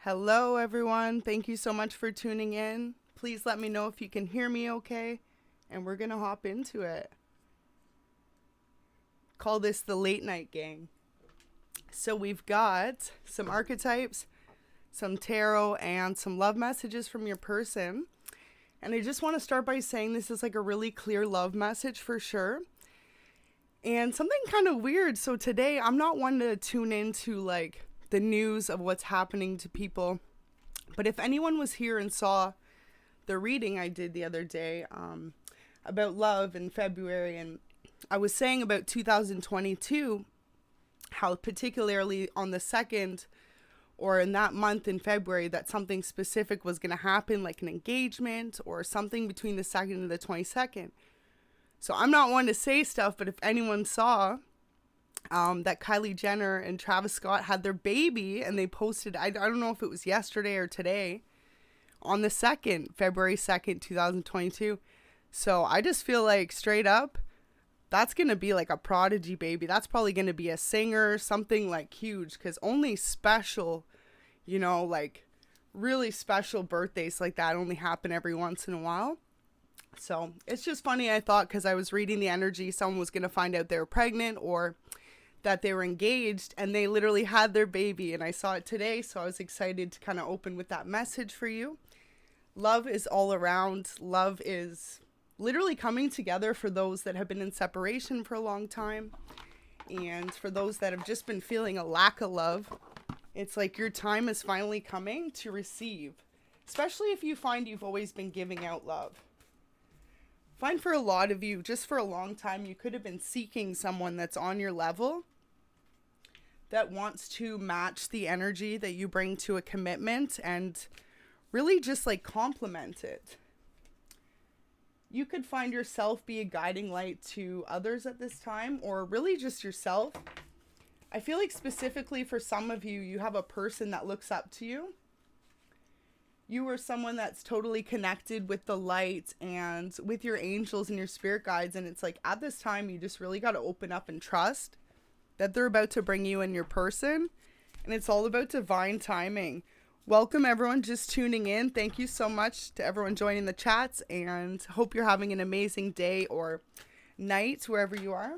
Hello, everyone. Thank you so much for tuning in. Please let me know if you can hear me okay, and we're going to hop into it. Call this the late night gang. So we've got some archetypes, some tarot, and some love messages from your person. And I just want to start by saying this is like a really clear love message for sure. And something kind of weird. So today I'm not one to tune into like the news of what's happening to people. But if anyone was here and saw the reading I did the other day about love in February, and I was saying about 2022, how particularly on the 2nd or in that month in February that something specific was going to happen, like an engagement or something between the 2nd and the 22nd. So I'm not one to say stuff, but if anyone saw that Kylie Jenner and Travis Scott had their baby and they posted, I don't know if it was yesterday or today, on the 2nd, February 2nd, 2022. So I just feel like straight up, that's going to be like a prodigy baby. That's probably going to be a singer, something like huge, because only special, you know, like really special birthdays like that only happen every once in a while. So it's just funny, I thought, because I was reading the energy, someone was going to find out they were pregnant or that they were engaged, and they literally had their baby, and I saw it today, so I was excited to kind of open with that message for you. Love is all around. Love is literally coming together for those that have been in separation for a long time, and for those that have just been feeling a lack of love. It's like your time is finally coming to receive, especially if you find you've always been giving out love. Find for a lot of you, just for a long time, you could have been seeking someone that's on your level, that wants to match the energy that you bring to a commitment and really just like complement it. You could find yourself be a guiding light to others at this time, or really just yourself. I feel like specifically for some of you, you have a person that looks up to you. You are someone that's totally connected with the light and with your angels and your spirit guides. And it's like at this time, you just really got to open up and trust that they're about to bring you in your person. And it's all about divine timing. Welcome everyone just tuning in. Thank you so much to everyone joining the chats, and hope you're having an amazing day or night wherever you are.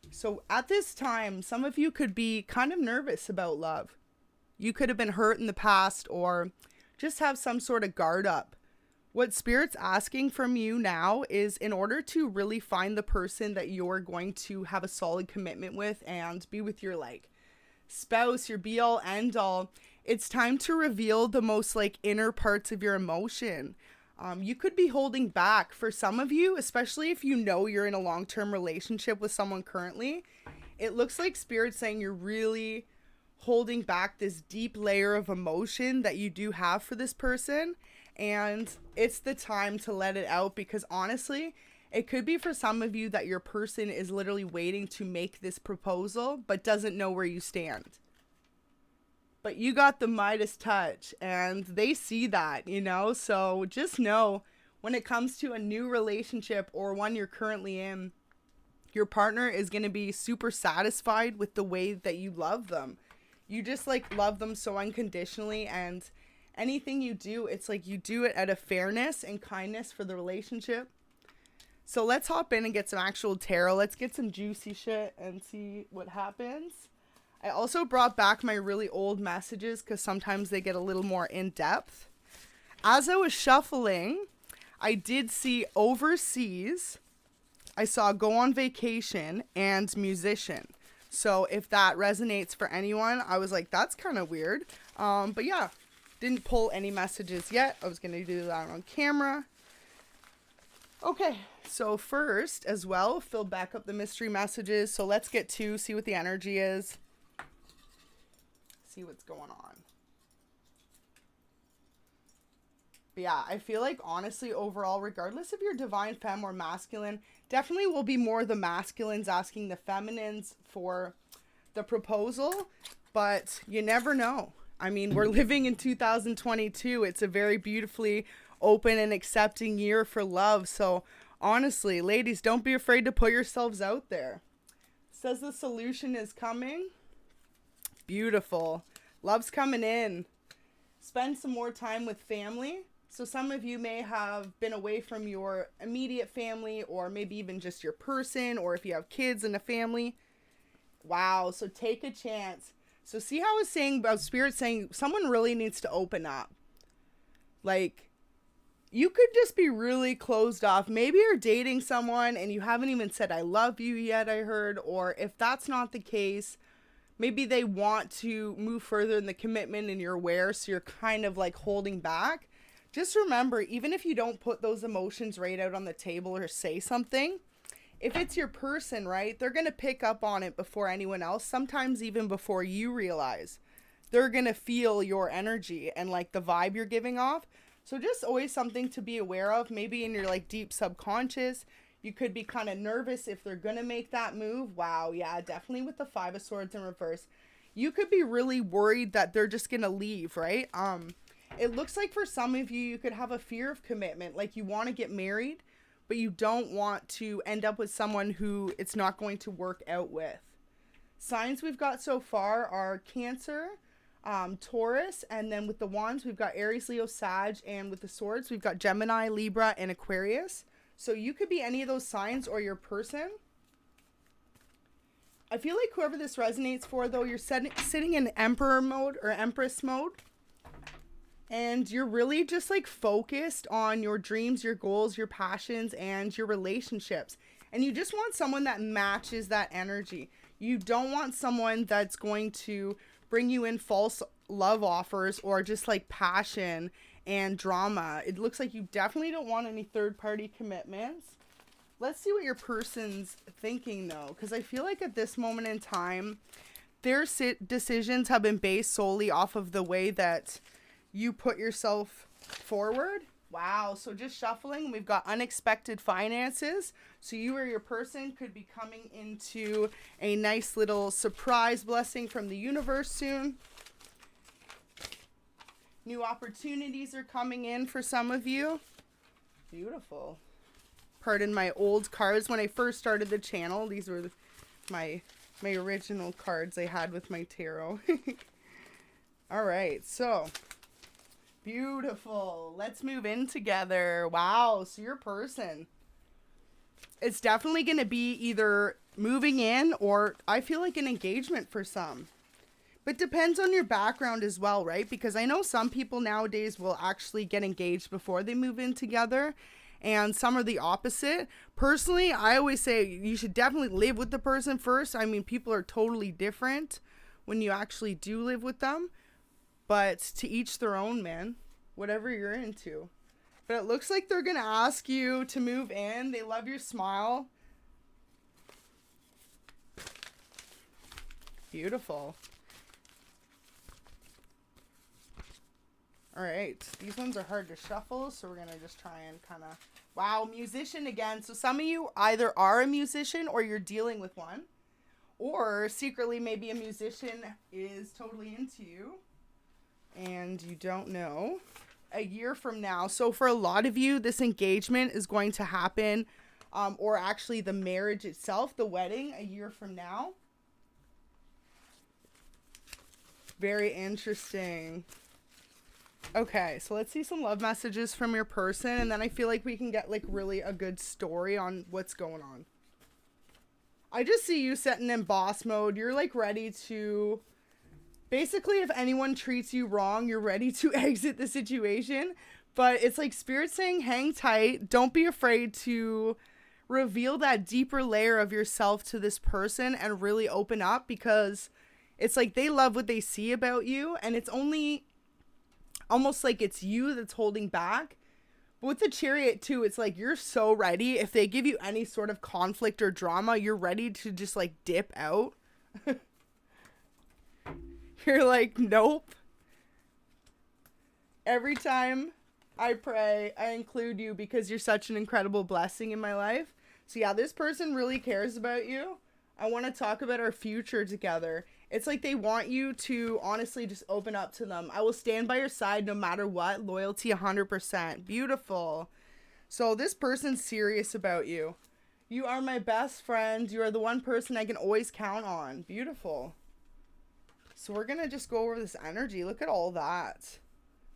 So at this time, some of you could be kind of nervous about love. You could have been hurt in the past or just have some sort of guard up. What Spirit's asking from you now is, in order to really find the person that you're going to have a solid commitment with and be with your like spouse, your be all end all, it's time to reveal the most like inner parts of your emotion. You could be holding back. For some of you, especially if you know you're in a long-term relationship with someone currently, it looks like Spirit's saying you're really holding back this deep layer of emotion that you do have for this person. And it's the time to let it out, because honestly, it could be for some of you that your person is literally waiting to make this proposal, but doesn't know where you stand. But you got the Midas touch, and they see that, you know? So just know, when it comes to a new relationship or one you're currently in, your partner is going to be super satisfied with the way that you love them. You just like love them so unconditionally, and anything you do, it's like you do it out of fairness and kindness for the relationship. So let's hop in and get some actual tarot. Let's get some juicy shit and see what happens. I also brought back my really old messages because sometimes they get a little more in depth. As I was shuffling, I did see overseas. I saw go on vacation and musician. So if that resonates for anyone, I was like, that's kind of weird. But yeah, didn't pull any messages yet. I was going to do that on camera. Okay, so first as well, fill back up the mystery messages. So let's get to see what the energy is. See what's going on. But yeah, I feel like honestly, overall, regardless if you're divine, femme, or masculine, definitely will be more the masculines asking the feminines for the proposal. But you never know. I mean, we're living in 2022. It's a very beautifully open and accepting year for love. So honestly, ladies, don't be afraid to put yourselves out there. It says the solution is coming. Beautiful. Love's coming in. Spend some more time with family. So some of you may have been away from your immediate family, or maybe even just your person, or if you have kids in a family. Wow, so take a chance. So see how I was saying about Spirit saying someone really needs to open up. Like, you could just be really closed off. Maybe you're dating someone and you haven't even said I love you yet, I heard. Or if that's not the case, maybe they want to move further in the commitment and you're aware, so you're kind of like holding back. Just remember, even if you don't put those emotions right out on the table or say something, if it's your person, right, they're going to pick up on it before anyone else, sometimes even before you realize. They're going to feel your energy and like the vibe you're giving off. So just always something to be aware of. Maybe in your like deep subconscious, you could be kind of nervous if they're going to make that move. Wow, yeah, definitely with the Five of Swords in reverse. You could be really worried that they're just going to leave, right? It looks like for some of you, you could have a fear of commitment. Like you want to get married, but you don't want to end up with someone who it's not going to work out with. Signs we've got so far are Cancer, Taurus, and then with the wands, we've got Aries, Leo, Sag, and with the swords, we've got Gemini, Libra, and Aquarius. So you could be any of those signs or your person. I feel like whoever this resonates for, though, you're sitting in Emperor mode or Empress mode. And you're really just like focused on your dreams, your goals, your passions, and your relationships. And you just want someone that matches that energy. You don't want someone that's going to bring you in false love offers or just like passion and drama. It looks like you definitely don't want any third-party commitments. Let's see what your person's thinking, though, because I feel like at this moment in time, their decisions have been based solely off of the way that you put yourself forward. Wow. So just shuffling, we've got unexpected finances. So you or your person could be coming into a nice little surprise blessing from the universe soon. New opportunities are coming in for some of you. Beautiful. Pardon my old cards. When I first started the channel, these were my original cards I had with my tarot. All right. So beautiful. Let's move in together. Wow. So your person, it's definitely going to be either moving in or I feel like an engagement for some. But depends on your background as well, right? Because I know some people nowadays will actually get engaged before they move in together. And some are the opposite. Personally, I always say you should definitely live with the person first. I mean, people are totally different when you actually do live with them. But to each their own, man. Whatever you're into. But it looks like they're going to ask you to move in. They love your smile. Beautiful. All right. These ones are hard to shuffle, so we're going to just try and kind of... Wow, musician again. So some of you either are a musician or you're dealing with one. Or secretly maybe a musician is totally into you and you don't know. A year from now. So for a lot of you, this engagement is going to happen, or actually the marriage itself, the wedding, a year from now. Very interesting. Okay, so let's see some love messages from your person, and then I feel like we can get like really a good story on what's going on. I just see you sitting in boss mode. You're like ready to... Basically, if anyone treats you wrong, you're ready to exit the situation. But it's like Spirit saying, hang tight. Don't be afraid to reveal that deeper layer of yourself to this person and really open up, because it's like they love what they see about you. And it's only almost like it's you that's holding back. But with the Chariot too, it's like you're so ready. If they give you any sort of conflict or drama, you're ready to just like dip out. You're like, nope. Every time I pray, I include you because you're such an incredible blessing in my life. So yeah, this person really cares about you. I want to talk about our future together. It's like they want you to honestly just open up to them. I will stand by your side no matter what. Loyalty 100%. Beautiful. So this person's serious about you. You are my best friend. You are the one person I can always count on. Beautiful. So we're going to just go over this energy. Look at all that.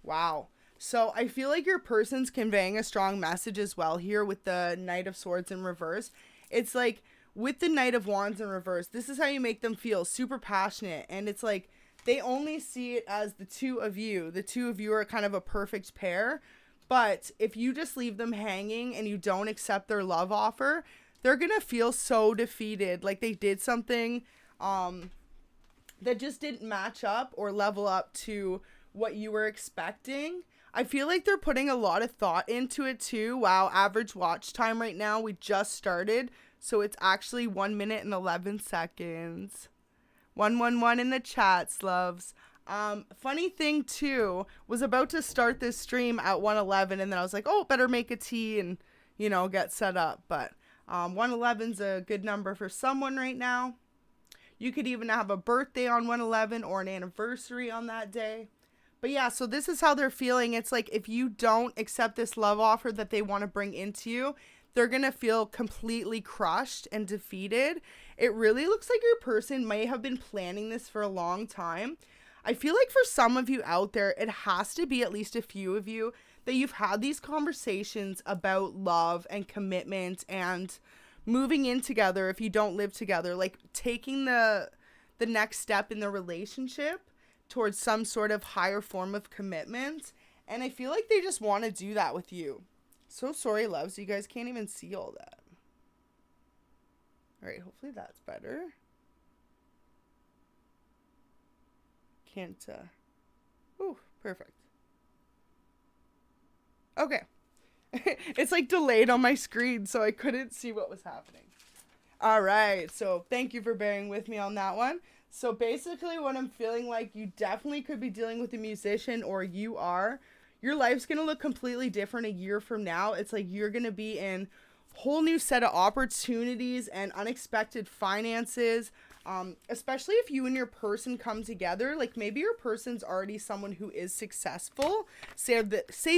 Wow. So I feel like your person's conveying a strong message as well here with the Knight of Swords in reverse. It's like with the Knight of Wands in reverse, this is how you make them feel super passionate. And it's like they only see it as the two of you. The two of you are kind of a perfect pair. But if you just leave them hanging and you don't accept their love offer, they're going to feel so defeated. Like they did something that just didn't match up or level up to what you were expecting. I feel like they're putting a lot of thought into it too. Wow, average watch time right now. We just started. So it's actually 1 minute and 11 seconds. 111 in the chats, loves. Funny thing too, was about to start this stream at 111 and then I was like, oh, better make a tea and, you know, get set up. But 111's a good number for someone right now. You could even have a birthday on 111 or an anniversary on that day. But yeah, so this is how they're feeling. It's like if you don't accept this love offer that they want to bring into you, they're going to feel completely crushed and defeated. It really looks like your person may have been planning this for a long time. I feel like for some of you out there, it has to be at least a few of you that you've had these conversations about love and commitment and moving in together if you don't live together, like taking the next step in the relationship towards some sort of higher form of commitment. And I feel like they just want to do that with you. So sorry, loves. You guys can't even see all that. All right, hopefully that's better. Can't, ooh, perfect. Okay. It's like delayed on my screen, so I couldn't see what was happening. All right, so thank you for bearing with me on that one. So basically what I'm feeling like, you definitely could be dealing with a musician, or you are. Your life's going to look completely different a year from now. It's like you're going to be in a whole new set of opportunities and unexpected finances, especially if you and your person come together. Like maybe your person's already someone who is successful. Say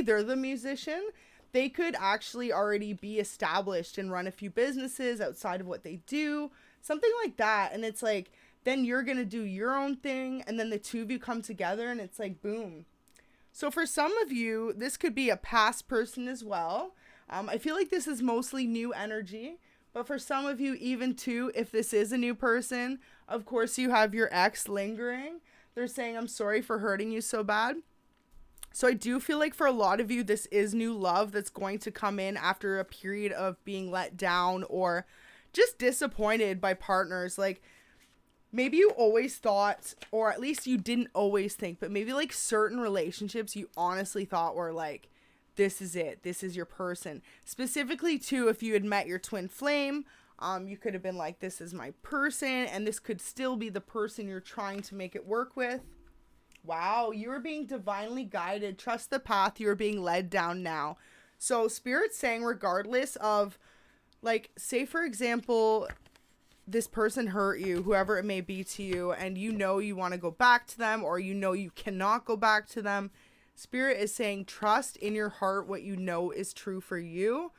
they're the musician. They could actually already be established and run a few businesses outside of what they do, something like that. And it's like, then you're going to do your own thing, and then the two of you come together, and it's like, boom. So for some of you, this could be a past person as well. I feel like this is mostly new energy, but for some of you, even too, if this is a new person, of course you have your ex lingering. They're saying, I'm sorry for hurting you so bad. So I do feel like for a lot of you, this is new love that's going to come in after a period of being let down or just disappointed by partners. Like maybe you always thought, or at least you didn't always think, but maybe like certain relationships you honestly thought were like, this is it. This is your person. Specifically too, if you had met your twin flame, you could have been like, this is my person. And this could still be the person you're trying to make it work with. Wow, you are being divinely guided. Trust the path you are being led down now. So Spirit's saying, regardless of, like, say for example, this person hurt you, whoever it may be to you, and you know you want to go back to them, or you know you cannot go back to them. Spirit is saying, trust in your heart what you know is true for you.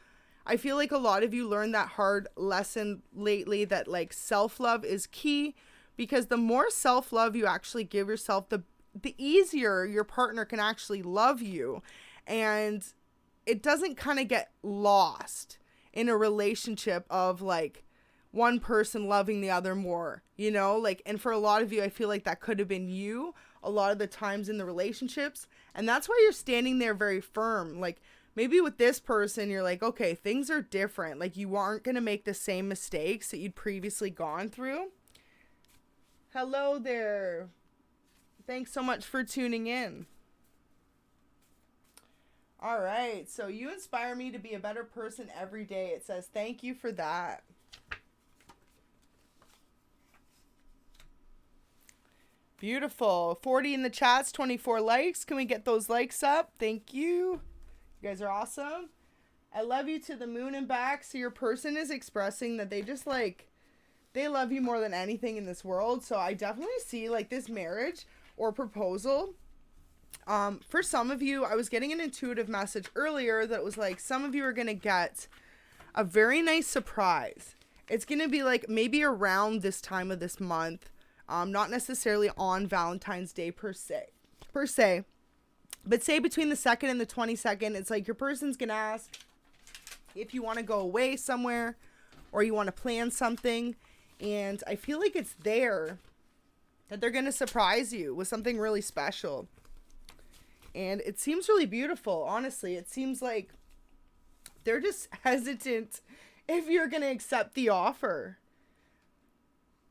I feel like a lot of you learned that hard lesson lately, that like self-love is key, because the more self-love you actually give yourself, the easier your partner can actually love you. And it doesn't kind of get lost in a relationship of like one person loving the other more, you know, like, and for a lot of you, I feel like that could have been you a lot of the times in the relationships. And that's why you're standing there very firm. Like maybe with this person, you're like, okay, things are different. Like you aren't going to make the same mistakes that you'd previously gone through. Hello there. Thanks so much for tuning in. All right. So you inspire me to be a better person every day. It says, thank you for that. Beautiful. 40 in the chats, 24 likes. Can we get those likes up? Thank you. You guys are awesome. I love you to the moon and back. So your person is expressing that they just like, they love you more than anything in this world. So I definitely see like this marriage or proposal. For some of you, I was getting an intuitive message earlier that was like, some of you are going to get a very nice surprise. It's going to be like maybe around this time of this month. Not necessarily on Valentine's Day per se, but say between the 2nd and the 22nd, it's like your person's gonna ask if you want to go away somewhere or you want to plan something. And I feel like it's there that they're going to surprise you with something really special. And it seems really beautiful, honestly. It seems like they're just hesitant if you're going to accept the offer.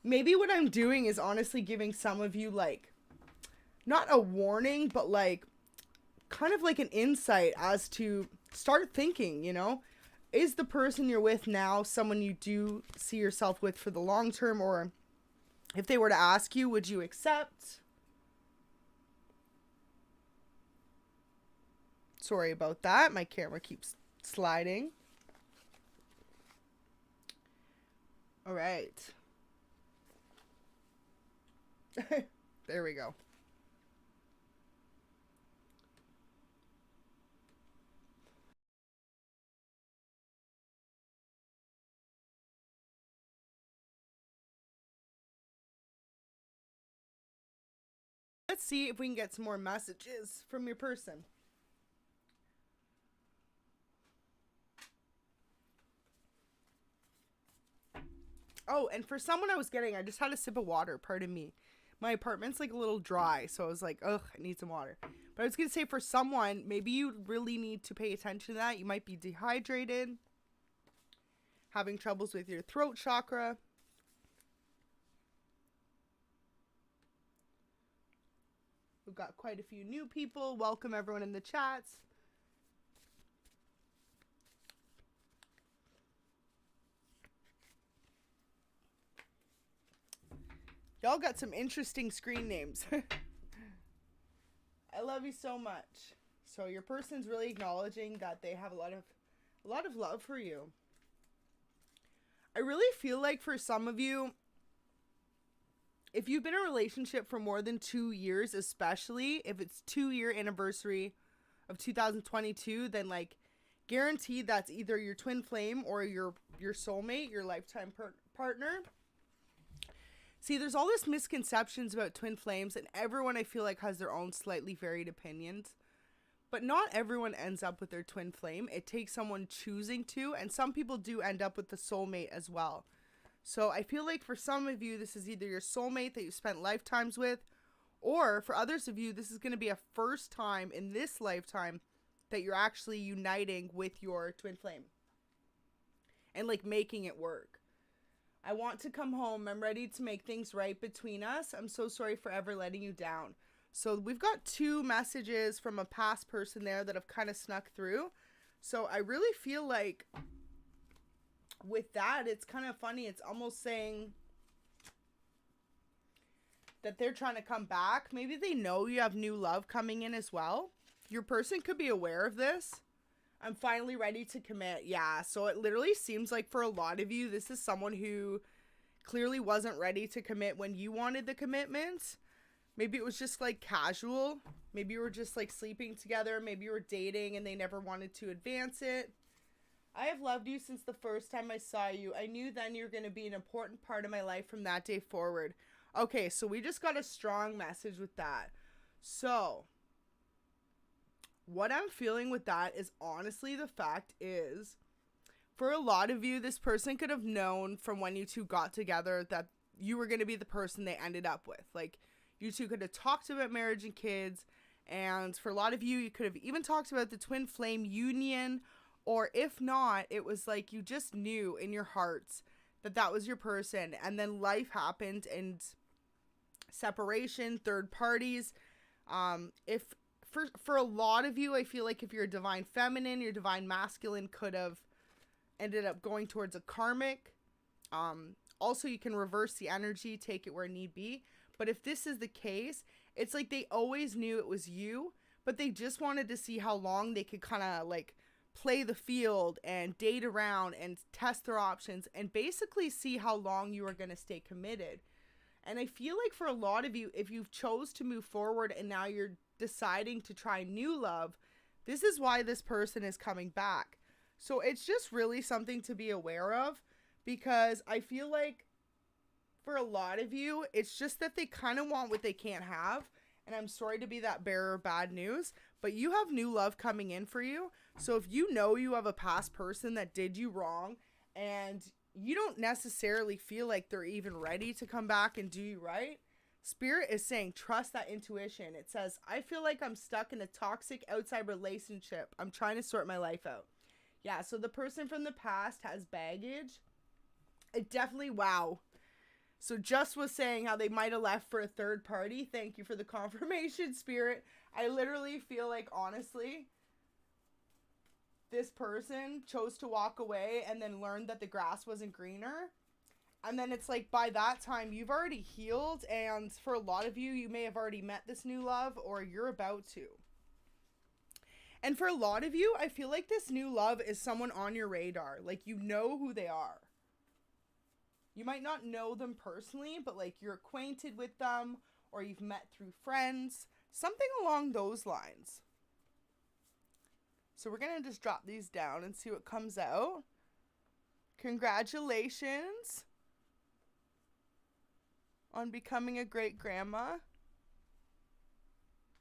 Maybe what I'm doing is honestly giving some of you, like, not a warning, but like kind of like an insight as to start thinking, you know, is the person you're with now someone you do see yourself with for the long term? Or if they were to ask you, would you accept? Sorry about that. My camera keeps sliding. All right. There we go. Let's see if we can get some more messages from your person. Oh, and for someone I just had a sip of water, pardon me. My apartment's like a little dry, so I was like, ugh, I need some water. But I was going to say for someone, maybe you really need to pay attention to that. You might be dehydrated, having troubles with your throat chakra. We've got quite a few new people. Welcome everyone in the chats. Y'all got some interesting screen names. I love you so much. So your person's really acknowledging that they have a lot of love for you. I really feel like for some of you, if you've been in a relationship for more than 2 years, especially if it's 2-year anniversary of 2022, then like guaranteed that's either your twin flame or your soulmate, your lifetime partner. See, there's all this misconceptions about twin flames, and everyone I feel like has their own slightly varied opinions. But not everyone ends up with their twin flame. It takes someone choosing to, and some people do end up with the soulmate as well. So I feel like for some of you, this is either your soulmate that you spent lifetimes with, or for others of you, this is going to be a first time in this lifetime that you're actually uniting with your twin flame and like making it work. I want to come home. I'm ready to make things right between us. I'm so sorry for ever letting you down. So we've got 2 messages from a past person there that have kind of snuck through. So I really feel like with that, it's kind of funny. It's almost saying that they're trying to come back. Maybe they know you have new love coming in as well. Your person could be aware of this. I'm finally ready to commit. Yeah, so it literally seems like for a lot of you, this is someone who clearly wasn't ready to commit when you wanted the commitment. Maybe it was just like casual. Maybe you were just like sleeping together. Maybe you were dating and they never wanted to advance it. I have loved you since the first time I saw you. I knew then you were going to be an important part of my life from that day forward. Okay, so we just got a strong message with that. So what I'm feeling with that is honestly the fact is, for a lot of you, this person could have known from when you two got together that you were going to be the person they ended up with. Like, you two could have talked about marriage and kids. And for a lot of you, you could have even talked about the twin flame union. Or if not, it was like you just knew in your hearts that that was your person. And then life happened and separation, third parties. For a lot of you, I feel like if you're a divine feminine, your divine masculine could have ended up going towards a karmic. Also, you can reverse the energy, take it where need be. But if this is the case, it's like they always knew it was you, but they just wanted to see how long they could kind of like play the field and date around and test their options and basically see how long you are going to stay committed. And I feel like for a lot of you, if you've chose to move forward and now you're deciding to try new love, this is why this person is coming back. So it's just really something to be aware of, because I feel like for a lot of you, it's just that they kind of want what they can't have. And I'm sorry to be that bearer of bad news, but you have new love coming in for you. So if you know you have a past person that did you wrong and you don't necessarily feel like they're even ready to come back and do you right, Spirit is saying, trust that intuition. It says, I feel like I'm stuck in a toxic outside relationship. I'm trying to sort my life out. Yeah, so the person from the past has baggage. It definitely, wow. So just was saying how they might have left for a third party. Thank you for the confirmation, Spirit. I literally feel like, honestly, this person chose to walk away and then learned that the grass wasn't greener. And then it's like by that time, you've already healed. And for a lot of you, you may have already met this new love or you're about to. And for a lot of you, I feel like this new love is someone on your radar. Like you know who they are. You might not know them personally, but like you're acquainted with them or you've met through friends, something along those lines. So we're going to just drop these down and see what comes out. Congratulations on becoming a great grandma.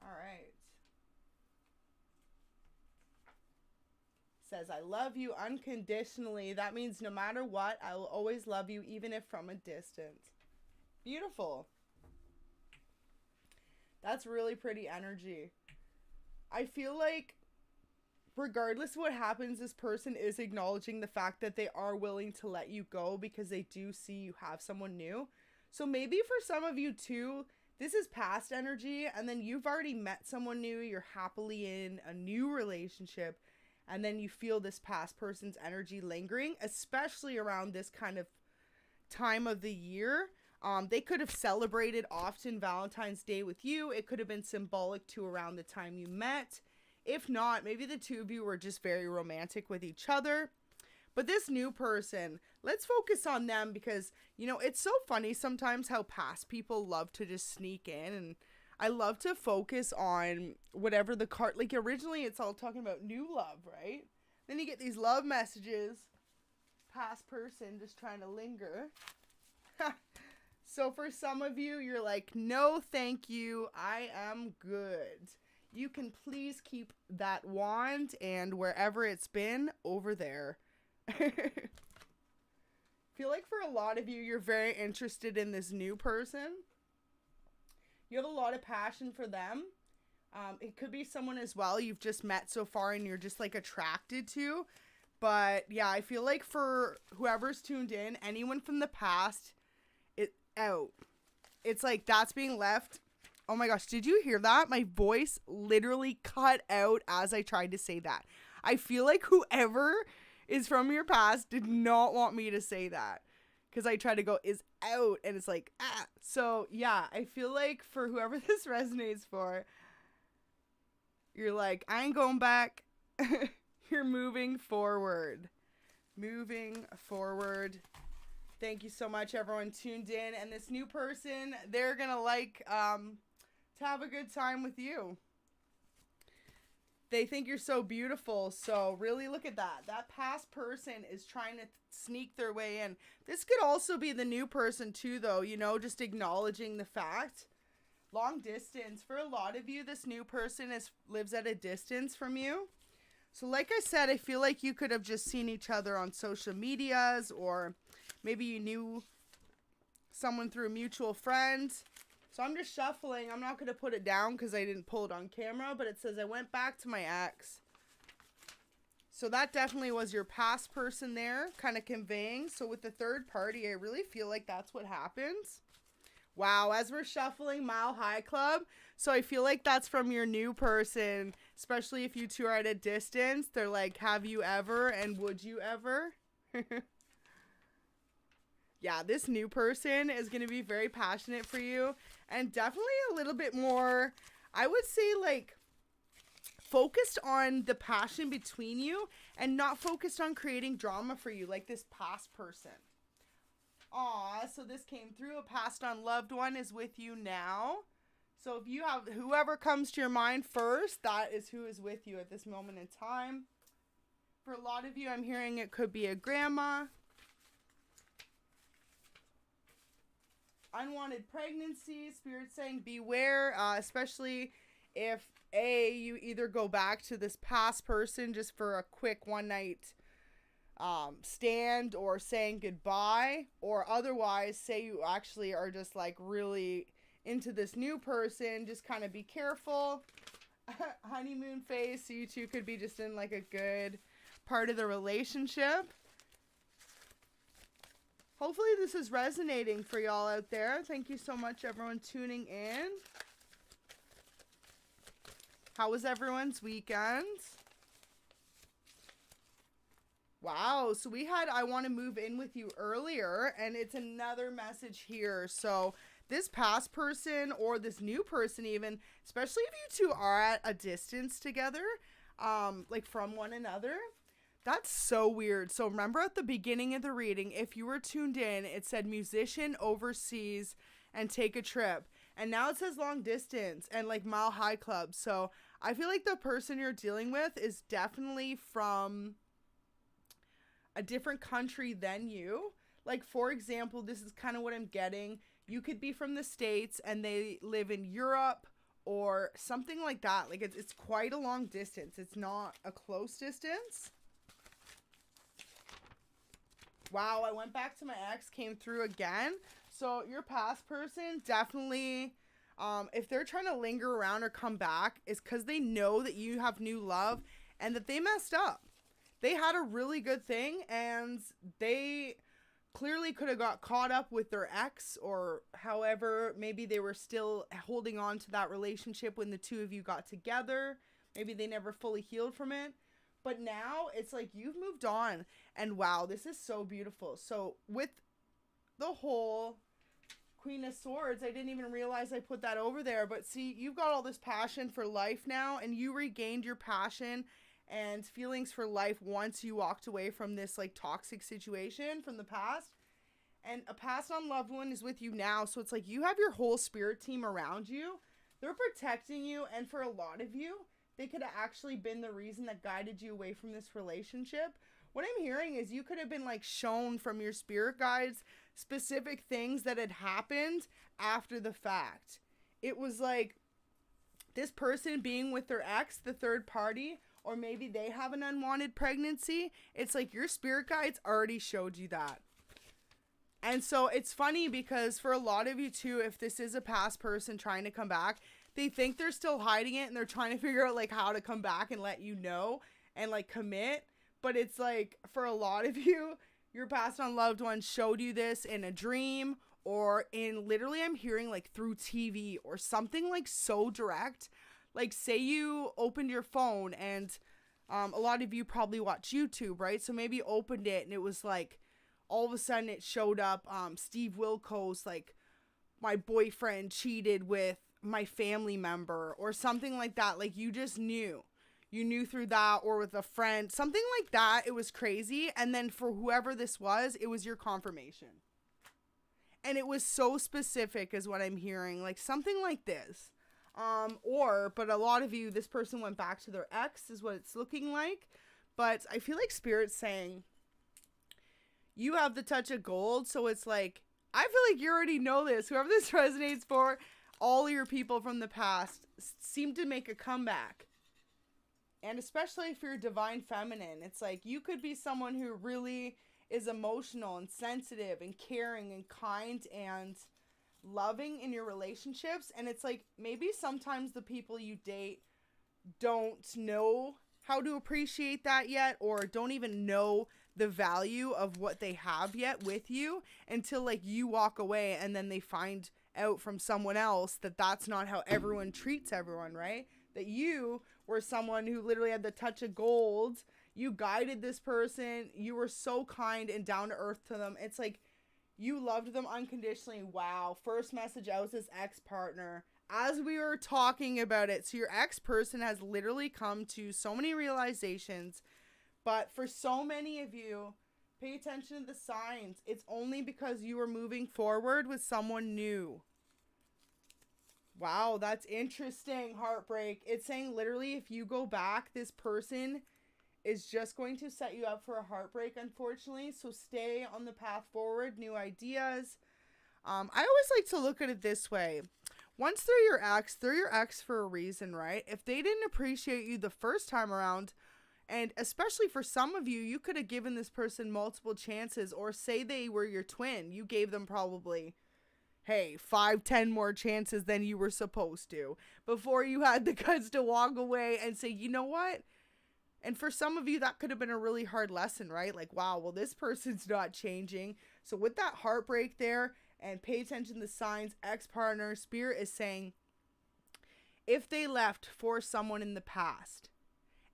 All right. Says, I love you unconditionally. That means no matter what, I will always love you, even if from a distance. Beautiful. That's really pretty energy. I feel like regardless of what happens, this person is acknowledging the fact that they are willing to let you go because they do see you have someone new. So maybe for some of you too, this is past energy and then you've already met someone new. You're happily in a new relationship. And then you feel this past person's energy lingering, especially around this kind of time of the year. They could have celebrated often Valentine's Day with you. It could have been symbolic to around the time you met. If not, maybe the two of you were just very romantic with each other. But this new person, let's focus on them because, you know, it's so funny sometimes how past people love to just sneak in, and I love to focus on whatever the card, like originally it's all talking about new love, right? Then you get these love messages, past person just trying to linger. So for some of you, you're like, no, thank you. I am good. You can please keep that wand and wherever it's been over there. Feel like for a lot of you, you're very interested in this new person. You have a lot of passion for them. It could be someone as well you've just met so far and you're just like attracted to. But yeah, I feel like for whoever's tuned in, anyone from the past, it's like that's being left. Oh my gosh, did you hear that? My voice literally cut out as I tried to say that. I feel like whoever is from your past did not want me to say that. Because I try to go is out and it's like, ah. So yeah, I feel like for whoever this resonates for, you're like, I ain't going back. You're moving forward. Moving forward. Thank you so much, everyone tuned in. And this new person, they're going to like to have a good time with you. They think you're so beautiful. So really look at that. That past person is trying to sneak their way in. This could also be the new person too, though, you know, just acknowledging the fact. Long distance. For a lot of you, this new person lives at a distance from you. So like I said, I feel like you could have just seen each other on social medias, or maybe you knew someone through a mutual friend. So I'm just shuffling. I'm not going to put it down because I didn't pull it on camera, but it says I went back to my ex. So that definitely was your past person there, kind of conveying. So with the third party, I really feel like that's what happens. Wow, as we're shuffling Mile High Club. So I feel like that's from your new person, especially if you two are at a distance. They're like, have you ever and would you ever? Yeah, this new person is going to be very passionate for you and definitely a little bit more, I would say, like, focused on the passion between you and not focused on creating drama for you like this past person. Aw, so this came through. A passed on loved one is with you now. So if you have whoever comes to your mind first, that is who is with you at this moment in time. For a lot of you, I'm hearing it could be a grandma. unwanted pregnancy, Spirit saying beware, especially if you either go back to this past person just for a quick one night stand or saying goodbye, or otherwise say you actually are just like really into this new person. Just kind of be careful. Honeymoon phase, so you two could be just in like a good part of the relationship. Hopefully this is resonating for y'all out there. Thank you so much, everyone, tuning in. How was everyone's weekend? Wow, so we had I want to move in with you earlier, and it's another message here. So this past person or this new person even, especially if you two are at a distance together, like from one another, that's so weird. So remember at the beginning of the reading, if you were tuned in, it said musician overseas and take a trip. And now it says long distance and like mile high club. So I feel like the person you're dealing with is definitely from a different country than you. Like, for example, this is kind of what I'm getting. You could be from the States and they live in Europe or something like that. Like it's quite a long distance. It's not a close distance. Wow, I went back to my ex, came through again. So your past person definitely, if they're trying to linger around or come back, is because they know that you have new love and that they messed up. They had a really good thing and they clearly could have got caught up with their ex, or however, maybe they were still holding on to that relationship when the two of you got together. Maybe they never fully healed from it. But now it's like you've moved on, and wow, this is so beautiful. So with the whole Queen of Swords, I didn't even realize I put that over there. But see, you've got all this passion for life now, and you regained your passion and feelings for life once you walked away from this like toxic situation from the past. And a passed on loved one is with you now. So it's like you have your whole spirit team around you. They're protecting you, and for a lot of you, they could have actually been the reason that guided you away from this relationship. What I'm hearing is you could have been like shown from your spirit guides specific things that had happened after the fact. It was like this person being with their ex, the third party, or maybe they have an unwanted pregnancy. It's like your spirit guides already showed you that. And so it's funny because for a lot of you too, if this is a past person trying to come back, they think they're still hiding it and they're trying to figure out like how to come back and let you know and like commit. But it's like for a lot of you, your passed on loved one showed you this in a dream or in literally I'm hearing like through TV or something like so direct. Like say you opened your phone and a lot of you probably watch YouTube, right? So maybe you opened it and it was like all of a sudden it showed up Steve Wilkos like my boyfriend cheated with my family member or something like that. Like you just knew through that, or with a friend, something like that. It was crazy. And then for whoever this was, it was your confirmation. And it was so specific is what I'm hearing, like something like this. But a lot of you, this person went back to their ex is what it's looking like. But I feel like Spirit's saying you have the touch of gold. So it's like, I feel like you already know this. Whoever this resonates for, all your people from the past seem to make a comeback. And especially if you're divine feminine, it's like you could be someone who really is emotional and sensitive and caring and kind and loving in your relationships. And it's like maybe sometimes the people you date don't know how to appreciate that yet, or don't even know the value of what they have yet with you until like you walk away and then they find out from someone else that that's not how everyone treats everyone, right? That you were someone who literally had the touch of gold. You guided this person. You were so kind and down to earth to them. It's like you loved them unconditionally. Wow. First message out was this ex-partner. As we were talking about it, so your ex-person has literally come to so many realizations. But for so many of you, pay attention to the signs. It's only because you were moving forward with someone new. Wow, that's interesting. Heartbreak. It's saying literally if you go back, this person is just going to set you up for a heartbreak, unfortunately. So stay on the path forward. New ideas. I always like to look at it this way. Once they're your ex for a reason, right? If they didn't appreciate you the first time around, and especially for some of you, you could have given this person multiple chances, or say they were your twin. You gave them probably, hey, 5-10 more chances than you were supposed to before you had the guts to walk away and say, you know what? And for some of you, that could have been a really hard lesson, right? Like, wow, well, this person's not changing. So with that heartbreak there, and pay attention to the signs, ex-partner, Spirit is saying, if they left for someone in the past,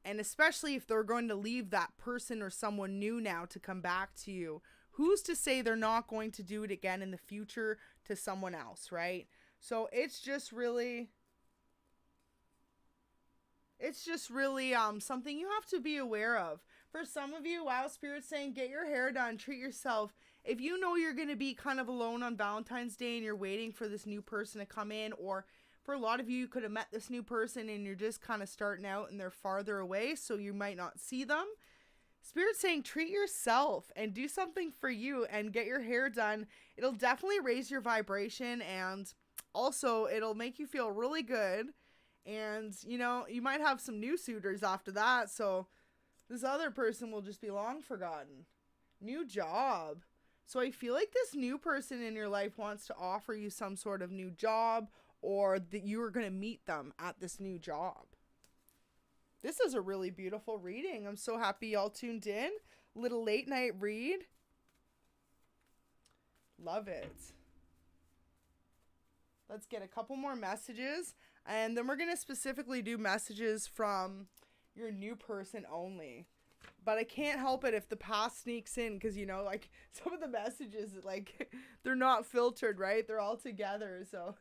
and especially if they're going to leave that person or someone new now to come back to you, who's to say they're not going to do it again in the future to someone else, right? So it's just really something you have to be aware of. For some of you, wow, Spirit's saying, get your hair done, treat yourself. If you know you're going to be kind of alone on Valentine's Day and you're waiting for this new person to come in, or for a lot of you, you could have met this new person and you're just kind of starting out and they're farther away, so you might not see them. Spirit's saying, treat yourself and do something for you and get your hair done. It'll definitely raise your vibration, and also it'll make you feel really good. And, you know, you might have some new suitors after that, so this other person will just be long forgotten. New job. So I feel like this new person in your life wants to offer you some sort of new job, or that you are going to meet them at this new job. This is a really beautiful reading. I'm so happy y'all tuned in. Little late night read. Love it. Let's get a couple more messages, and then we're going to specifically do messages from your new person only. But I can't help it if the past sneaks in, because, you know, like, some of the messages, like, they're not filtered, right? They're all together, so.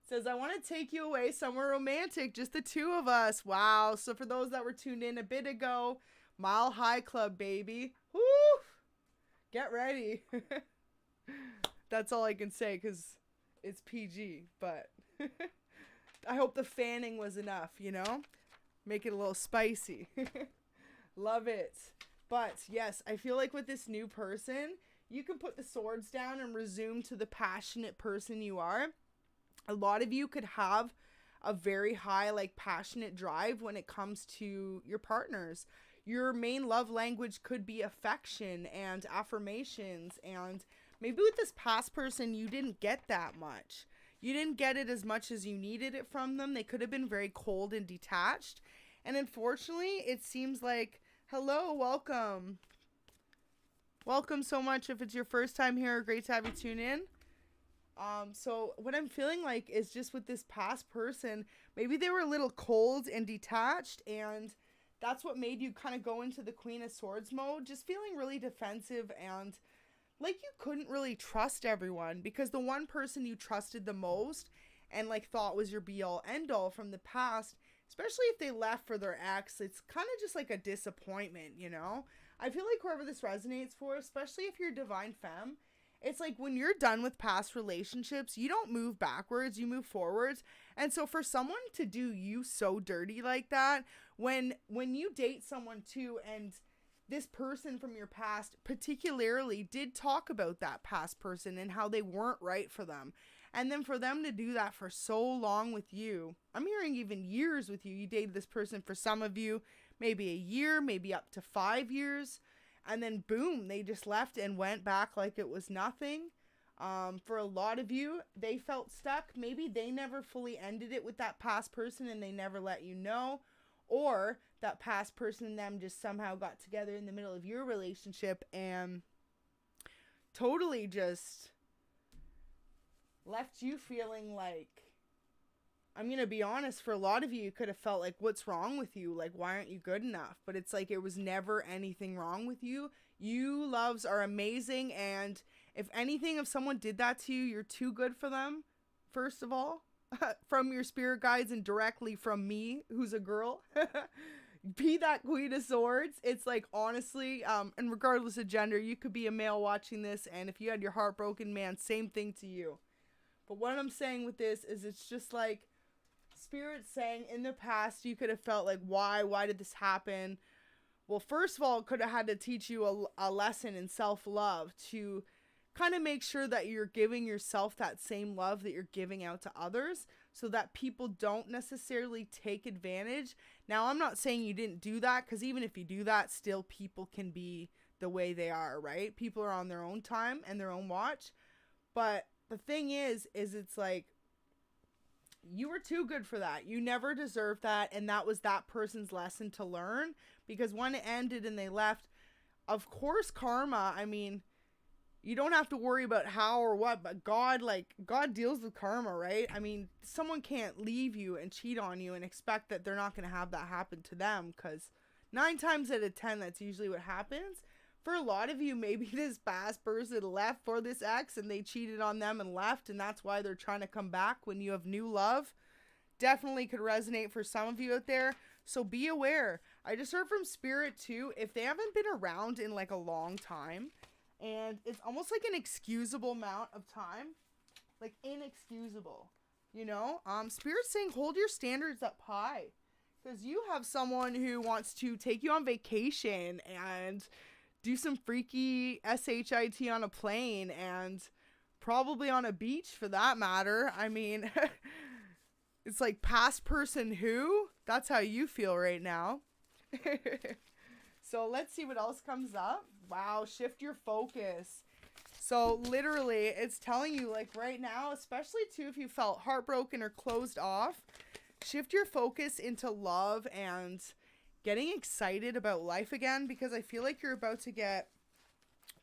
Says, I want to take you away somewhere romantic, just the two of us. Wow. So for those that were tuned in a bit ago, Mile High Club, baby. Woo! Get ready. That's all I can say, because it's PG, but I hope the fanning was enough, you know? Make it a little spicy. Love it. But yes, I feel like with this new person, you can put the swords down and resume to the passionate person you are. A lot of you could have a very high, like, passionate drive when it comes to your partners. Your main love language could be affection and affirmations, and maybe with this past person, you didn't get that much. You didn't get it as much as you needed it from them. They could have been very cold and detached. And unfortunately, it seems like, hello, welcome. Welcome so much. If it's your first time here, great to have you tune in. So what I'm feeling like is just with this past person, maybe they were a little cold and detached, and that's what made you kind of go into the Queen of Swords mode, just feeling really defensive and like you couldn't really trust everyone, because the one person you trusted the most and like thought was your be all end all from the past, especially if they left for their ex, it's kind of just like a disappointment, you know? I feel like whoever this resonates for, especially if you're divine femme, it's like when you're done with past relationships, you don't move backwards, you move forwards. And so for someone to do you so dirty like that, when you date someone too, and this person from your past particularly did talk about that past person and how they weren't right for them. And then for them to do that for so long with you, I'm hearing even years with you. You dated this person for some of you, maybe a year, maybe up to 5 years. And then boom, they just left and went back like it was nothing. For a lot of you, they felt stuck. Maybe they never fully ended it with that past person and they never let you know. Or that past person and them just somehow got together in the middle of your relationship and totally just left you feeling like, I'm going to be honest, for a lot of you, you could have felt like, what's wrong with you? Like, why aren't you good enough? But it's like, it was never anything wrong with you. You loves are amazing. And if anything, if someone did that to you, you're too good for them. First of all, from your spirit guides and directly from me, who's a girl, be that Queen of Swords. It's like, honestly, and regardless of gender, you could be a male watching this. And if you had your heart broken, man, same thing to you. But what I'm saying with this is it's just like, Spirit's saying in the past you could have felt like, why did this happen? Well, first of all, it could have had to teach you a lesson in self-love to kind of make sure that you're giving yourself that same love that you're giving out to others so that people don't necessarily take advantage. Now, I'm not saying you didn't do that, because even if you do that, still people can be the way they are, right? People are on their own time and their own watch. But the thing is it's like, you were too good for that. You never deserved that. And that was that person's lesson to learn, because when it ended and they left, of course, karma, I mean, you don't have to worry about how or what, but God deals with karma, right? I mean, someone can't leave you and cheat on you and expect that they're not going to have that happen to them, because 9 times out of 10, that's usually what happens. For a lot of you, maybe this past person left for this ex and they cheated on them and left, and that's why they're trying to come back when you have new love. Definitely could resonate for some of you out there. So be aware. I just heard from Spirit too, if they haven't been around in like a long time, and it's almost like an excusable amount of time, like inexcusable, you know, Spirit's saying hold your standards up high, because you have someone who wants to take you on vacation and do some freaky SHIT on a plane, and probably on a beach for that matter. I mean, it's like past person who, that's how you feel right now. So let's see what else comes up. Wow, shift your focus. So literally it's telling you, like, right now, especially too if you felt heartbroken or closed off, shift your focus into love and getting excited about life again, because I feel like you're about to get,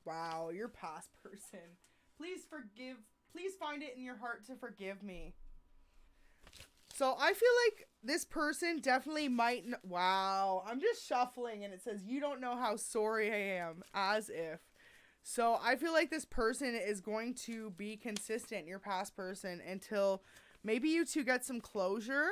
wow, your past person. Please find it in your heart to forgive me. So I feel like this person definitely might, wow, I'm just shuffling and it says, you don't know how sorry I am, as if. So I feel like this person is going to be consistent, your past person, until maybe you two get some closure.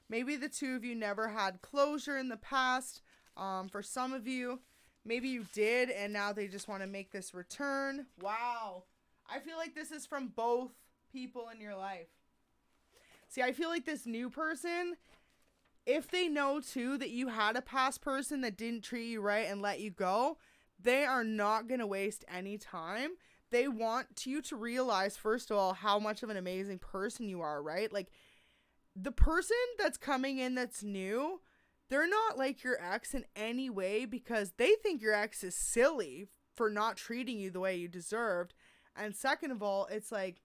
Maybe the two of you never had closure in the past. For some of you, maybe you did, and now they just want to make this return. Wow. I feel like this is from both people in your life. See, I feel like this new person, if they know too that you had a past person that didn't treat you right and let you go, they are not going to waste any time. They want you to realize, first of all, how much of an amazing person you are, right? Like, the person that's coming in that's new, they're not like your ex in any way, because they think your ex is silly for not treating you the way you deserved. And second of all, it's like,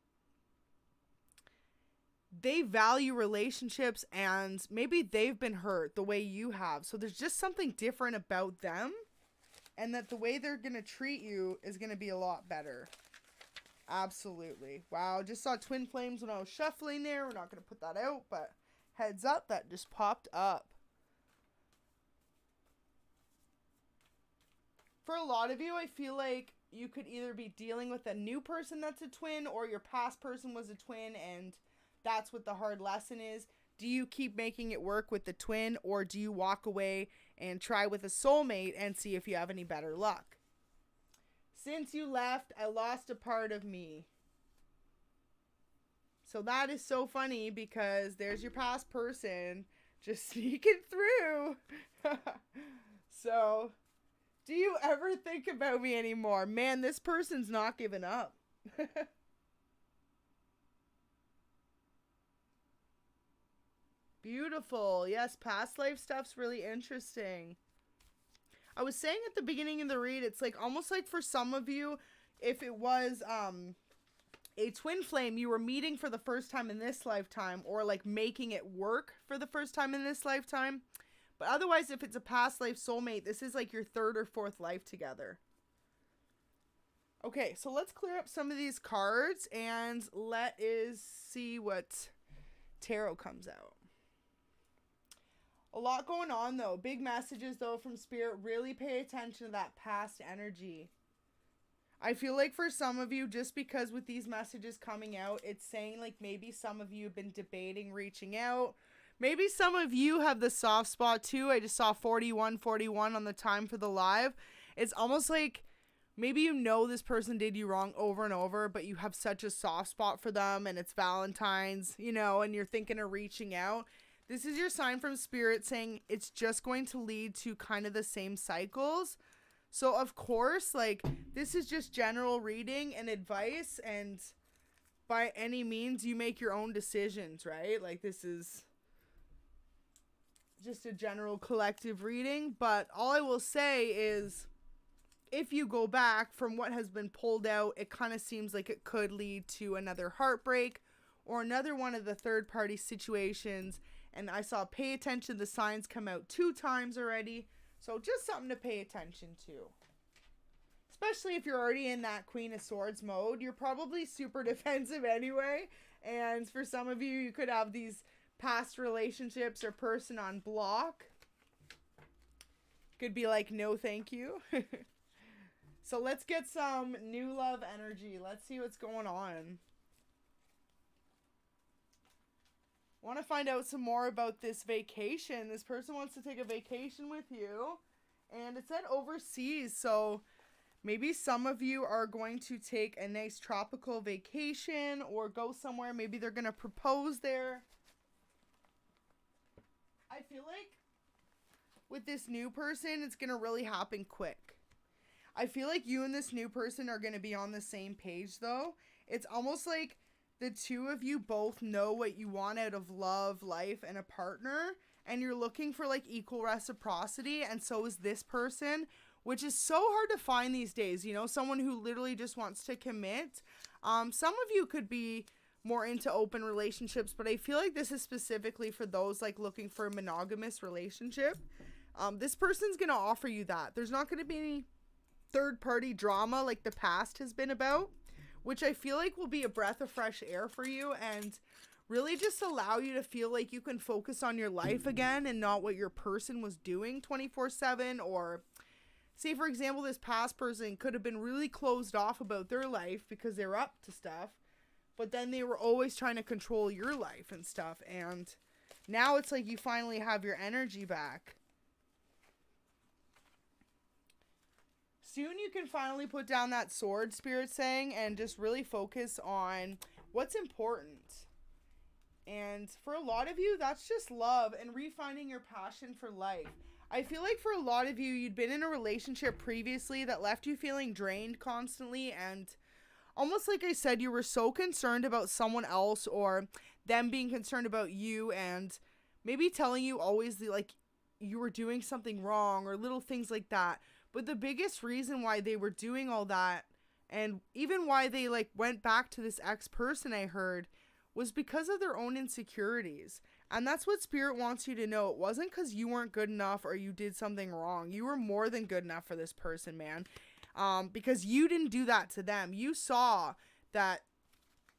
they value relationships, and maybe they've been hurt the way you have. So there's just something different about them, and that the way they're going to treat you is going to be a lot better. Absolutely. Wow, just saw twin flames when I was shuffling there. We're not going to put that out, but heads up, that just popped up. For a lot of you, I feel like you could either be dealing with a new person that's a twin, or your past person was a twin, and that's what the hard lesson is. Do you keep making it work with the twin, or do you walk away and try with a soulmate and see if you have any better luck? Since you left, I lost a part of me. So that is so funny, because there's your past person just sneaking through. So, do you ever think about me anymore? Man, this person's not giving up. Beautiful. Yes, past life stuff's really interesting. I was saying at the beginning of the read, it's like almost like for some of you, if it was a twin flame you were meeting for the first time in this lifetime, or like making it work for the first time in this lifetime. But otherwise, if it's a past life soulmate, this is like your 3rd or 4th life together. Okay, so let's clear up some of these cards and let us see what tarot comes out. A lot going on though. Big messages though from Spirit. Really pay attention to that past energy. I feel like for some of you, just because with these messages coming out, it's saying like maybe some of you have been debating reaching out. Maybe some of you have the soft spot too. I just saw 4141 on the time for the live. It's almost like maybe you know this person did you wrong over and over, but you have such a soft spot for them, and it's Valentine's, you know, and you're thinking of reaching out. This is your sign from Spirit saying it's just going to lead to kind of the same cycles. So of course, like, this is just general reading and advice, and by any means you make your own decisions, right? Like, this is just a general collective reading. But all I will say is, if you go back from what has been pulled out, it kind of seems like it could lead to another heartbreak or another one of the third party situations. And I saw pay attention, the signs come out 2 times already. So just something to pay attention to. Especially if you're already in that Queen of Swords mode. You're probably super defensive anyway. And for some of you, you could have these past relationships or person on block. Could be like, no thank you. So let's get some new love energy. Let's see what's going on. Want to find out some more about this vacation. This person wants to take a vacation with you. And it said overseas. So maybe some of you are going to take a nice tropical vacation or go somewhere. Maybe they're going to propose there. I feel like with this new person, it's going to really happen quick. I feel like you and this new person are going to be on the same page, though. It's almost like the two of you both know what you want out of love, life, and a partner. And you're looking for, like, equal reciprocity. And so is this person, which is so hard to find these days. You know, someone who literally just wants to commit. Some of you could be more into open relationships, but I feel like this is specifically for those, like, looking for a monogamous relationship. This person's going to offer you that. There's not going to be any third-party drama like the past has been about, which I feel like will be a breath of fresh air for you and really just allow you to feel like you can focus on your life again and not what your person was doing 24/7. Or say, for example, this past person could have been really closed off about their life because they were up to stuff, but then they were always trying to control your life and stuff. And now it's like you finally have your energy back. Soon you can finally put down that sword, Spirit saying, and just really focus on what's important. And for a lot of you, that's just love and refining your passion for life. I feel like for a lot of you, you'd been in a relationship previously that left you feeling drained constantly. And almost like I said, you were so concerned about someone else or them being concerned about you and maybe telling you always like you were doing something wrong or little things like that. But the biggest reason why they were doing all that, and even why they like went back to this ex-person, I heard, was because of their own insecurities. And that's what Spirit wants you to know. It wasn't because you weren't good enough or you did something wrong. You were more than good enough for this person, man. Because you didn't do that to them. You saw that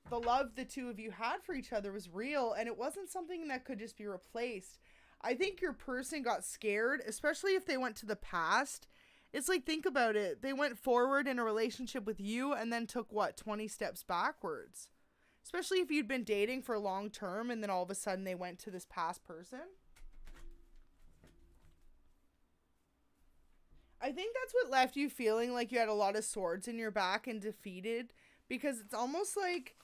the love the two of you had for each other was real, and it wasn't something that could just be replaced. I think your person got scared, especially if they went to the past. It's like, think about it. They went forward in a relationship with you and then took, 20 steps backwards? Especially if you'd been dating for a long term and then all of a sudden they went to this past person. I think that's what left you feeling like you had a lot of swords in your back and defeated. Because it's almost like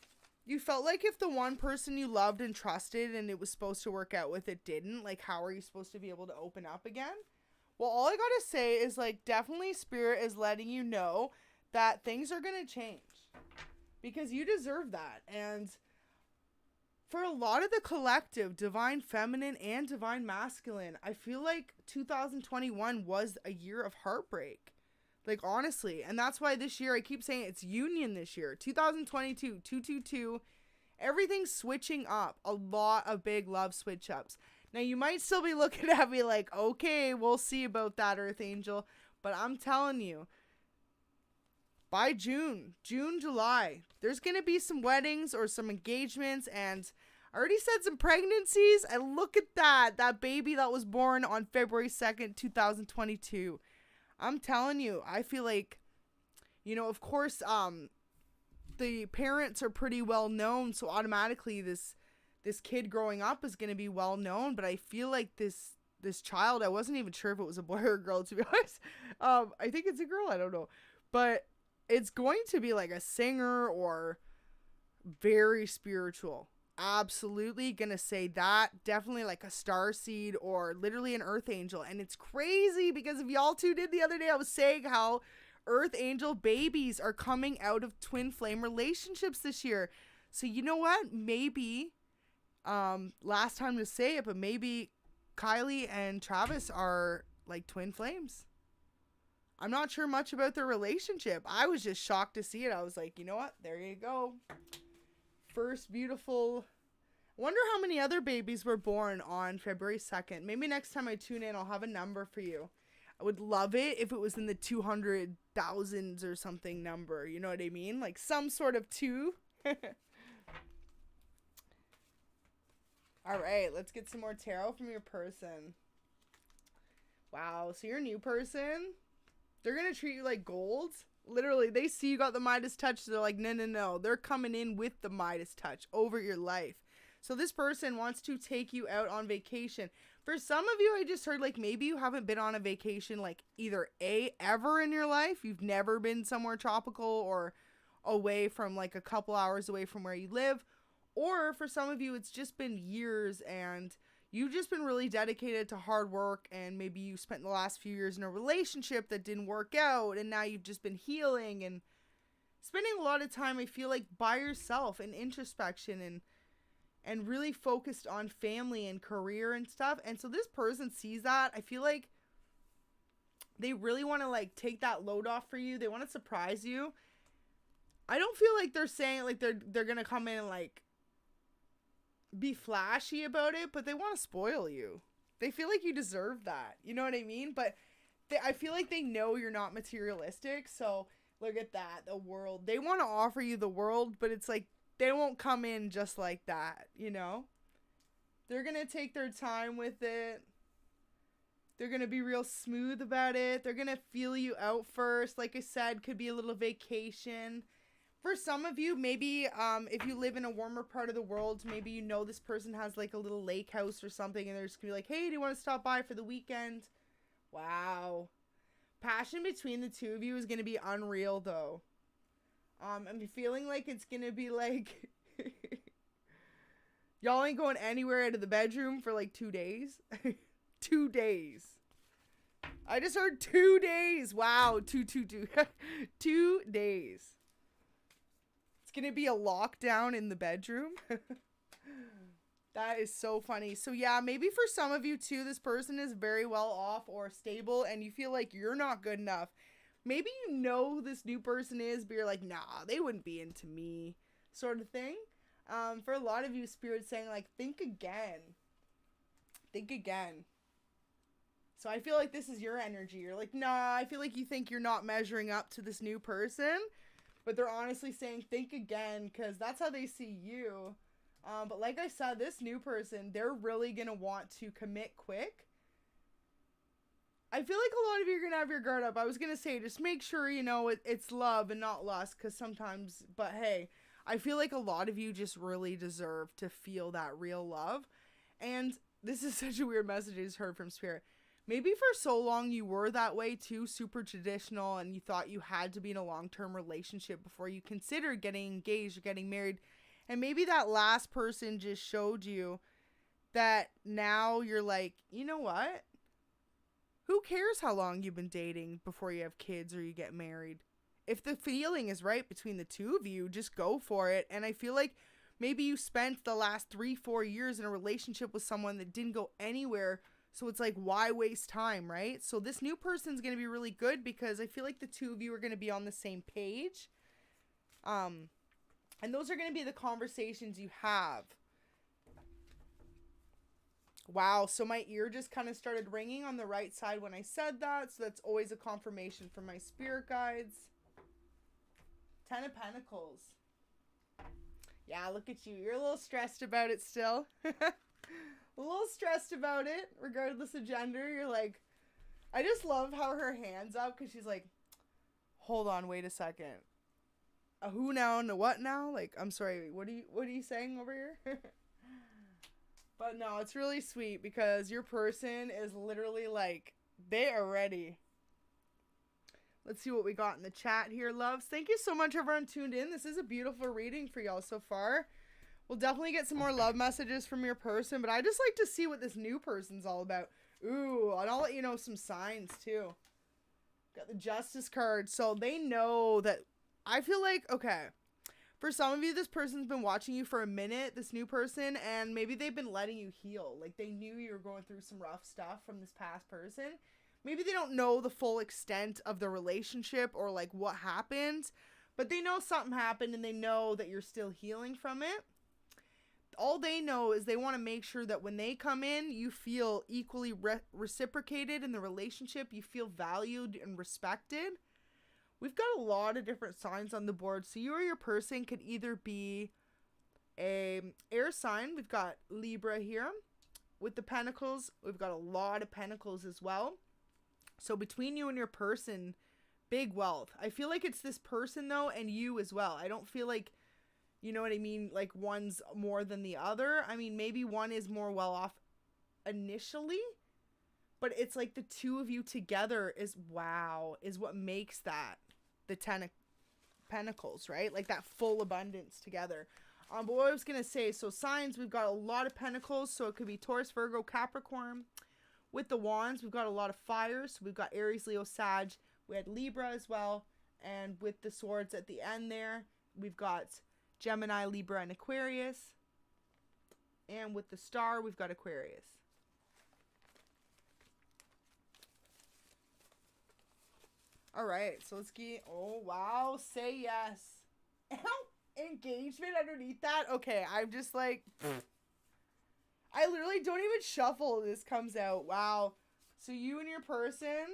you felt like if the one person you loved and trusted and it was supposed to work out with, it didn't. Like, how are you supposed to be able to open up again? Well, all I gotta say is, like, definitely Spirit is letting you know that things are gonna change. Because you deserve that. And for a lot of the collective, divine feminine and divine masculine, I feel like 2021 was a year of heartbreak. Like, honestly. And that's why this year, I keep saying it's union this year. 2022, 222, everything's switching up. A lot of big love switch ups. Now, you might still be looking at me like, okay, we'll see about that, Earth Angel. But I'm telling you, by June, July, there's going to be some weddings or some engagements. And I already said some pregnancies. And look at that baby that was born on February 2nd, 2022. I'm telling you, I feel like, of course, the parents are pretty well known. So automatically this kid growing up is going to be well known, but I feel like this child, I wasn't even sure if it was a boy or a girl, to be honest. I think it's a girl, I don't know. But it's going to be like a singer or very spiritual. absolutely gonna say that. Definitely like a star seed or literally an earth angel. And it's crazy because if y'all tuned in the other day, I was saying how earth angel babies are coming out of twin flame relationships this year. So you know what? Maybe, last time to say it, but maybe Kylie and Travis are like twin flames. I'm not sure much about their relationship. I was just shocked to see it. I was like, you know what? There you go. First beautiful. I wonder how many other babies were born on February 2nd. Maybe next time I tune in, I'll have a number for you. I would love it if it was in the 200,000s or something number. You know what I mean? Like some sort of 2. All right, let's get some more tarot from your person. Wow, so your new person, they're going to treat you like gold. Literally, they see you got the Midas touch. So they're like, no. They're coming in with the Midas touch over your life. So this person wants to take you out on vacation. For some of you, I just heard like maybe you haven't been on a vacation like either ever in your life. You've never been somewhere tropical or away from like a couple hours away from where you live. Or for some of you, it's just been years and you've just been really dedicated to hard work, and maybe you spent the last few years in a relationship that didn't work out, and now you've just been healing and spending a lot of time, I feel like, by yourself and introspection and really focused on family and career and stuff. And so this person sees that. I feel like they really want to like take that load off for you. They want to surprise you. I don't feel like they're saying like they're going to come in and like be flashy about it, but they want to spoil you. They feel like you deserve that. You know what I mean? But I feel like they know you're not materialistic. So look at that. The world. They want to offer you the world, but it's like they won't come in just like that, you know? They're going to take their time with it. They're going to be real smooth about it. They're going to feel you out first. Like I said, could be a little vacation. For some of you, maybe if you live in a warmer part of the world, maybe you know this person has like a little lake house or something, and they're just going to be like, hey, do you want to stop by for the weekend? Wow. Passion between the two of you is going to be unreal, though. I'm feeling like it's going to be like, y'all ain't going anywhere out of the bedroom for like 2 days. 2 days. I just heard 2 days. Wow. 2 days. It's going to be a lockdown in the bedroom. That is so funny. So yeah, maybe for some of you too, this person is very well off or stable and you feel like you're not good enough. Maybe you know this new person is, but you're like, nah, they wouldn't be into me, sort of thing. For a lot of you, Spirit's saying like, think again. Think again. So I feel like this is your energy. You're like, nah, I feel like you think you're not measuring up to this new person. But they're honestly saying, think again, because that's how they see you. But like I said, this new person, they're really going to want to commit quick. I feel like a lot of you are going to have your guard up. I was going to say, just make sure, you know, it's love and not lust, because sometimes, but hey, I feel like a lot of you just really deserve to feel that real love. And this is such a weird message I just heard from Spirit. Maybe for so long you were that way too, super traditional, and you thought you had to be in a long-term relationship before you considered getting engaged or getting married. And maybe that last person just showed you that now you're like, you know what? Who cares how long you've been dating before you have kids or you get married? If the feeling is right between the two of you, just go for it. And I feel like maybe you spent the last 3-4 years in a relationship with someone that didn't go anywhere. So it's like, why waste time, right? So this new person's going to be really good because I feel like the two of you are going to be on the same page. And those are going to be the conversations you have. Wow, so my ear just kind of started ringing on the right side when I said that. So that's always a confirmation from my spirit guides. 10 of Pentacles. Yeah, look at you. You're a little stressed about it still. A little stressed about it, regardless of gender. You're like, I just love how her hand's up because she's like, hold on, wait a second. A who now and a what now? Like, I'm sorry, what are you saying over here? But no, it's really sweet because your person is literally like, they are ready. Let's see what we got in the chat here, loves. Thank you so much, everyone tuned in. This is a beautiful reading for y'all so far. We'll definitely get some more love messages from your person, but I just like to see what this new person's all about. Ooh, and I'll let you know some signs too. Got the Justice card. So they know that, I feel like, okay, for some of you, this person's been watching you for a minute, this new person, and maybe they've been letting you heal. Like, they knew you were going through some rough stuff from this past person. Maybe they don't know the full extent of the relationship or, like, what happened, but they know something happened and they know that you're still healing from it. All they know is they want to make sure that when they come in, you feel equally reciprocated in the relationship. You feel valued and respected. We've got a lot of different signs on the board. So you or your person could either be a air sign. We've got Libra here. With the pentacles, we've got a lot of pentacles as well. So between you and your person, big wealth. I feel like it's this person though, and you as well. I don't feel like, you know what I mean, like one's more than the other. I mean, maybe one is more well off initially, but it's like the two of you together is, wow, is what makes that the 10 of Pentacles, right? Like that full abundance together. But what I was going to say, so signs, we've got a lot of pentacles. So it could be Taurus, Virgo, Capricorn. With the wands, we've got a lot of fires. So we've got Aries, Leo, Sag. We had Libra as well. And with the swords at the end there, we've got Gemini, Libra, and Aquarius. And with the star, we've got Aquarius. All right, so let's get, oh, wow, say yes. Engagement underneath that? Okay, I'm just like, I literally don't even shuffle. This comes out. Wow. So you and your person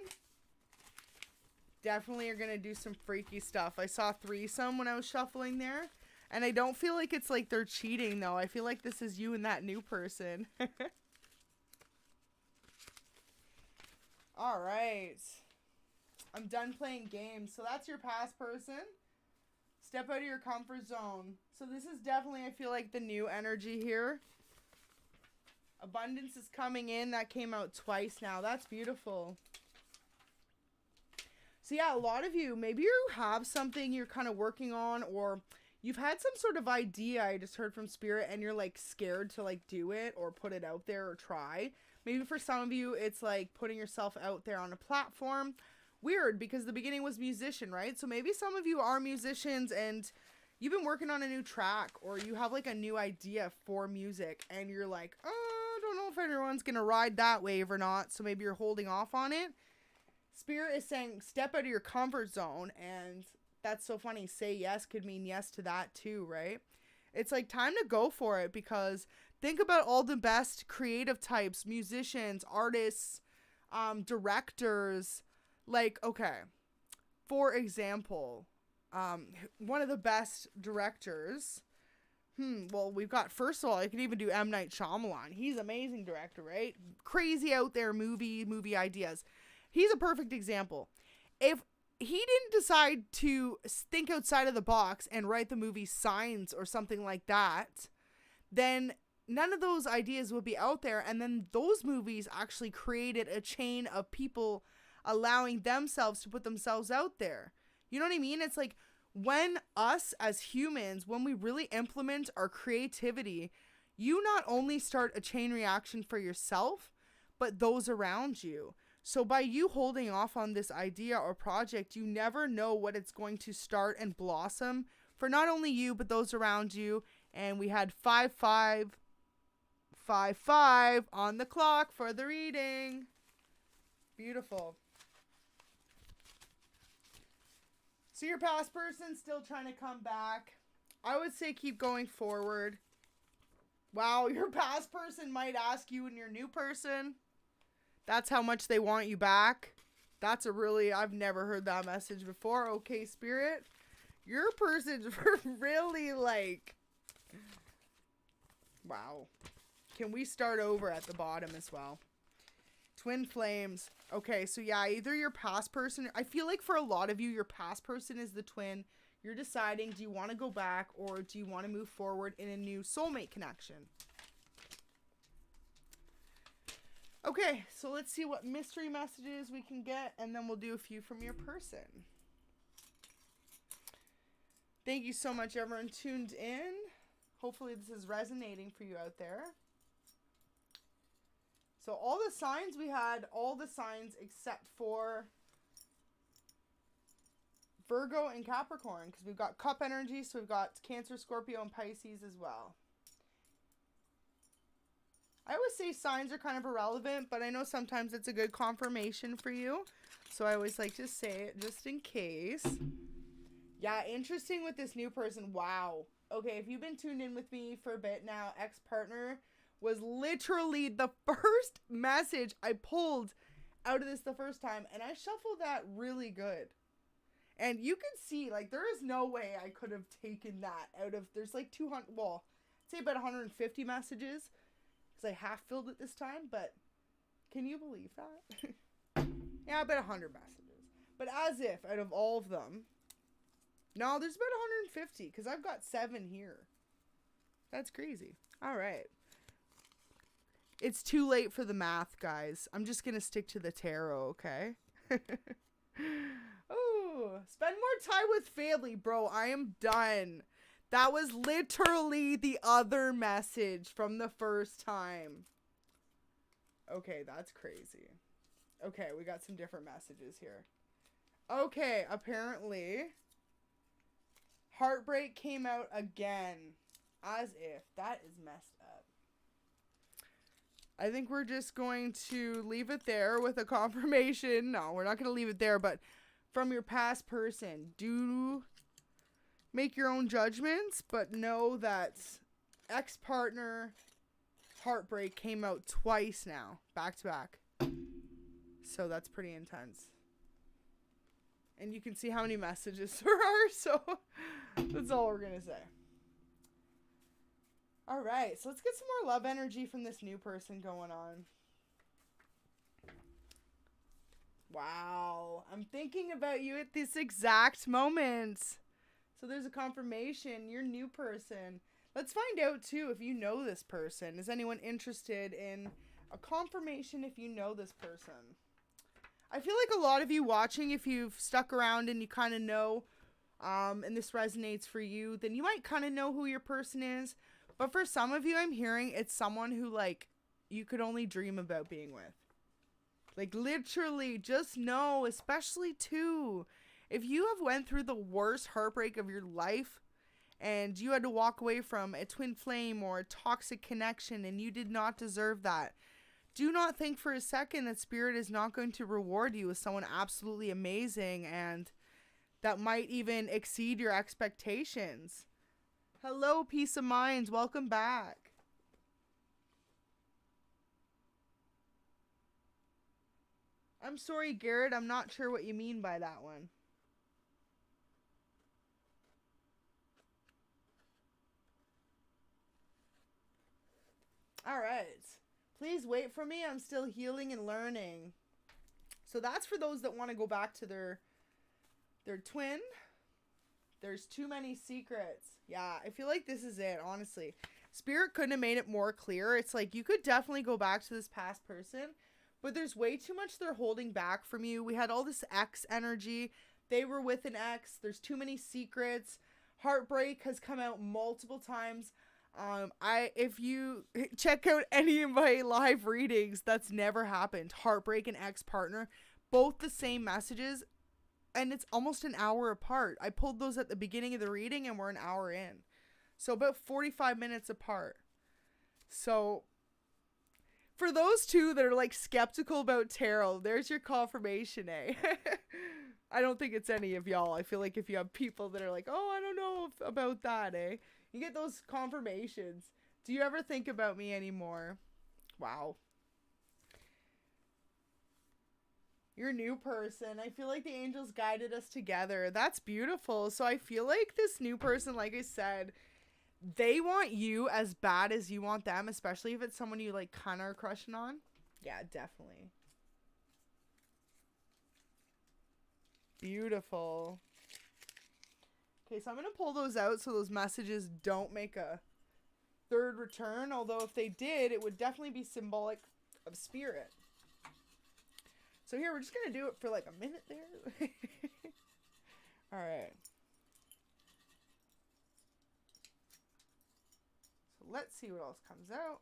definitely are going to do some freaky stuff. I saw threesome when I was shuffling there. And I don't feel like it's like they're cheating, though. I feel like this is you and that new person. All right. I'm done playing games. So that's your past person. Step out of your comfort zone. So this is definitely, I feel like, the new energy here. Abundance is coming in. That came out twice now. That's beautiful. So yeah, a lot of you, maybe you have something you're kind of working on, or you've had some sort of idea, I just heard from Spirit, and you're like scared to like do it or put it out there or try. Maybe for some of you, it's like putting yourself out there on a platform. Weird, because the beginning was musician, right? So maybe some of you are musicians and you've been working on a new track, or you have like a new idea for music and you're like, oh, I don't know if everyone's going to ride that wave or not. So maybe you're holding off on it. Spirit is saying step out of your comfort zone, and that's so funny. Say yes could mean yes to that too, right? It's like time to go for it, because think about all the best creative types, musicians, artists, directors. Like, okay, for example, one of the best directors, well, we've got, first of all, I could even do M. Night Shyamalan. He's an amazing director, right? Crazy out there movie ideas. He's a perfect example. If he didn't decide to think outside of the box and write the movie Signs or something like that, then none of those ideas would be out there. And then those movies actually created a chain of people allowing themselves to put themselves out there. You know what I mean? It's like when us as humans, when we really implement our creativity, you not only start a chain reaction for yourself, but those around you. So by you holding off on this idea or project, you never know what it's going to start and blossom for not only you, but those around you. And we had 5555 on the clock for the reading. Beautiful. So your past person's still trying to come back. I would say keep going forward. Wow, your past person might ask you and your new person. That's how much they want you back. That's a really, I've never heard that message before. Okay, Spirit. Your person's really like, wow. Can we start over at the bottom as well? Twin flames. Okay, so yeah, either your past person, I feel like for a lot of you, your past person is the twin. You're deciding, do you want to go back or do you want to move forward in a new soulmate connection? Okay, so let's see what mystery messages we can get, and then we'll do a few from your person. Thank you so much, everyone tuned in. Hopefully this is resonating for you out there. So all the signs we had, all the signs except for Virgo and Capricorn, because we've got cup energy, so we've got Cancer, Scorpio, and Pisces as well. I always say signs are kind of irrelevant, but I know sometimes it's a good confirmation for you. So I always like to say it just in case. Yeah, interesting with this new person. Wow. Okay, if you've been tuned in with me for a bit now, ex-partner was literally the first message I pulled out of this the first time. And I shuffled that really good. And you can see, like, there is no way I could have taken that out of, there's like 200, well, I'd say about 150 messages. Because I half filled it this time, but can you believe that? Yeah, about 100 messages. But as if, out of all of them, no, there's about 150, because I've got 7 here. That's crazy. All right. It's too late for the math, guys. I'm just going to stick to the tarot, okay? Oh, spend more time with family, bro. I am done. That was literally the other message from the first time. Okay, that's crazy. Okay, we got some different messages here. Okay, apparently heartbreak came out again. As if. That is messed up. I think we're just going to leave it there with a confirmation. No, we're not going to leave it there, but from your past person, do make your own judgments, but know that ex-partner heartbreak came out twice now, back to back. So that's pretty intense. And you can see how many messages there are, so that's all we're going to say. All right, so let's get some more love energy from this new person going on. Wow, I'm thinking about you at this exact moment. So there's a confirmation, your new person. Let's find out too if you know this person. Is anyone interested in a confirmation if you know this person? I feel like a lot of you watching, if you've stuck around and you kind of know, and this resonates for you, then you might kind of know who your person is. But for some of you, I'm hearing it's someone who, like, you could only dream about being with. Like, literally, just know, especially too, if you have went through the worst heartbreak of your life and you had to walk away from a twin flame or a toxic connection and you did not deserve that, do not think for a second that Spirit is not going to reward you with someone absolutely amazing and that might even exceed your expectations. Hello, Peace of Minds. Welcome back. I'm sorry, Garrett. I'm not sure what you mean by that one. All right. Please wait for me. I'm still healing and learning. So that's for those that want to go back to their twin. There's too many secrets. Yeah, I feel like this is it, honestly. Spirit couldn't have made it more clear. It's like you could definitely go back to this past person, but there's way too much they're holding back from you. We had all this ex energy. They were with an ex. There's too many secrets. Heartbreak has come out multiple times. If you check out any of my live readings, that's never happened. Heartbreak and ex-partner, both the same messages. And it's almost an hour apart. I pulled those at the beginning of the reading and we're an hour in. So about 45 minutes apart. So for those two that are like skeptical about tarot, there's your confirmation, eh? I don't think it's any of y'all. I feel like if you have people that are like, oh, I don't know about that, eh? You get those confirmations. Do you ever think about me anymore? Wow. Your new person. I feel like the angels guided us together. That's beautiful. So I feel like this new person, like I said, they want you as bad as you want them, especially if it's someone you like kind of are crushing on. Yeah, definitely. Beautiful. Okay, so I'm going to pull those out so those messages don't make a third return. Although if they did, it would definitely be symbolic of Spirit. So here, we're just going to do it for like a minute there. All right. let's see what else comes out.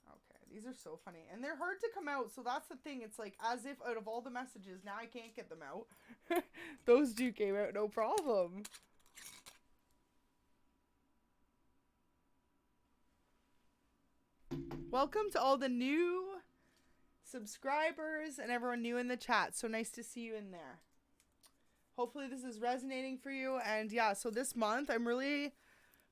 Okay, these are so funny. And they're hard to come out, so that's the thing. It's like as if out of all the messages, now I can't get them out. Those two came out, no problem. Welcome to all the new subscribers and everyone new in the chat. So nice to see you in there. Hopefully this is resonating for you. And yeah, so this month I'm really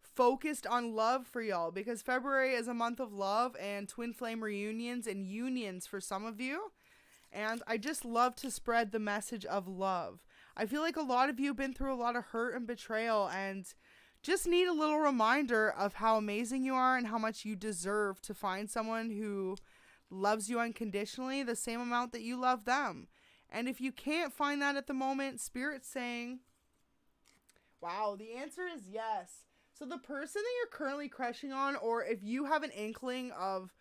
focused on love for y'all because February is a month of love and twin flame reunions and unions for some of you. And I just love to spread the message of love. I feel like a lot of you have been through a lot of hurt and betrayal and just need a little reminder of how amazing you are and how much you deserve to find someone who loves you unconditionally the same amount that you love them. And if you can't find that at the moment, Spirit's saying, wow, the answer is yes. So the person that you're currently crushing on, or if you have an inkling of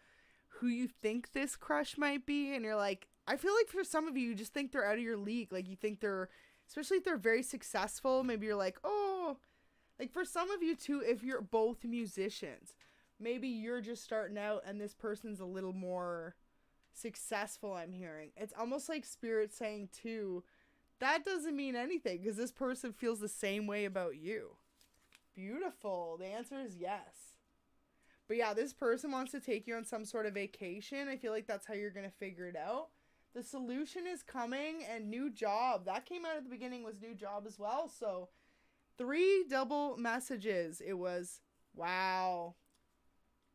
who you think this crush might be, and you're like, I feel like for some of you, you just think they're out of your league. Like you think they're, especially if they're very successful, maybe you're like, oh, like for some of you too, if you're both musicians, maybe you're just starting out and this person's a little more successful, I'm hearing. It's almost like Spirit saying too, that doesn't mean anything because this person feels the same way about you. Beautiful. The answer is yes. But yeah, this person wants to take you on some sort of vacation. I feel like that's how you're going to figure it out. The solution is coming and new job. That came out at the beginning was new job as well. So 3 double messages. It was, wow.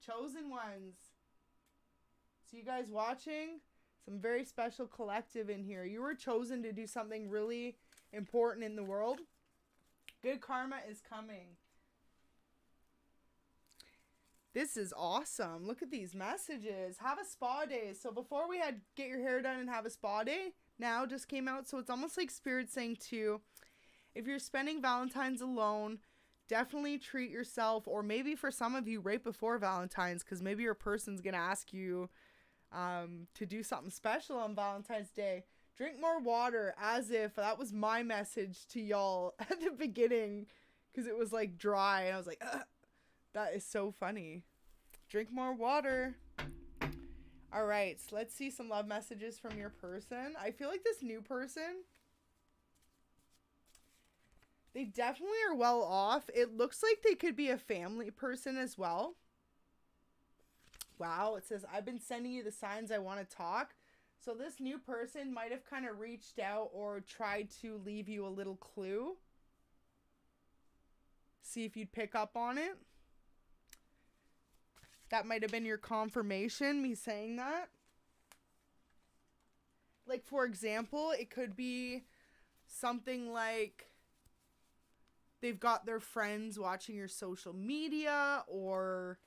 Chosen ones. So you guys watching? Some very special collective in here. You were chosen to do something really important in the world. Good karma is coming. This is awesome. Look at these messages. Have a spa day. So before we had get your hair done and have a spa day, now just came out. So it's almost like Spirit saying too, if you're spending Valentine's alone, definitely treat yourself. Or maybe for some of you right before Valentine's, because maybe your person's going to ask you to do something special on Valentine's Day. Drink more water, as if that was my message to y'all at the beginning, because it was like dry. And I was like, ugh. That is so funny. Drink more water. All right, so let's see some love messages from your person. I feel like this new person, they definitely are well off. It looks like they could be a family person as well. Wow, it says, I've been sending you the signs I want to talk. So this new person might have kind of reached out or tried to leave you a little clue. See if you'd pick up on it. That might have been your confirmation, me saying that. Like, for example, it could be something like they've got their friends watching your social media, or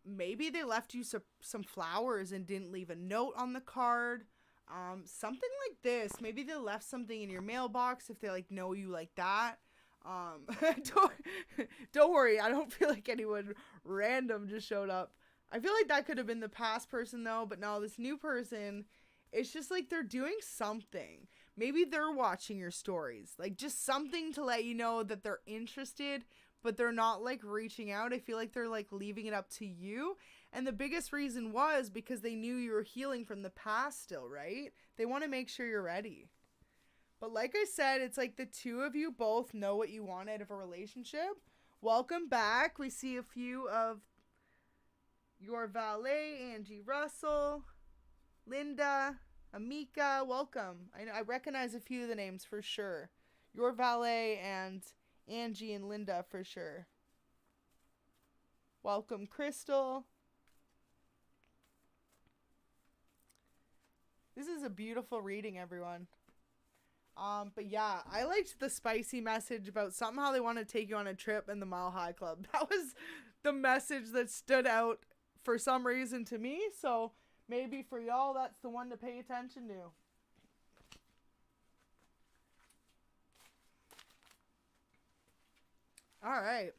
maybe they left you some flowers and didn't leave a note on the card. Something like this. Maybe they left something in your mailbox if they like know you like that. Don't worry, I don't feel like anyone random just showed up. I feel like that could have been the past person though, but no, this new person, it's just like they're doing something. Maybe they're watching your stories, like just something to let you know that they're interested, but they're not like reaching out. I feel like they're like leaving it up to you. And the biggest reason was because they knew you were healing from the past still, right? They want to make sure you're ready. But like I said, it's like the two of you both know what you want out of a relationship. Welcome back. We see a few of your valet, Angie Russell, Linda, Amika. Welcome. I recognize a few of the names for sure. Your valet and Angie and Linda for sure. Welcome, Crystal. This is a beautiful reading, everyone. But yeah, I liked the spicy message about somehow they want to take you on a trip in the Mile High Club. That was the message that stood out for some reason to me. So maybe for y'all, that's the one to pay attention to. All right.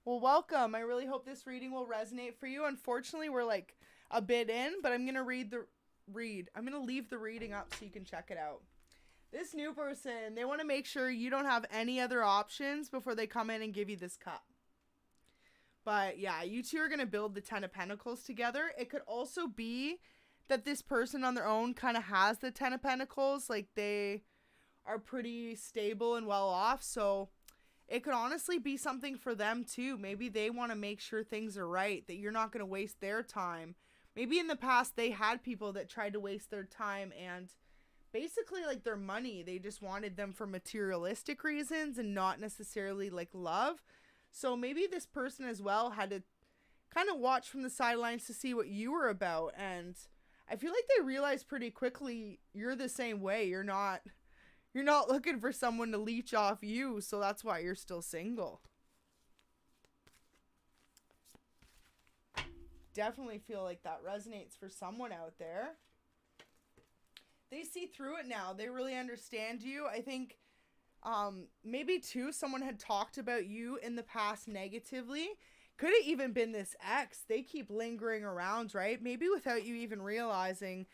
Well, welcome. I really hope this reading will resonate for you. Unfortunately, we're like a bit in, but I'm going to leave the reading up so you can check it out. This new person, they want to make sure you don't have any other options before they come in and give you this cup. But yeah, you two are going to build the 10 of Pentacles together. It could also be that this person on their own kind of has the 10 of Pentacles. Like they are pretty stable and well off. So it could honestly be something for them too. Maybe they want to make sure things are right, that you're not going to waste their time. Maybe in the past they had people that tried to waste their time and basically like their money. They just wanted them for materialistic reasons and not necessarily like love. So maybe this person as well had to kind of watch from the sidelines to see what you were about. And I feel like they realized pretty quickly you're the same way. You're not looking for someone to leech off you. So that's why you're still single. Definitely feel like that resonates for someone out there. They see through it now. They really understand you. I think maybe too, someone had talked about you in the past negatively. Could have even been this ex. They keep lingering around, right? Maybe without you even realizing,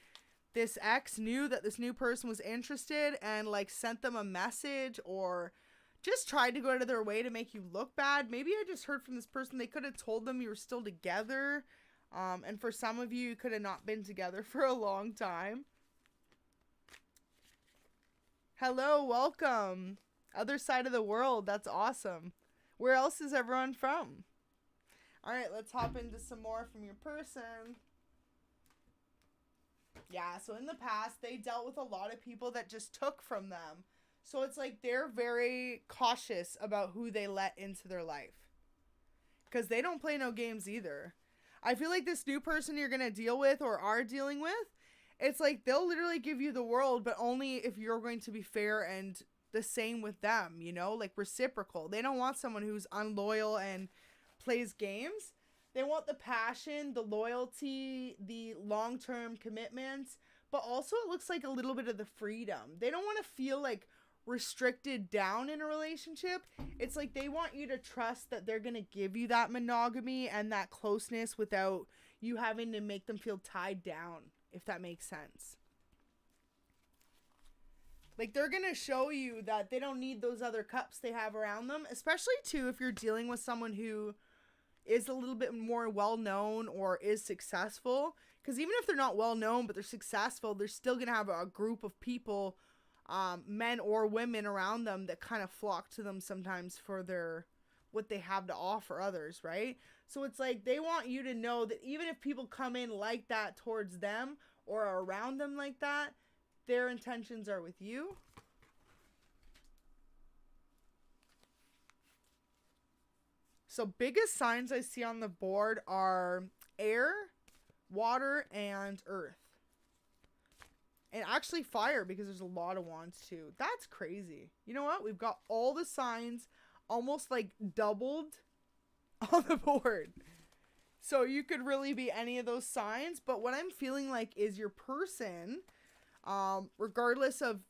this ex knew that this new person was interested and like sent them a message or just tried to go out of their way to make you look bad. Maybe I just heard from this person they could have told them you were still together. And for some of you, you could have not been together for a long time. Hello, welcome. Other side of the world. That's awesome. Where else is everyone from? All right, let's hop into some more from your person. Yeah, so in the past, they dealt with a lot of people that just took from them. So it's like they're very cautious about who they let into their life. Because they don't play no games either. I feel like this new person you're going to deal with or are dealing with, it's like they'll literally give you the world, but only if you're going to be fair and the same with them, you know, like reciprocal. They don't want someone who's unloyal and plays games. They want the passion, the loyalty, the long-term commitments, but also it looks like a little bit of the freedom. They don't want to feel like restricted down in a relationship. It's like they want you to trust that they're going to give you that monogamy and that closeness without you having to make them feel tied down, if that makes sense. Like they're going to show you that they don't need those other cups they have around them, especially too if you're dealing with someone who is a little bit more well-known or is successful. Because even if they're not well-known but they're successful, they're still going to have a group of people, men or women around them that kind of flock to them sometimes for their what they have to offer others, right? So it's like they want you to know that even if people come in like that towards them or are around them like that, their intentions are with you. So biggest signs I see on the board are air, water, and earth. And actually fire, because there's a lot of wands too. That's crazy. You know what? We've got all the signs almost like doubled on the board. So you could really be any of those signs. But what I'm feeling like is your person, regardless of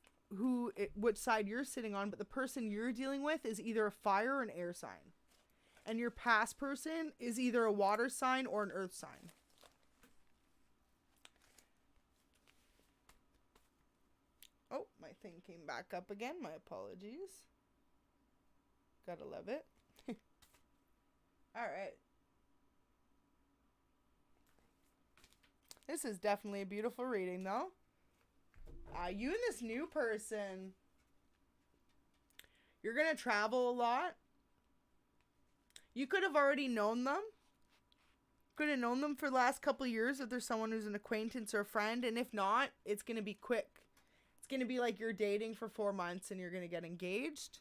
which side you're sitting on, but the person you're dealing with is either a fire or an air sign. And your past person is either a water sign or an earth sign. Oh, my thing came back up again. My apologies. Gotta love it. All right. This is definitely a beautiful reading, though. You and this new person, you're going to travel a lot. You could have already known them. Could have known them for the last couple of years if there's someone who's an acquaintance or a friend. And if not, it's going to be quick. It's going to be like you're dating for 4 months and you're going to get engaged.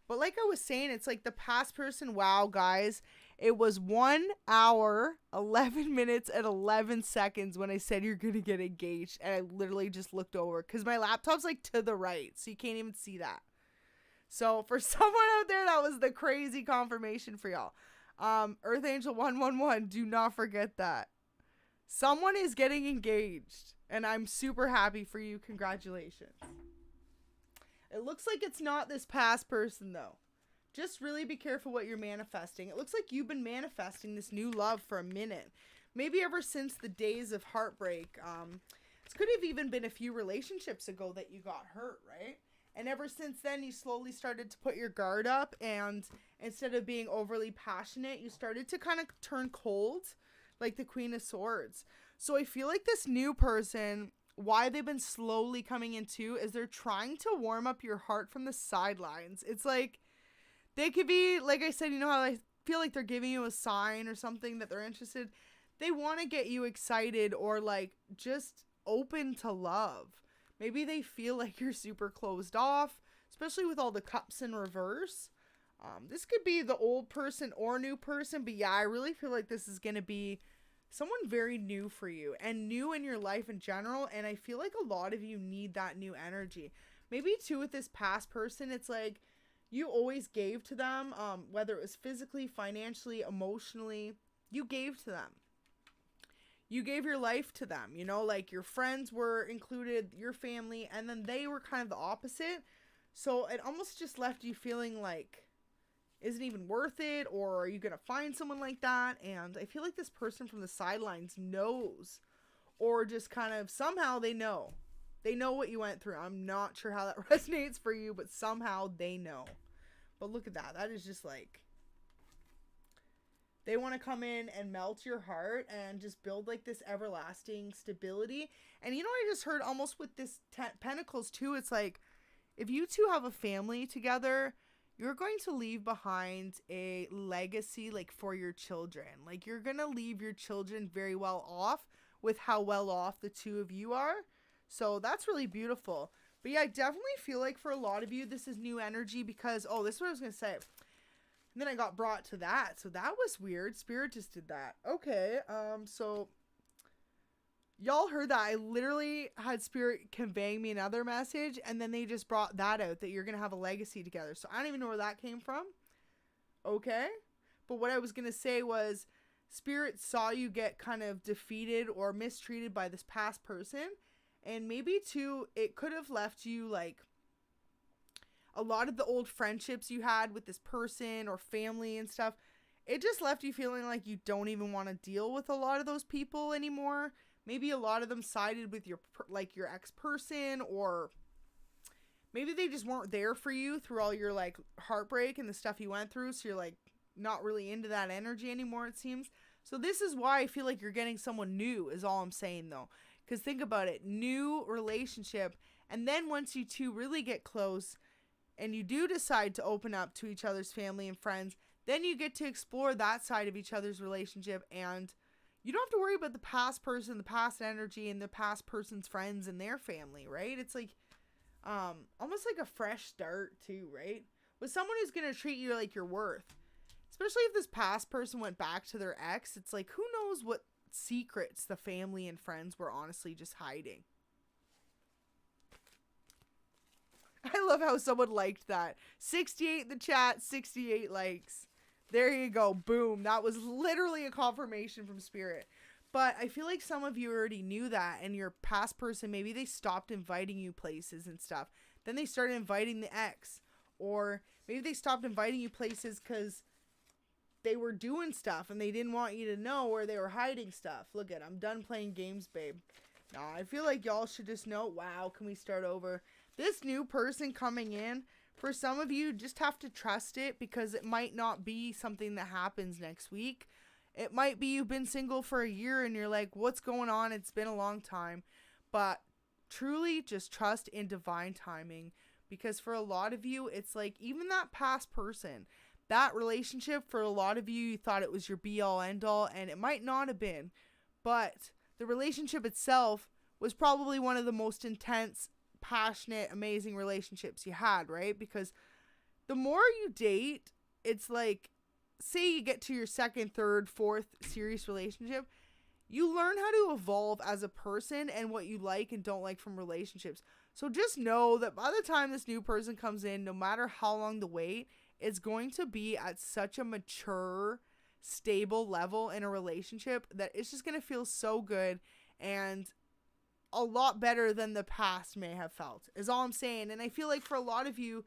But like I was saying, it's like the past person, wow, guys. It was 1 hour, 11 minutes, and 11 seconds when I said you're going to get engaged. And I literally just looked over because my laptop's like to the right. So you can't even see that. So for someone out there, that was the crazy confirmation for y'all. Earth Angel 111, do not forget that. Someone is getting engaged. And I'm super happy for you. Congratulations. It looks like it's not this past person, though. Just really be careful what you're manifesting. It looks like you've been manifesting this new love for a minute. Maybe ever since the days of heartbreak. This could have even been a few relationships ago that you got hurt, right? And ever since then, you slowly started to put your guard up, and instead of being overly passionate, you started to kind of turn cold, like the Queen of Swords. So I feel like this new person, why they've been slowly coming in too, is they're trying to warm up your heart from the sidelines. It's like, they could be, like I said, you know how I feel like they're giving you a sign or something that they're interested. They want to get you excited or like just open to love. Maybe they feel like you're super closed off, especially with all the cups in reverse. This could be the old person or new person, but yeah, I really feel like this is going to be someone very new for you and new in your life in general. And I feel like a lot of you need that new energy. Maybe too with this past person, it's like you always gave to them, whether it was physically, financially, emotionally, you gave to them. You gave your life to them, you know, like your friends were included, your family, and then they were kind of the opposite. So it almost just left you feeling like, is it even worth it? Or are you going to find someone like that? And I feel like this person from the sidelines knows, or just kind of somehow they know. They know what you went through. I'm not sure how that resonates for you, but somehow they know. But look at that. That is just like, they want to come in and melt your heart and just build like this everlasting stability. And you know, I just heard almost with this Pentacles too, it's like, if you two have a family together, you're going to leave behind a legacy like for your children. Like you're going to leave your children very well off with how well off the two of you are. So that's really beautiful. But yeah, I definitely feel like for a lot of you, this is new energy because, oh, this is what I was going to say. And then I got brought to that. So that was weird. Spirit just did that. Okay. So y'all heard that. I literally had Spirit conveying me another message. And then they just brought that out, that you're going to have a legacy together. So I don't even know where that came from. Okay. But what I was going to say was Spirit saw you get kind of defeated or mistreated by this past person. And maybe too, it could have left you like a lot of the old friendships you had with this person or family and stuff. It just left you feeling like you don't even want to deal with a lot of those people anymore. Maybe a lot of them sided with your ex-person, or maybe they just weren't there for you through all your like heartbreak and the stuff you went through. So you're like not really into that energy anymore, it seems. So this is why I feel like you're getting someone new is all I'm saying though. Because think about it, new relationship. And then once you two really get close and you do decide to open up to each other's family and friends, then you get to explore that side of each other's relationship. And you don't have to worry about the past person, the past energy, and the past person's friends and their family, right? It's like almost like a fresh start too, right? With someone who's going to treat you like you're worth. Especially if this past person went back to their ex, it's like, who knows what secrets the family and friends were honestly just hiding. I love how someone liked that. 68 in the chat, 68 likes. There you go. Boom. That was literally a confirmation from Spirit. But I feel like some of you already knew that, and your past person, maybe they stopped inviting you places and stuff. Then they started inviting the ex. Or maybe they stopped inviting you places because they were doing stuff and they didn't want you to know, or they were hiding stuff. Look at, I'm done playing games, babe. Nah, I feel like y'all should just know, wow, can we start over? This new person coming in, for some of you, just have to trust it, because it might not be something that happens next week. It might be you've been single for a year and you're like, what's going on? It's been a long time. But truly just trust in divine timing, because for a lot of you, it's like even that past person, that relationship, for a lot of you, you thought it was your be-all, end-all, and it might not have been. But the relationship itself was probably one of the most intense, passionate, amazing relationships you had, right? Because the more you date, it's like, say you get to your second, third, fourth serious relationship, you learn how to evolve as a person and what you like and don't like from relationships. So just know that by the time this new person comes in, no matter how long the wait, it's going to be at such a mature, stable level in a relationship that it's just going to feel so good and a lot better than the past may have felt, is all I'm saying. And I feel like for a lot of you,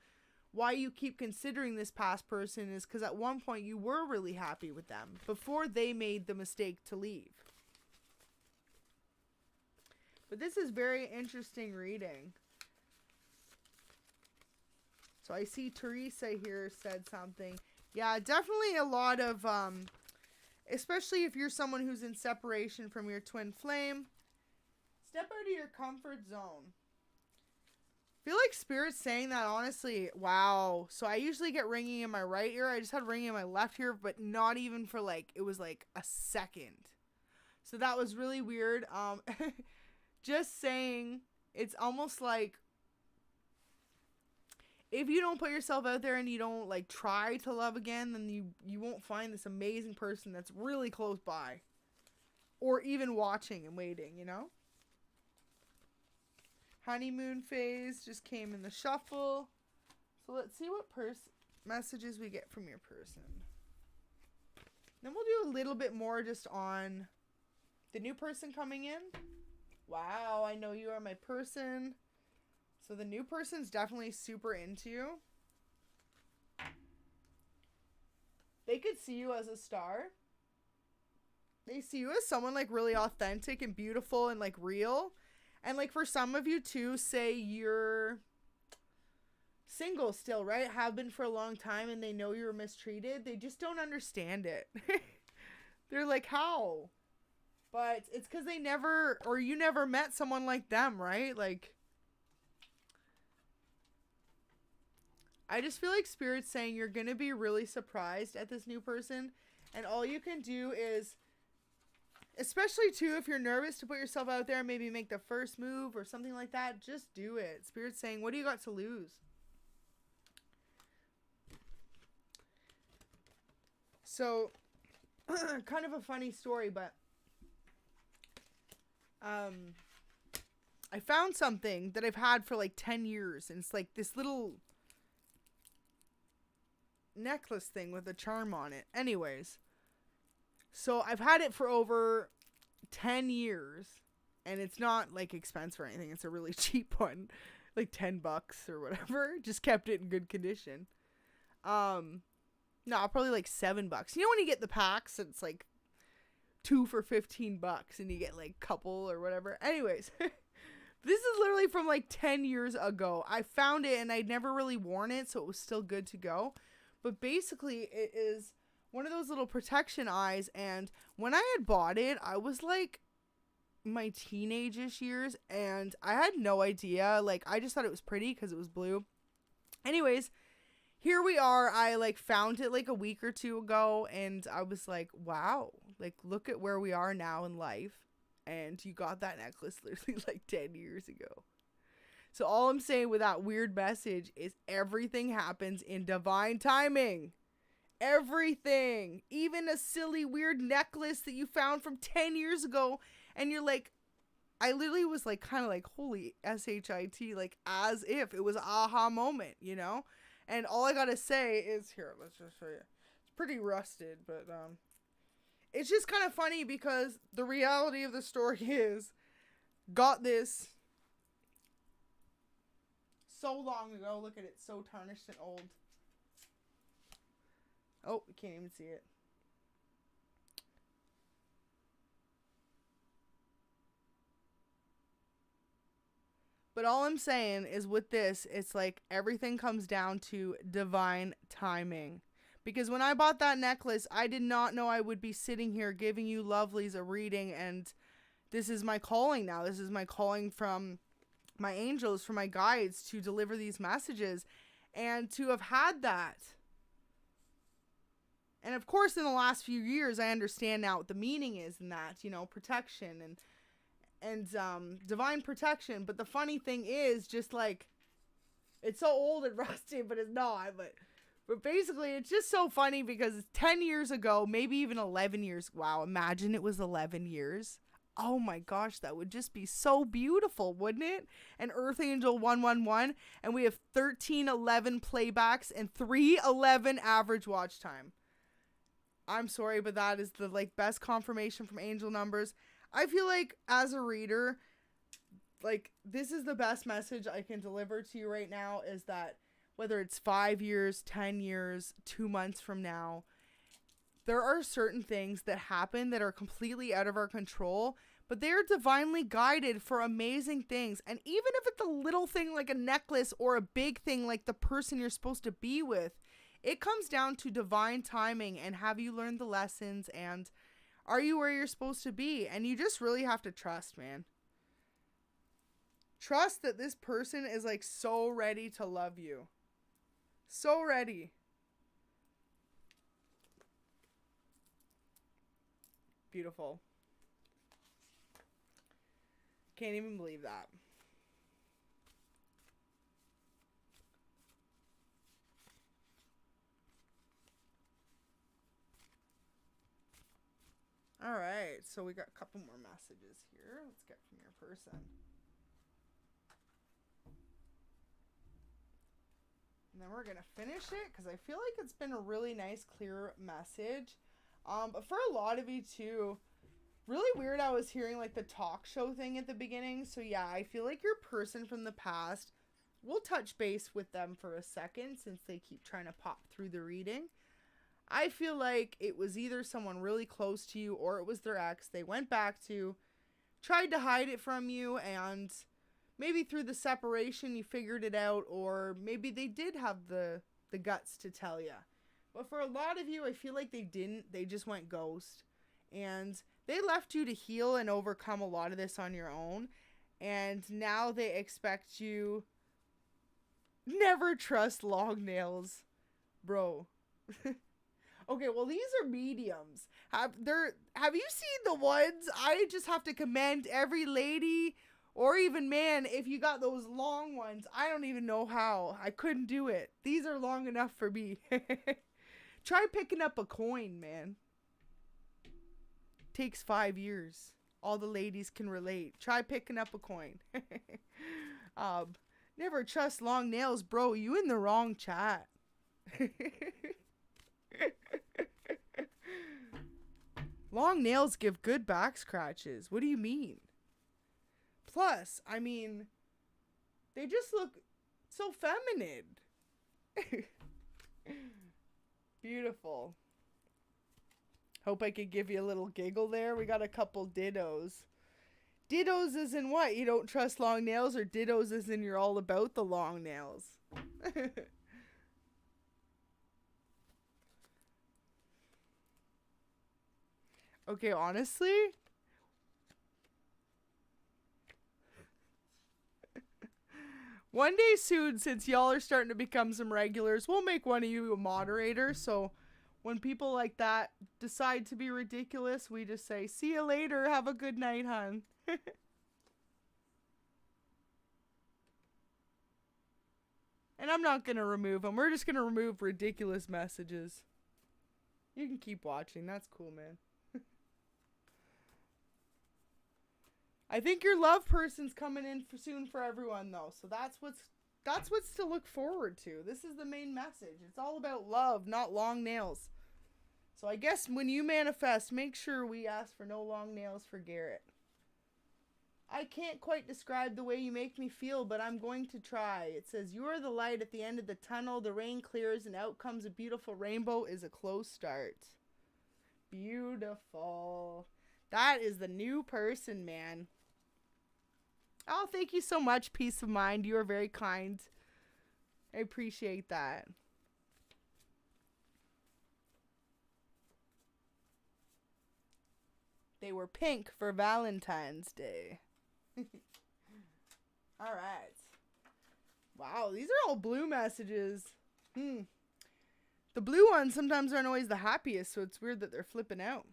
why you keep considering this past person is because at one point you were really happy with them before they made the mistake to leave. But this is very interesting reading. So I see Teresa here said something. Yeah, definitely a lot of, especially if you're someone who's in separation from your twin flame, step out of your comfort zone. I feel like Spirit's saying that, honestly. Wow. So I usually get ringing in my right ear. I just had ringing in my left ear, but not even for like, it was like a second. So that was really weird. Just saying, it's almost like, if you don't put yourself out there and you don't like try to love again, then you won't find this amazing person that's really close by. Or even watching and waiting, you know? Honeymoon phase just came in the shuffle. So let's see what messages we get from your person. Then we'll do a little bit more just on the new person coming in. Wow, I know you are my person. So the new person's definitely super into you. They could see you as a star. They see you as someone like really authentic and beautiful and like real. And like for some of you too, say you're single still, right? Have been for a long time and they know you were mistreated. They just don't understand it. They're like, how? But it's because they never, or you never met someone like them, right? Like, I just feel like Spirit's saying you're going to be really surprised at this new person. And all you can do is, especially too, if you're nervous to put yourself out there and maybe make the first move or something like that, just do it. Spirit's saying, what do you got to lose? So, kind of a funny story, but I found something that I've had for like 10 years. And it's like this little necklace thing with a charm on it. Anyways, so I've had it for over 10 years and it's not like expensive or anything. It's a really cheap one, like $10 or whatever. Just kept it in good condition. No, probably like $7. You know when you get the packs, it's like 2 for $15 and you get like couple or whatever. Anyways, this is literally from like 10 years ago. I found it and I'd never really worn it, so it was still good to go. But basically, it is one of those little protection eyes. And when I had bought it, I was like my teenage-ish years. And I had no idea. Like, I just thought it was pretty because it was blue. Anyways, here we are. I like found it like a week or two ago. And I was like, wow. Like, look at where we are now in life. And you got that necklace literally like 10 years ago. So all I'm saying with that weird message is everything happens in divine timing. Everything. Even a silly weird necklace that you found from 10 years ago. And you're like, I literally was like kind of like, holy S-H-I-T, like as if it was an aha moment, you know? And all I gotta say is, here, let's just show you. It's pretty rusted, but it's just kind of funny because the reality of the story is, got this so long ago. Look at it, so tarnished and old. Oh, you can't even see it. But all I'm saying is with this, it's like everything comes down to divine timing. Because when I bought that necklace, I did not know I would be sitting here giving you lovelies a reading. And this is my calling now. This is my calling from my angels, from my guides, to deliver these messages. And to have had that. And of course, in the last few years, I understand now what the meaning is in that, you know, protection and divine protection. But the funny thing is, just like, it's so old and rusty, but it's not. But basically, it's just so funny because it's 10 years ago, maybe even 11 years. Wow, imagine it was 11 years. Oh my gosh, that would just be so beautiful, wouldn't it? And Earth Angel 111, and we have 1311 playbacks and 311 average watch time. I'm sorry, but that is the like best confirmation from angel numbers. I feel like as a reader, like this is the best message I can deliver to you right now, is that whether it's 5 years, 10 years, 2 months from now, there are certain things that happen that are completely out of our control, but they are divinely guided for amazing things. And even if it's a little thing like a necklace or a big thing like the person you're supposed to be with, it comes down to divine timing and have you learned the lessons and are you where you're supposed to be? And you just really have to trust, man. Trust that this person is like so ready to love you. So ready. Beautiful. Can't even believe that. All right, so we got a couple more messages here. Let's get from your person. And then we're going to finish it because I feel like it's been a really nice, clear message. But for a lot of you too, really weird I was hearing like the talk show thing at the beginning. So yeah, I feel like your person from the past, we'll touch base with them for a second since they keep trying to pop through the reading. I feel like it was either someone really close to you or it was their ex they went back to, tried to hide it from you, and maybe through the separation you figured it out, or maybe they did have the guts to tell you. But for a lot of you, I feel like they didn't. They just went ghost. And they left you to heal and overcome a lot of this on your own. And now they expect you... Never trust long nails, bro. Okay, well, these are mediums. Have you seen the ones? I just have to commend every lady or even man if you got those long ones. I don't even know how. I couldn't do it. These are long enough for me. Try picking up a coin, man. Takes 5 years. All the ladies can relate. Try picking up a coin. Never trust long nails, bro. You in the wrong chat. Long nails give good back scratches. What do you mean? Plus, I mean, they just look so feminine. Beautiful. Hope I could give you a little giggle there. We got a couple dittos. Dittos is in what? You don't trust long nails, or dittos is in you're all about the long nails? Okay, honestly, one day soon, since y'all are starting to become some regulars, we'll make one of you a moderator. So when people like that decide to be ridiculous, we just say, see you later. Have a good night, hon. And I'm not going to remove them. We're just going to remove ridiculous messages. You can keep watching. That's cool, man. I think your love person's coming in soon for everyone, though. So that's what's to look forward to. This is the main message. It's all about love, not long nails. So I guess when you manifest, make sure we ask for no long nails for Garrett. I can't quite describe the way you make me feel, but I'm going to try. It says, you are the light at the end of the tunnel. The rain clears and out comes a beautiful rainbow is a close start. Beautiful. That is the new person, man. Oh, thank you so much, Peace of Mind. You are very kind. I appreciate that. They were pink for Valentine's Day. All right. Wow, these are all blue messages. The blue ones sometimes aren't always the happiest, so it's weird that they're flipping out.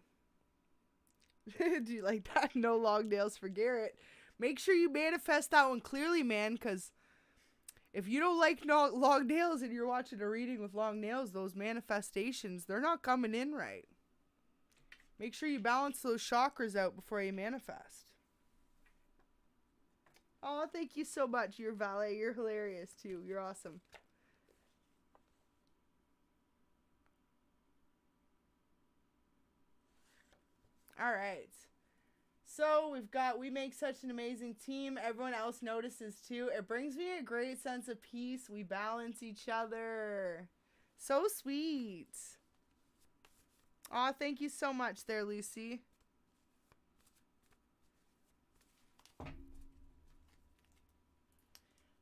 Do you like that? No long nails for Garrett. Make sure you manifest that one clearly, man, because if you don't like long nails and you're watching a reading with long nails, those manifestations, they're not coming in right. Make sure you balance those chakras out before you manifest. Oh, thank you so much. You're valet. You're hilarious, too. You're awesome. All right. So we make such an amazing team. Everyone else notices too. It brings me a great sense of peace. We balance each other. So sweet. Aw, thank you so much there, Lucy.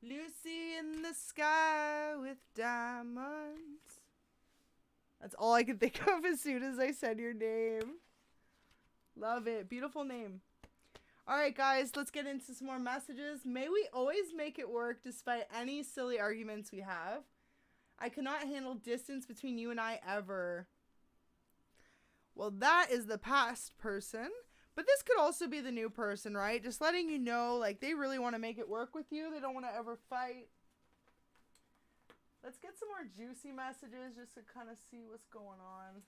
Lucy in the sky with diamonds. That's all I could think of as soon as I said your name. Love it. Beautiful name. All right, guys, let's get into some more messages. May we always make it work despite any silly arguments we have. I cannot handle distance between you and I ever. Well, that is the past person. But this could also be the new person, right? Just letting you know, like, they really want to make it work with you. They don't want to ever fight. Let's get some more juicy messages just to kind of see what's going on.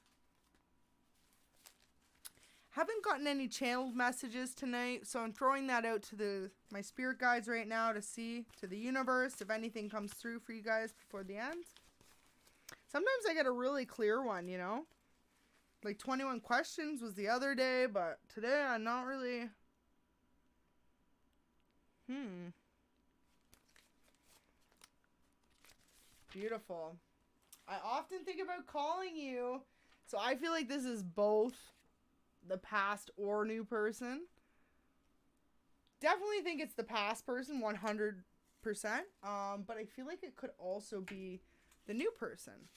Haven't gotten any channeled messages tonight, so I'm throwing that out to my spirit guides right now to see, to the universe, if anything comes through for you guys before the end. Sometimes I get a really clear one, you know? Like 21 questions was the other day, but today I'm not really... Beautiful. I often think about calling you, so I feel like this is both the past or new person. Definitely think it's the past person, 100%. But I feel like it could also be the new person.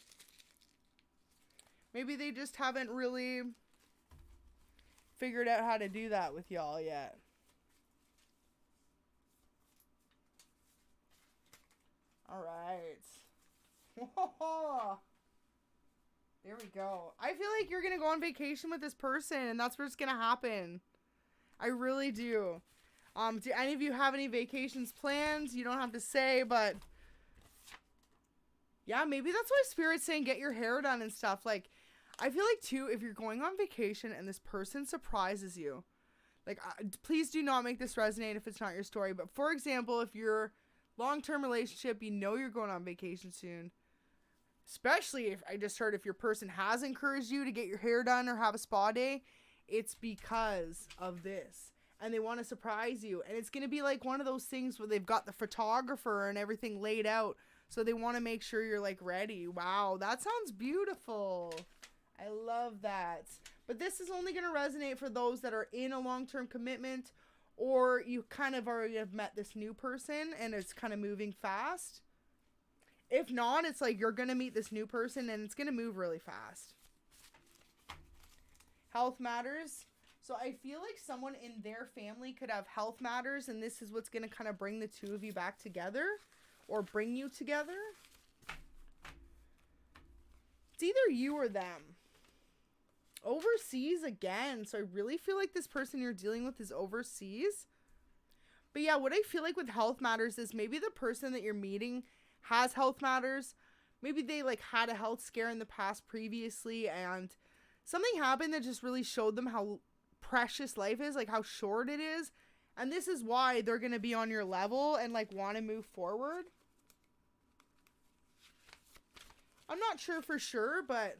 Maybe they just haven't really figured out how to do that with y'all yet. All right. Whoa. There we go. I feel like you're going to go on vacation with this person, and that's what's going to happen. I really do. Do any of you have any vacations planned? You don't have to say, but yeah, maybe that's why Spirit's saying get your hair done and stuff. Like, I feel like, too, if you're going on vacation and this person surprises you, like, please do not make this resonate if it's not your story. But, for example, if you're long-term relationship, you know you're going on vacation soon. Especially if I just heard if your person has encouraged you to get your hair done or have a spa day, it's because of this. And they want to surprise you. And it's going to be like one of those things where they've got the photographer and everything laid out. So they want to make sure you're like ready. Wow, that sounds beautiful. I love that. But this is only going to resonate for those that are in a long-term commitment, or you kind of already have met this new person and it's kind of moving fast. If not, it's like you're going to meet this new person and it's going to move really fast. Health matters. So I feel like someone in their family could have health matters, and this is what's going to kind of bring the two of you back together or bring you together. It's either you or them. Overseas again. So I really feel like this person you're dealing with is overseas. But yeah, what I feel like with health matters is maybe the person that you're meeting has health matters. Maybe they like had a health scare in the past previously and something happened that just really showed them how precious life is, like how short it is. And this is why they're going to be on your level and like want to move forward. I'm not sure for sure, but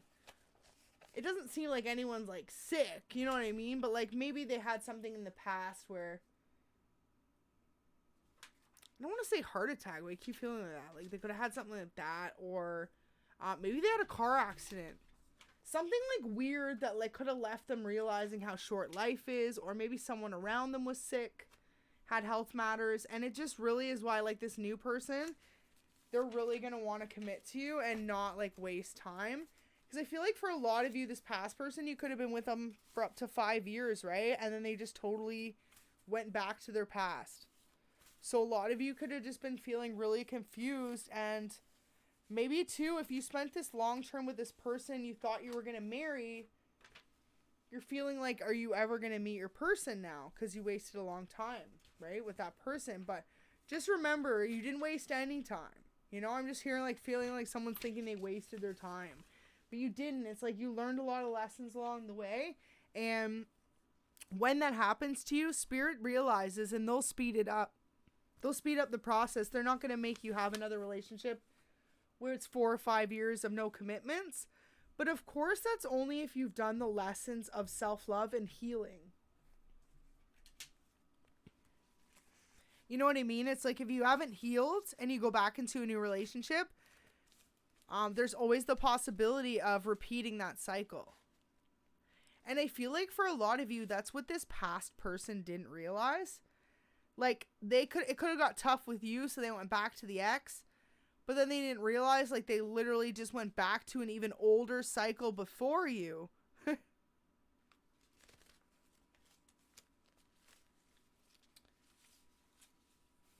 it doesn't seem like anyone's like sick, you know what I mean? But like maybe they had something in the past where, I don't want to say heart attack, but I keep feeling like that. Like they could have had something like that, or maybe they had a car accident. Something like weird that like could have left them realizing how short life is, or maybe someone around them was sick, had health matters, and it just really is why like this new person, they're really going to want to commit to you and not like waste time. Because I feel like for a lot of you, this past person, you could have been with them for up to 5 years, right? And then they just totally went back to their past. So a lot of you could have just been feeling really confused, and maybe too, if you spent this long term with this person you thought you were going to marry, you're feeling like, are you ever going to meet your person now? Because you wasted a long time, right, with that person. But just remember, you didn't waste any time. You know, I'm just hearing like feeling like someone's thinking they wasted their time. But you didn't. It's like you learned a lot of lessons along the way. And when that happens to you, Spirit realizes and they'll speed it up. They'll speed up the process. They're not going to make you have another relationship where it's 4 or 5 years of no commitments. But of course, that's only if you've done the lessons of self-love and healing. You know what I mean? It's like if you haven't healed and you go back into a new relationship, there's always the possibility of repeating that cycle. And I feel like for a lot of you, that's what this past person didn't realize. Like, it could have got tough with you, so they went back to the ex. But then they didn't realize, like, they literally just went back to an even older cycle before you.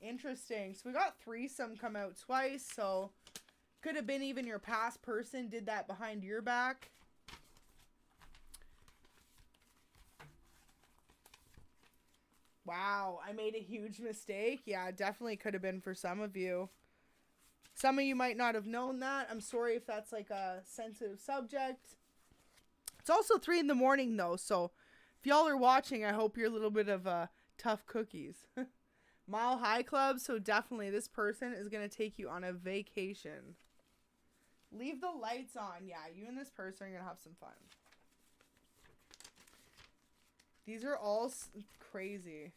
Interesting. So we got threesome come out twice, so could have been even your past person did that behind your back. Wow, I made a huge mistake. Yeah, definitely could have been for some of you. Some of you might not have known that. I'm sorry if that's like a sensitive subject. It's also 3 in the morning though, so if y'all are watching, I hope you're a little bit of tough cookies. Mile High Club, so definitely this person is going to take you on a vacation. Leave the lights on. Yeah, you and this person are going to have some fun. These are all crazy.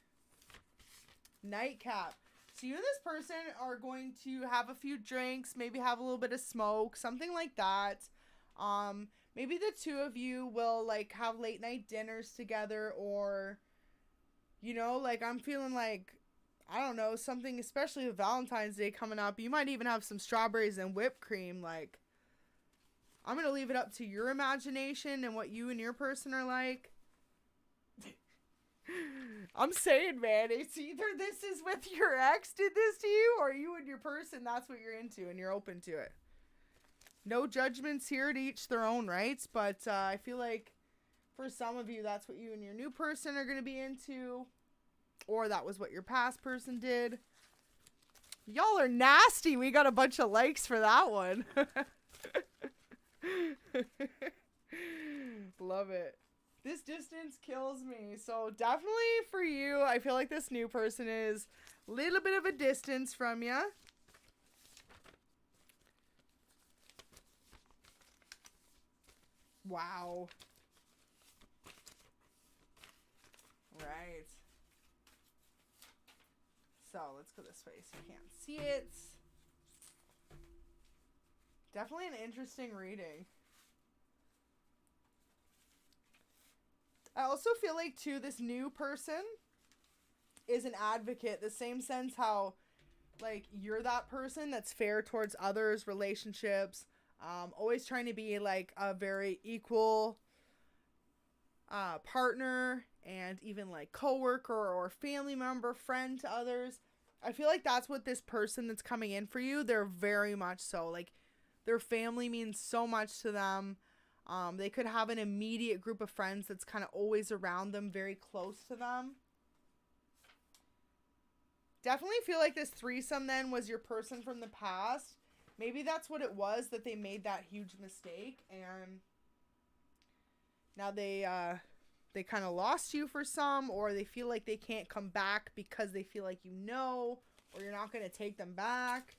Nightcap. So you and this person are going to have a few drinks, maybe have a little bit of smoke, something like that. Maybe the two of you will like have late night dinners together, or, you know, like I'm feeling like, I don't know, something, especially with Valentine's Day coming up. You might even have some strawberries and whipped cream. Like, I'm going to leave it up to your imagination and what you and your person are like. I'm saying, man, it's either this is with your ex did this to you, or you and your person, that's what you're into and you're open to it. No judgments here, to each their own, right? But I feel like for some of you, that's what you and your new person are going to be into. Or that was what your past person did. Y'all are nasty. We got a bunch of likes for that one. Love it. This distance kills me. So definitely for you, I feel like this new person is a little bit of a distance from you. Wow. Right. So let's go this way so you can't see it. Definitely an interesting reading. I also feel like, too, this new person is an advocate. The same sense how, like, you're that person that's fair towards others, relationships, always trying to be, like, a very equal partner and even, like, coworker or family member, friend to others. I feel like that's what this person that's coming in for you, they're very much so. Like, their family means so much to them. They could have an immediate group of friends that's kind of always around them, very close to them. Definitely feel like this threesome then was your person from the past. Maybe that's what it was, that they made that huge mistake, and now they kind of lost you for some, or they feel like they can't come back because they feel like or you're not going to take them back.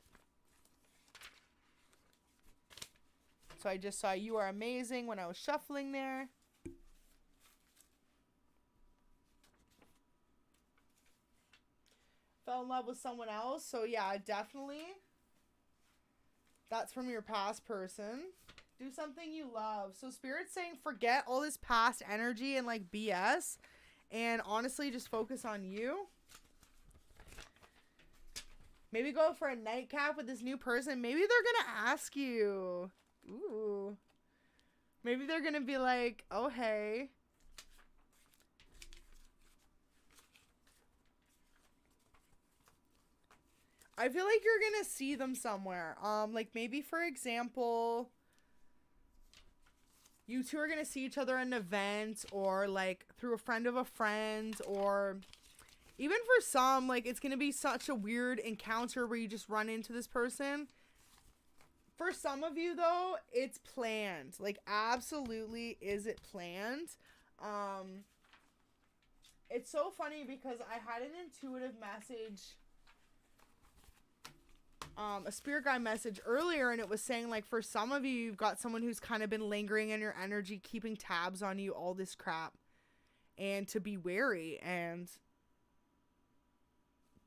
So I just saw You Are Amazing when I was shuffling there. Fell in love with someone else. So yeah, definitely. That's from your past person. Do something you love. So Spirit's saying forget all this past energy and like BS. And honestly, just focus on you. Maybe go for a nightcap with this new person. Maybe they're going to ask you. Ooh. Maybe they're going to be like, oh, hey. I feel like you're going to see them somewhere. Like maybe, for example, you two are going to see each other at an event, or like through a friend of a friend, or even for some, like it's going to be such a weird encounter where you just run into this person. For some of you, though, it's planned. Like, absolutely is it planned. It's so funny because I had an intuitive message, a spirit guide message earlier, and it was saying, like, for some of you, you've got someone who's kind of been lingering in your energy, keeping tabs on you, all this crap, and to be wary. And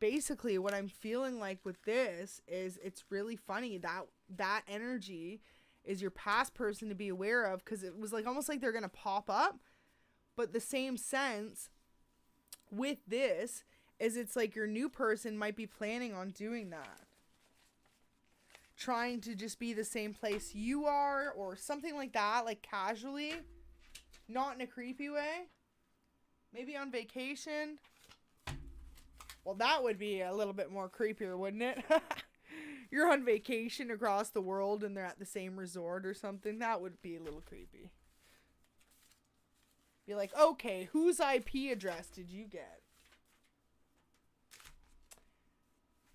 basically what I'm feeling like with this is it's really funny that energy is your past person to be aware of, because it was like almost like they're going to pop up. But the same sense with this is it's like your new person might be planning on doing that. Trying to just be the same place you are or something like that, like casually. Not in a creepy way. Maybe on vacation. Well, that would be a little bit more creepier, wouldn't it? You're on vacation across the world and they're at the same resort or something. That would be a little creepy. Be like, okay, whose IP address did you get?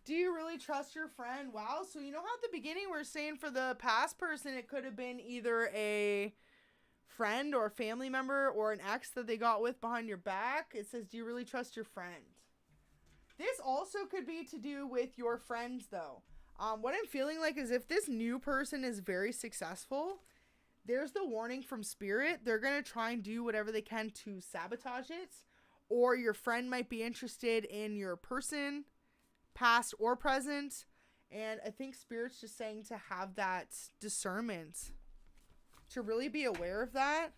Do you really trust your friend? Wow. So you know how at the beginning we're saying for the past person, it could have been either a friend or a family member or an ex that they got with behind your back. It says, do you really trust your friend? This also could be to do with your friends though. What I'm feeling like is if this new person is very successful, there's the warning from spirit. They're going to try and do whatever they can to sabotage it. Or your friend might be interested in your person, past or present. And I think spirit's just saying to have that discernment. To really be aware of that.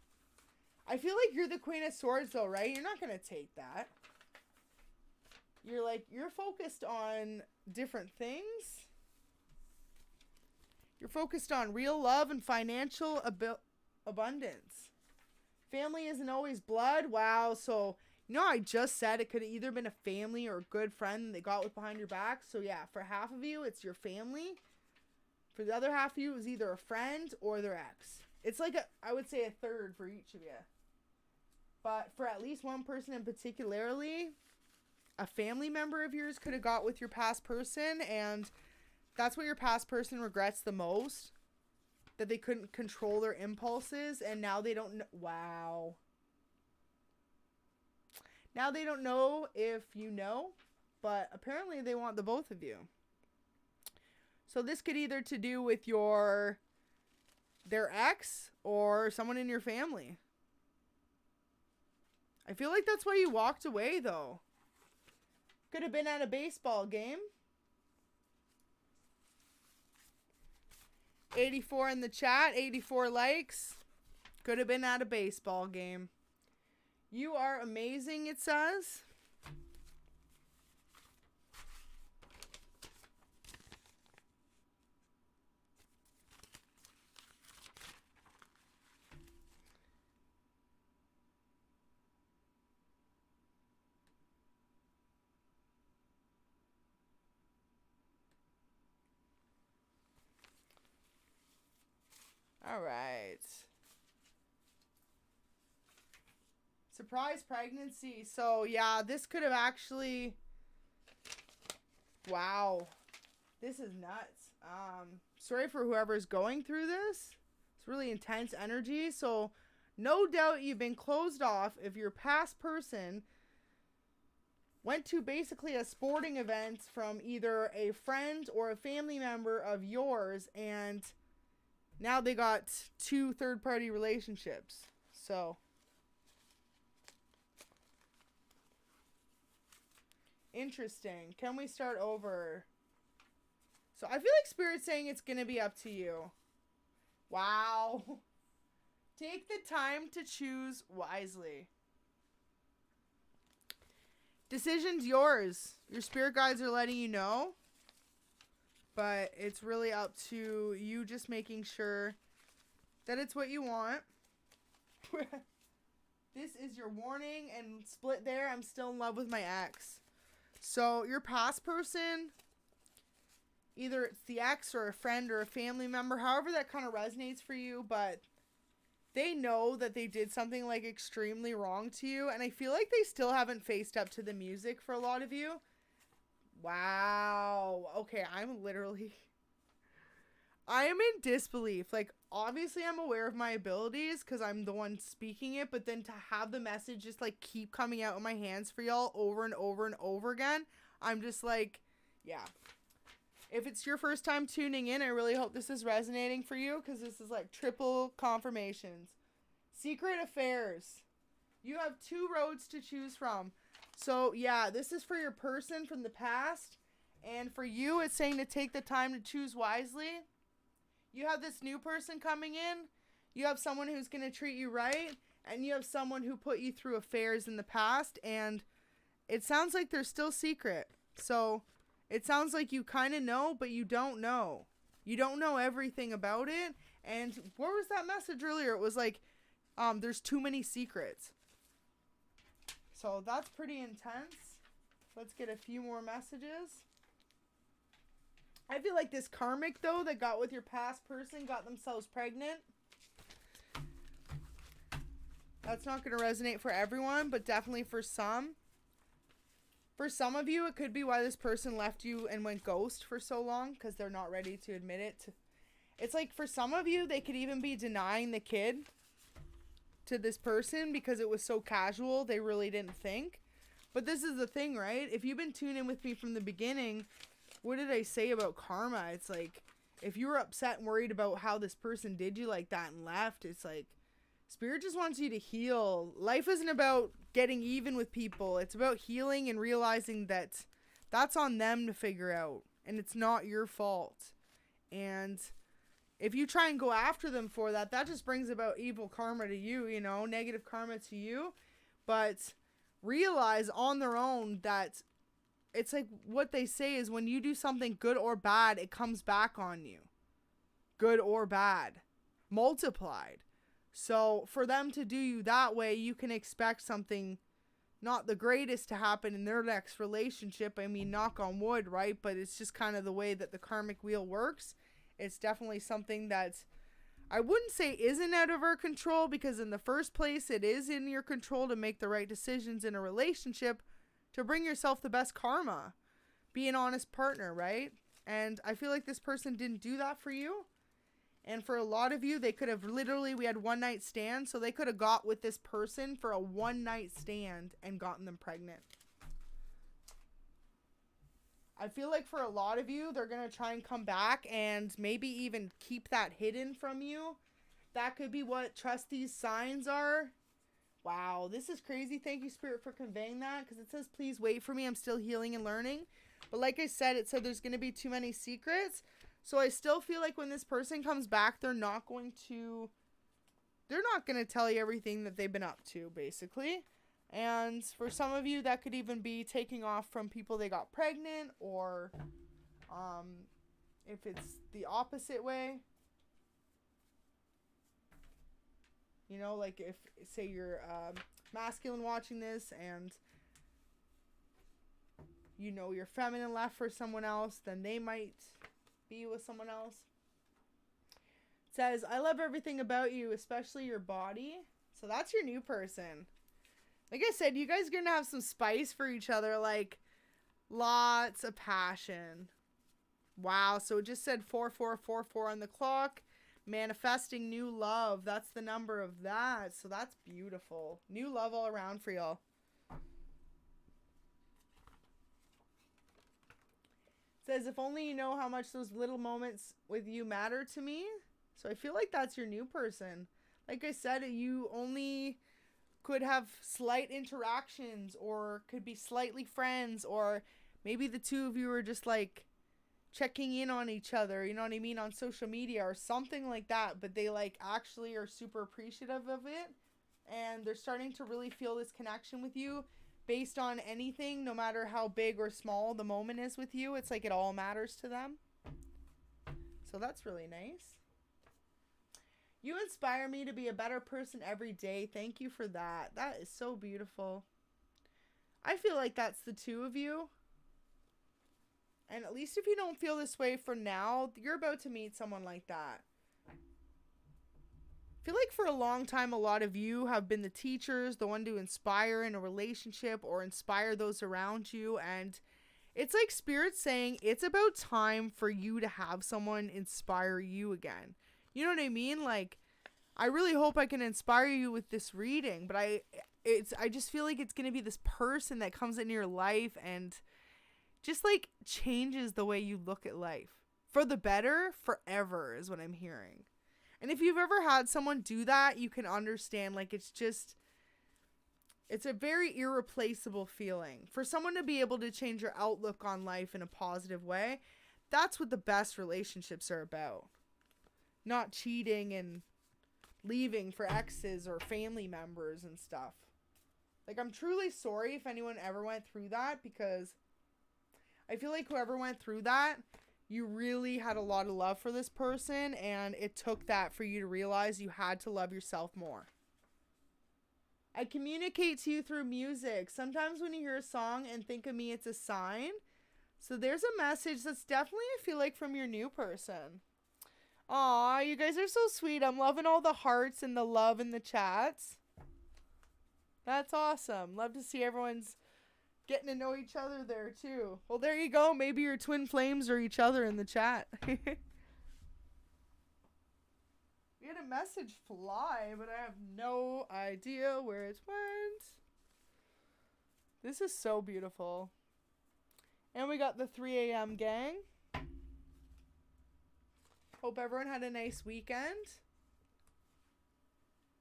I feel like you're the Queen of Swords though, right? You're not going to take that. You're focused on different things. You're focused on real love and financial abundance. Family isn't always blood. Wow. So, I just said it could have either been a family or a good friend they got with behind your back. So, yeah, for half of you, it's your family. For the other half of you, it was either a friend or their ex. It's like, I would say a third for each of you. But for at least one person in particularly, a family member of yours could have got with your past person, and that's what your past person regrets the most. That they couldn't control their impulses, and now they don't know. Wow. Now they don't know if you know, but apparently they want the both of you. So this could either to do with their ex or someone in your family. I feel like that's why you walked away though. Could have been at a baseball game. 84 in the chat, 84 likes. Could have been at a baseball game. You are amazing, it says. All right. Surprise pregnancy. So, yeah, this could have actually... Wow. This is nuts. Sorry for whoever's going through this. It's really intense energy. So, no doubt you've been closed off if your past person went to basically a sporting event from either a friend or a family member of yours, and now they got 2 third-party relationships. So, interesting. Can we start over? So, I feel like Spirit's saying it's going to be up to you. Wow. Take the time to choose wisely. Decision's yours. Your spirit guides are letting you know. But it's really up to you just making sure that it's what you want. This is your warning, and split there. I'm still in love with my ex. So your past person, either it's the ex or a friend or a family member, however that kind of resonates for you, but they know that they did something like extremely wrong to you. And I feel like they still haven't faced up to the music for a lot of you. Wow. Okay, I am in disbelief. Like, obviously I'm aware of my abilities because I'm the one speaking it, but then to have the message just like keep coming out of my hands for y'all over and over and over again, I'm just like, yeah. If it's your first time tuning in, I really hope this is resonating for you because this is like triple confirmations. Secret affairs. You have 2 roads to choose from. So, yeah, this is for your person from the past. And for you, it's saying to take the time to choose wisely. You have this new person coming in. You have someone who's going to treat you right. And you have someone who put you through affairs in the past. And it sounds like they're still secret. So it sounds like you kind of know, but you don't know. You don't know everything about it. And what was that message earlier? It was like, there's too many secrets. So that's pretty intense. Let's get a few more messages. I feel like this karmic, though, that got with your past person got themselves pregnant. That's not going to resonate for everyone, but definitely for some. For some of you, it could be why this person left you and went ghost for so long, because they're not ready to admit it. It's like for some of you, they could even be denying the kid to this person because it was so casual, they really didn't think. But this is the thing, right? If you've been tuning in with me from the beginning, what did I say about karma? It's like, if you were upset and worried about how this person did you like that and left, it's like, Spirit just wants you to heal. Life isn't about getting even with people. It's about healing and realizing that that's on them to figure out. And it's not your fault. And if you try and go after them for that, that just brings about evil karma to you, you know, negative karma to you. But realize on their own that it's like what they say is when you do something good or bad, it comes back on you. Good or bad. Multiplied. So for them to do you that way, you can expect something not the greatest to happen in their next relationship. I mean, knock on wood, right? But it's just kind of the way that the karmic wheel works. It's definitely something that I wouldn't say isn't out of our control, because in the first place, it is in your control to make the right decisions in a relationship to bring yourself the best karma. Be an honest partner, right? And I feel like this person didn't do that for you. And for a lot of you, they could have literally, we had one night stand. So they could have got with this person for a one night stand and gotten them pregnant. I feel like for a lot of you, they're going to try and come back and maybe even keep that hidden from you. That could be what trust these signs are. Wow, this is crazy. Thank you, Spirit, for conveying that. Because it says, please wait for me. I'm still healing and learning. But like I said, it said there's going to be too many secrets. So I still feel like when this person comes back, they're not going to tell you everything that they've been up to, basically. And for some of you, that could even be taking off from people they got pregnant, or if it's the opposite way. You know, like if, say you're masculine watching this and you know your feminine left for someone else, then they might be with someone else. It says, I love everything about you, especially your body. So that's your new person. Like I said, you guys are going to have some spice for each other, like lots of passion. Wow. So it just said 4444 on the clock. Manifesting new love. That's the number of that. So that's beautiful. New love all around for y'all. Says, if only you know how much those little moments with you matter to me. So I feel like that's your new person. Like I said, you only could have slight interactions, or could be slightly friends, or maybe the two of you are just like checking in on each other, you know what I mean, on social media or something like that, but they like actually are super appreciative of it, and they're starting to really feel this connection with you based on anything, no matter how big or small the moment is with you. It's like it all matters to them. So that's really nice. You inspire me to be a better person every day. Thank you for that. That is so beautiful. I feel like that's the two of you. And at least if you don't feel this way for now, you're about to meet someone like that. I feel like for a long time, a lot of you have been the teachers, the one to inspire in a relationship or inspire those around you. And it's like Spirit saying it's about time for you to have someone inspire you again. You know what I mean? Like, I really hope I can inspire you with this reading, but I just feel like it's going to be this person that comes into your life and just like changes the way you look at life for the better forever is what I'm hearing. And if you've ever had someone do that, you can understand, like, it's a very irreplaceable feeling for someone to be able to change your outlook on life in a positive way. That's what the best relationships are about. Not cheating and leaving for exes or family members and stuff. Like, I'm truly sorry if anyone ever went through that, because I feel like whoever went through that, you really had a lot of love for this person, and it took that for you to realize you had to love yourself more. I communicate to you through music. Sometimes when you hear a song and think of me, it's a sign. So there's a message that's definitely, I feel like, from your new person. Aw, you guys are so sweet. I'm loving all the hearts and the love in the chats. That's awesome. Love to see everyone's getting to know each other there too. Well, there you go. Maybe your twin flames are each other in the chat. We had a message fly, but I have no idea where it went. This is so beautiful. And we got the 3 a.m. gang. Hope everyone had a nice weekend.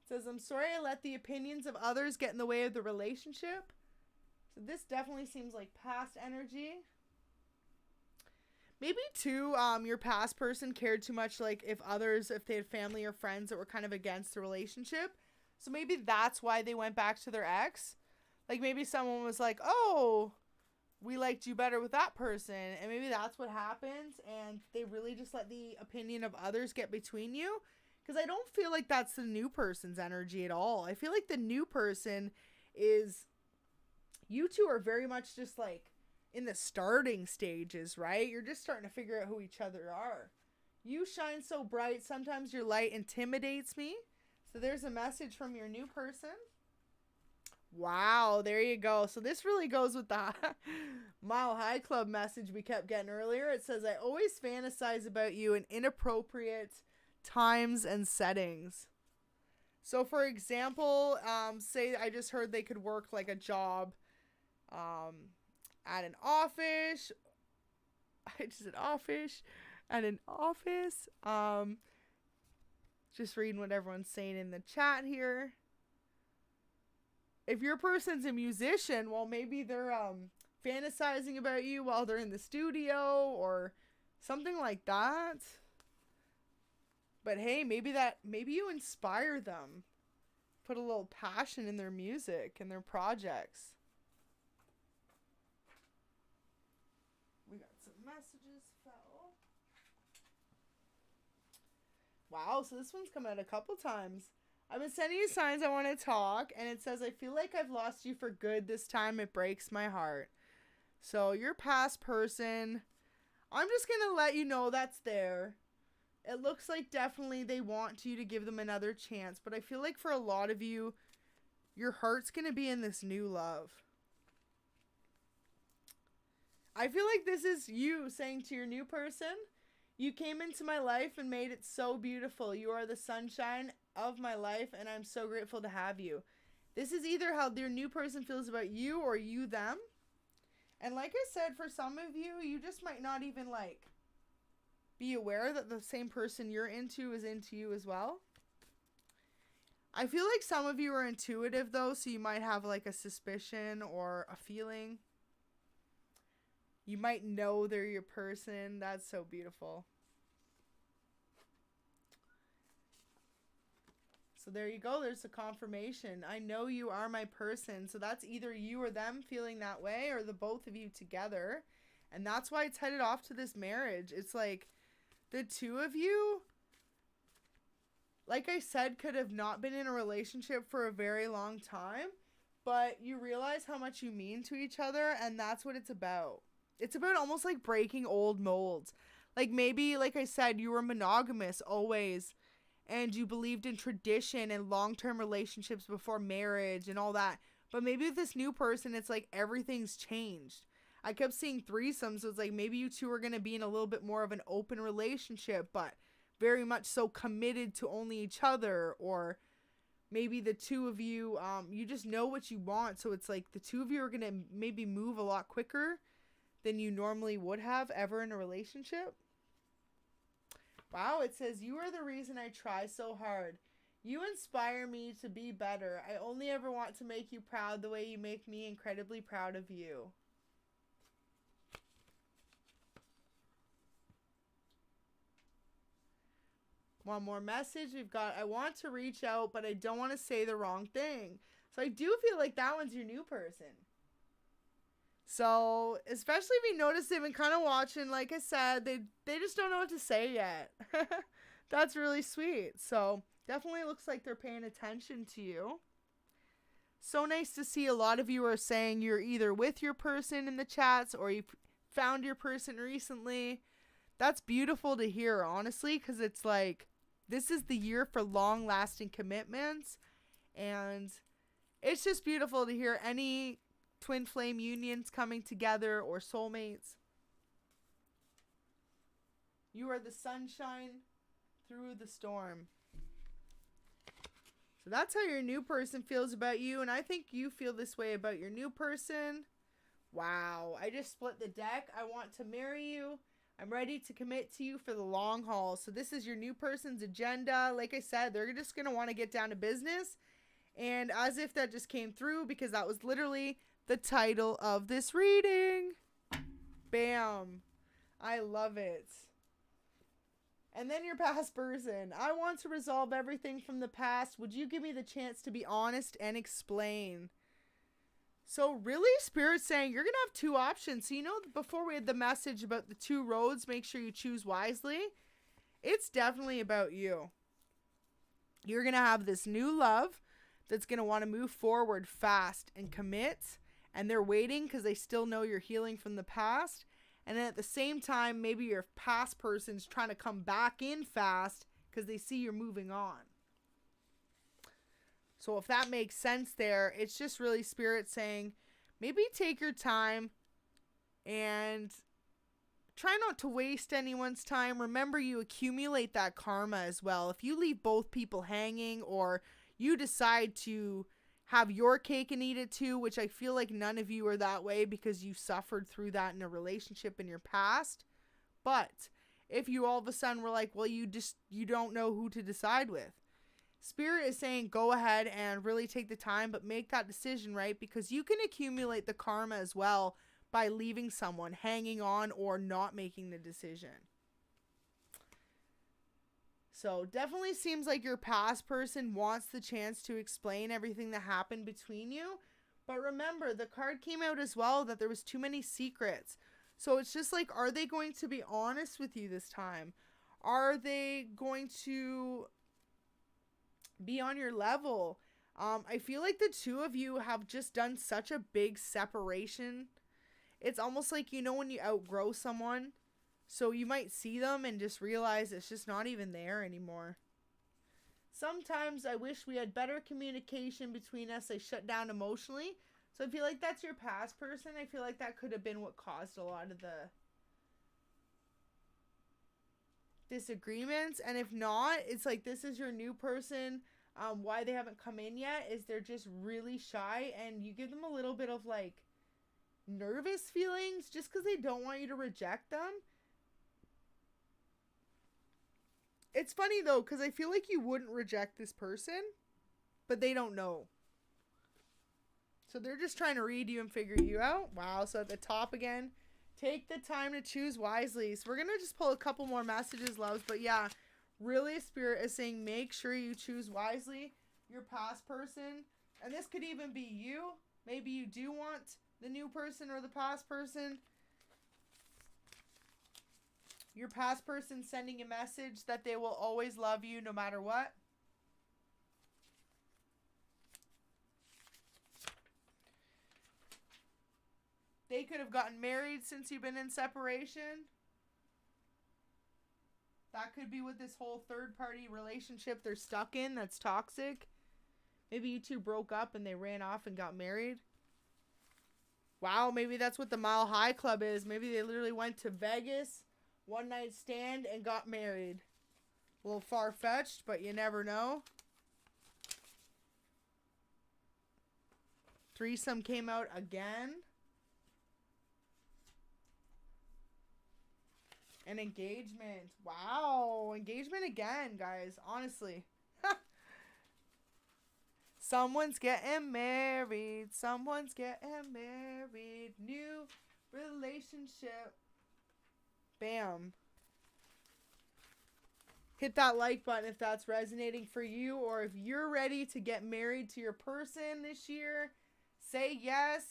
It says, I'm sorry I let the opinions of others get in the way of the relationship. So this definitely seems like past energy. Maybe too, your past person cared too much, like if they had family or friends that were kind of against the relationship. So maybe that's why they went back to their ex. Like maybe someone was like, oh, we liked you better with that person. And maybe that's what happens. And they really just let the opinion of others get between you. Because I don't feel like that's the new person's energy at all. I feel like the new person is, you two are very much just like in the starting stages, right? You're just starting to figure out who each other are. You shine so bright. Sometimes your light intimidates me. So there's a message from your new person. Wow, there you go. So this really goes with the Mile High Club message we kept getting earlier. It says, I always fantasize about you in inappropriate times and settings. So for example, say I just heard they could work like a job at an office. I just said office. At an office. Just reading what everyone's saying in the chat here. If your person's a musician, well, maybe they're fantasizing about you while they're in the studio or something like that. But hey, maybe you inspire them. Put a little passion in their music and their projects. We got some messages fell. Wow, so this one's come out a couple times. I've been sending you signs I want to talk, and it says, I feel like I've lost you for good this time. It breaks my heart. So your past person, I'm just going to let you know that's there. It looks like definitely they want you to give them another chance, but I feel like for a lot of you, your heart's going to be in this new love. I feel like this is you saying to your new person, you came into my life and made it so beautiful. You are the sunshine of my life, and I'm so grateful to have you. This is either how their new person feels about you or you them. And like I said, for some of you, you just might not even like be aware that the same person you're into is into you as well. I feel like some of you are intuitive though, so you might have like a suspicion or a feeling. You might know they're your person. That's so beautiful. So there you go. There's a confirmation. I know you are my person. So that's either you or them feeling that way, or the both of you together. And that's why it's headed off to this marriage. It's like the two of you, like I said, could have not been in a relationship for a very long time, but you realize how much you mean to each other, and that's what it's about. It's about almost like breaking old molds. Like maybe, like I said, you were monogamous always, and you believed in tradition and long-term relationships before marriage and all that. But maybe with this new person, it's like everything's changed. I kept seeing threesomes, so it's like maybe you two are going to be in a little bit more of an open relationship, but very much so committed to only each other. Or maybe the two of you, you just know what you want, so it's like the two of you are going to maybe move a lot quicker than you normally would have ever in a relationship. Wow, it says, you are the reason I try so hard. You inspire me to be better. I only ever want to make you proud the way you make me incredibly proud of you. One more message we've got. I want to reach out, but I don't want to say the wrong thing. So I do feel like that one's your new person. So, especially if you notice they've been kind of watching, like I said, they just don't know what to say yet. That's really sweet. So, definitely looks like they're paying attention to you. So nice to see a lot of you are saying you're either with your person in the chats or you found your person recently. That's beautiful to hear, honestly, because it's like, this is the year for long-lasting commitments. And it's just beautiful to hear any twin flame unions coming together or soulmates. You are the sunshine through the storm. So that's how your new person feels about you. And I think you feel this way about your new person. Wow. I just split the deck. I want to marry you. I'm ready to commit to you for the long haul. So this is your new person's agenda. Like I said, they're just going to want to get down to business. And as if that just came through, because that was literally the title of this reading. Bam. I love it. And then your past person. I want to resolve everything from the past. Would you give me the chance to be honest and explain? So really, Spirit's saying you're going to have two options. So you know, before we had the message about the two roads, make sure you choose wisely. It's definitely about you. You're going to have this new love that's going to want to move forward fast and commit. And they're waiting because they still know you're healing from the past. And then at the same time, maybe your past person's trying to come back in fast because they see you're moving on. So if that makes sense there, it's just really Spirit saying, maybe take your time and try not to waste anyone's time. Remember, you accumulate that karma as well. If you leave both people hanging, or you decide to have your cake and eat it too, which I feel like none of you are that way because you suffered through that in a relationship in your past. But if you all of a sudden were like, well, you don't know who to decide with. Spirit is saying go ahead and really take the time, but make that decision, right? Because you can accumulate the karma as well by leaving someone, hanging on, or not making the decision. So definitely seems like your past person wants the chance to explain everything that happened between you. But remember, the card came out as well that there was too many secrets. So it's just like, are they going to be honest with you this time? Are they going to be on your level? I feel like the two of you have just done such a big separation. It's almost like, you know, when you outgrow someone. So you might see them and just realize it's just not even there anymore. Sometimes I wish we had better communication between us. I shut down emotionally. So I feel like that's your past person. I feel like that could have been what caused a lot of the disagreements. And if not, it's like this is your new person. Why they haven't come in yet is they're just really shy. And you give them a little bit of like nervous feelings just because they don't want you to reject them. It's funny, though, because I feel like you wouldn't reject this person, but they don't know. So they're just trying to read you and figure you out. Wow. So at the top again, take the time to choose wisely. So we're going to just pull a couple more messages, loves. But yeah, really, Spirit is saying make sure you choose wisely your past person. And this could even be you. Maybe you do want the new person or the past person. Your past person sending a message that they will always love you no matter what. They could have gotten married since you've been in separation. That could be with this whole third-party relationship they're stuck in that's toxic. Maybe you two broke up and they ran off and got married. Wow, maybe that's what the Mile High Club is. Maybe they literally went to Vegas, one night stand, and got married. A little far-fetched, but you never know. Threesome came out again. An engagement. Wow. Engagement again, guys. Honestly. Someone's getting married. Someone's getting married. New relationship. Bam. Hit that like button if that's resonating for you, or if you're ready to get married to your person this year, say yes.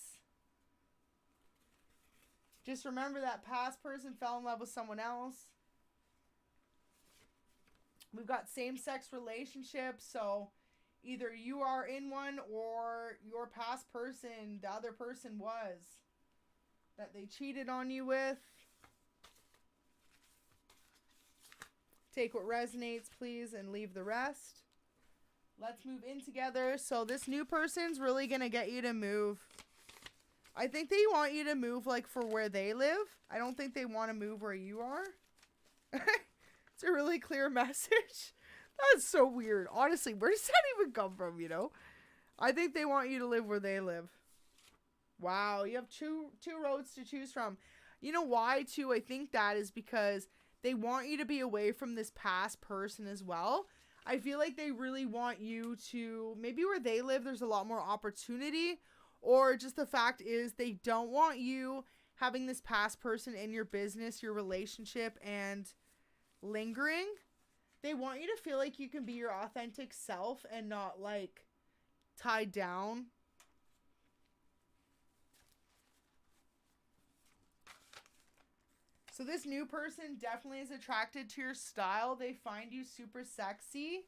Just remember that past person fell in love with someone else. We've got same-sex relationships, so either you are in one or your past person, the other person was, that they cheated on you with. Take what resonates, please, and leave the rest. Let's move in together. So this new person's really going to get you to move. I think they want you to move like for where they live. I don't think they want to move where you are. It's a really clear message. That's so weird. Honestly, where does that even come from, you know? I think they want you to live where they live. Wow, you have two roads to choose from. You know why, too? I think that is because they want you to be away from this past person as well. I feel like they really want you to, maybe where they live, there's a lot more opportunity. Or just the fact is they don't want you having this past person in your business, your relationship, and lingering. They want you to feel like you can be your authentic self and not like tied down. So this new person definitely is attracted to your style. They find you super sexy.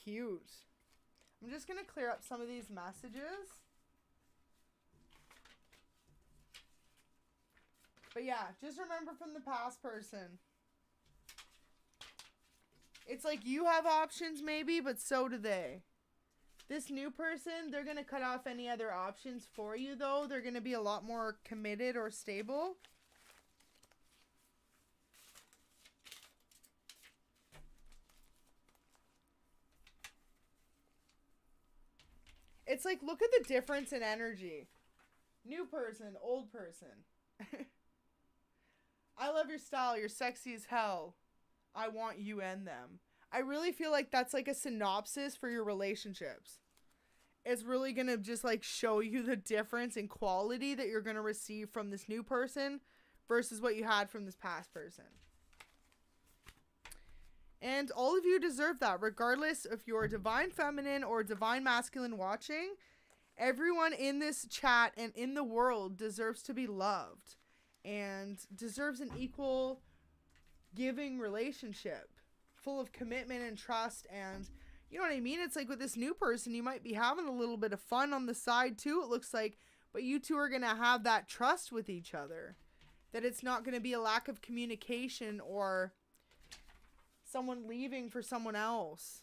Cute. I'm just going to clear up some of these messages. But yeah, just remember from the past person. It's like you have options maybe, but so do they. This new person, they're going to cut off any other options for you though. They're going to be a lot more committed or stable. It's like, look at the difference in energy. New person, old person. I love your style. You're sexy as hell. I want you and them. I really feel like that's like a synopsis for your relationships. It's really going to just like show you the difference in quality that you're going to receive from this new person versus what you had from this past person. And all of you deserve that, regardless if you're divine feminine or divine masculine watching. Everyone in this chat and in the world deserves to be loved and deserves an equal giving relationship full of commitment and trust. And you know what I mean? It's like with this new person, you might be having a little bit of fun on the side too, it looks like, but you two are going to have that trust with each other, that it's not going to be a lack of communication or someone leaving for someone else.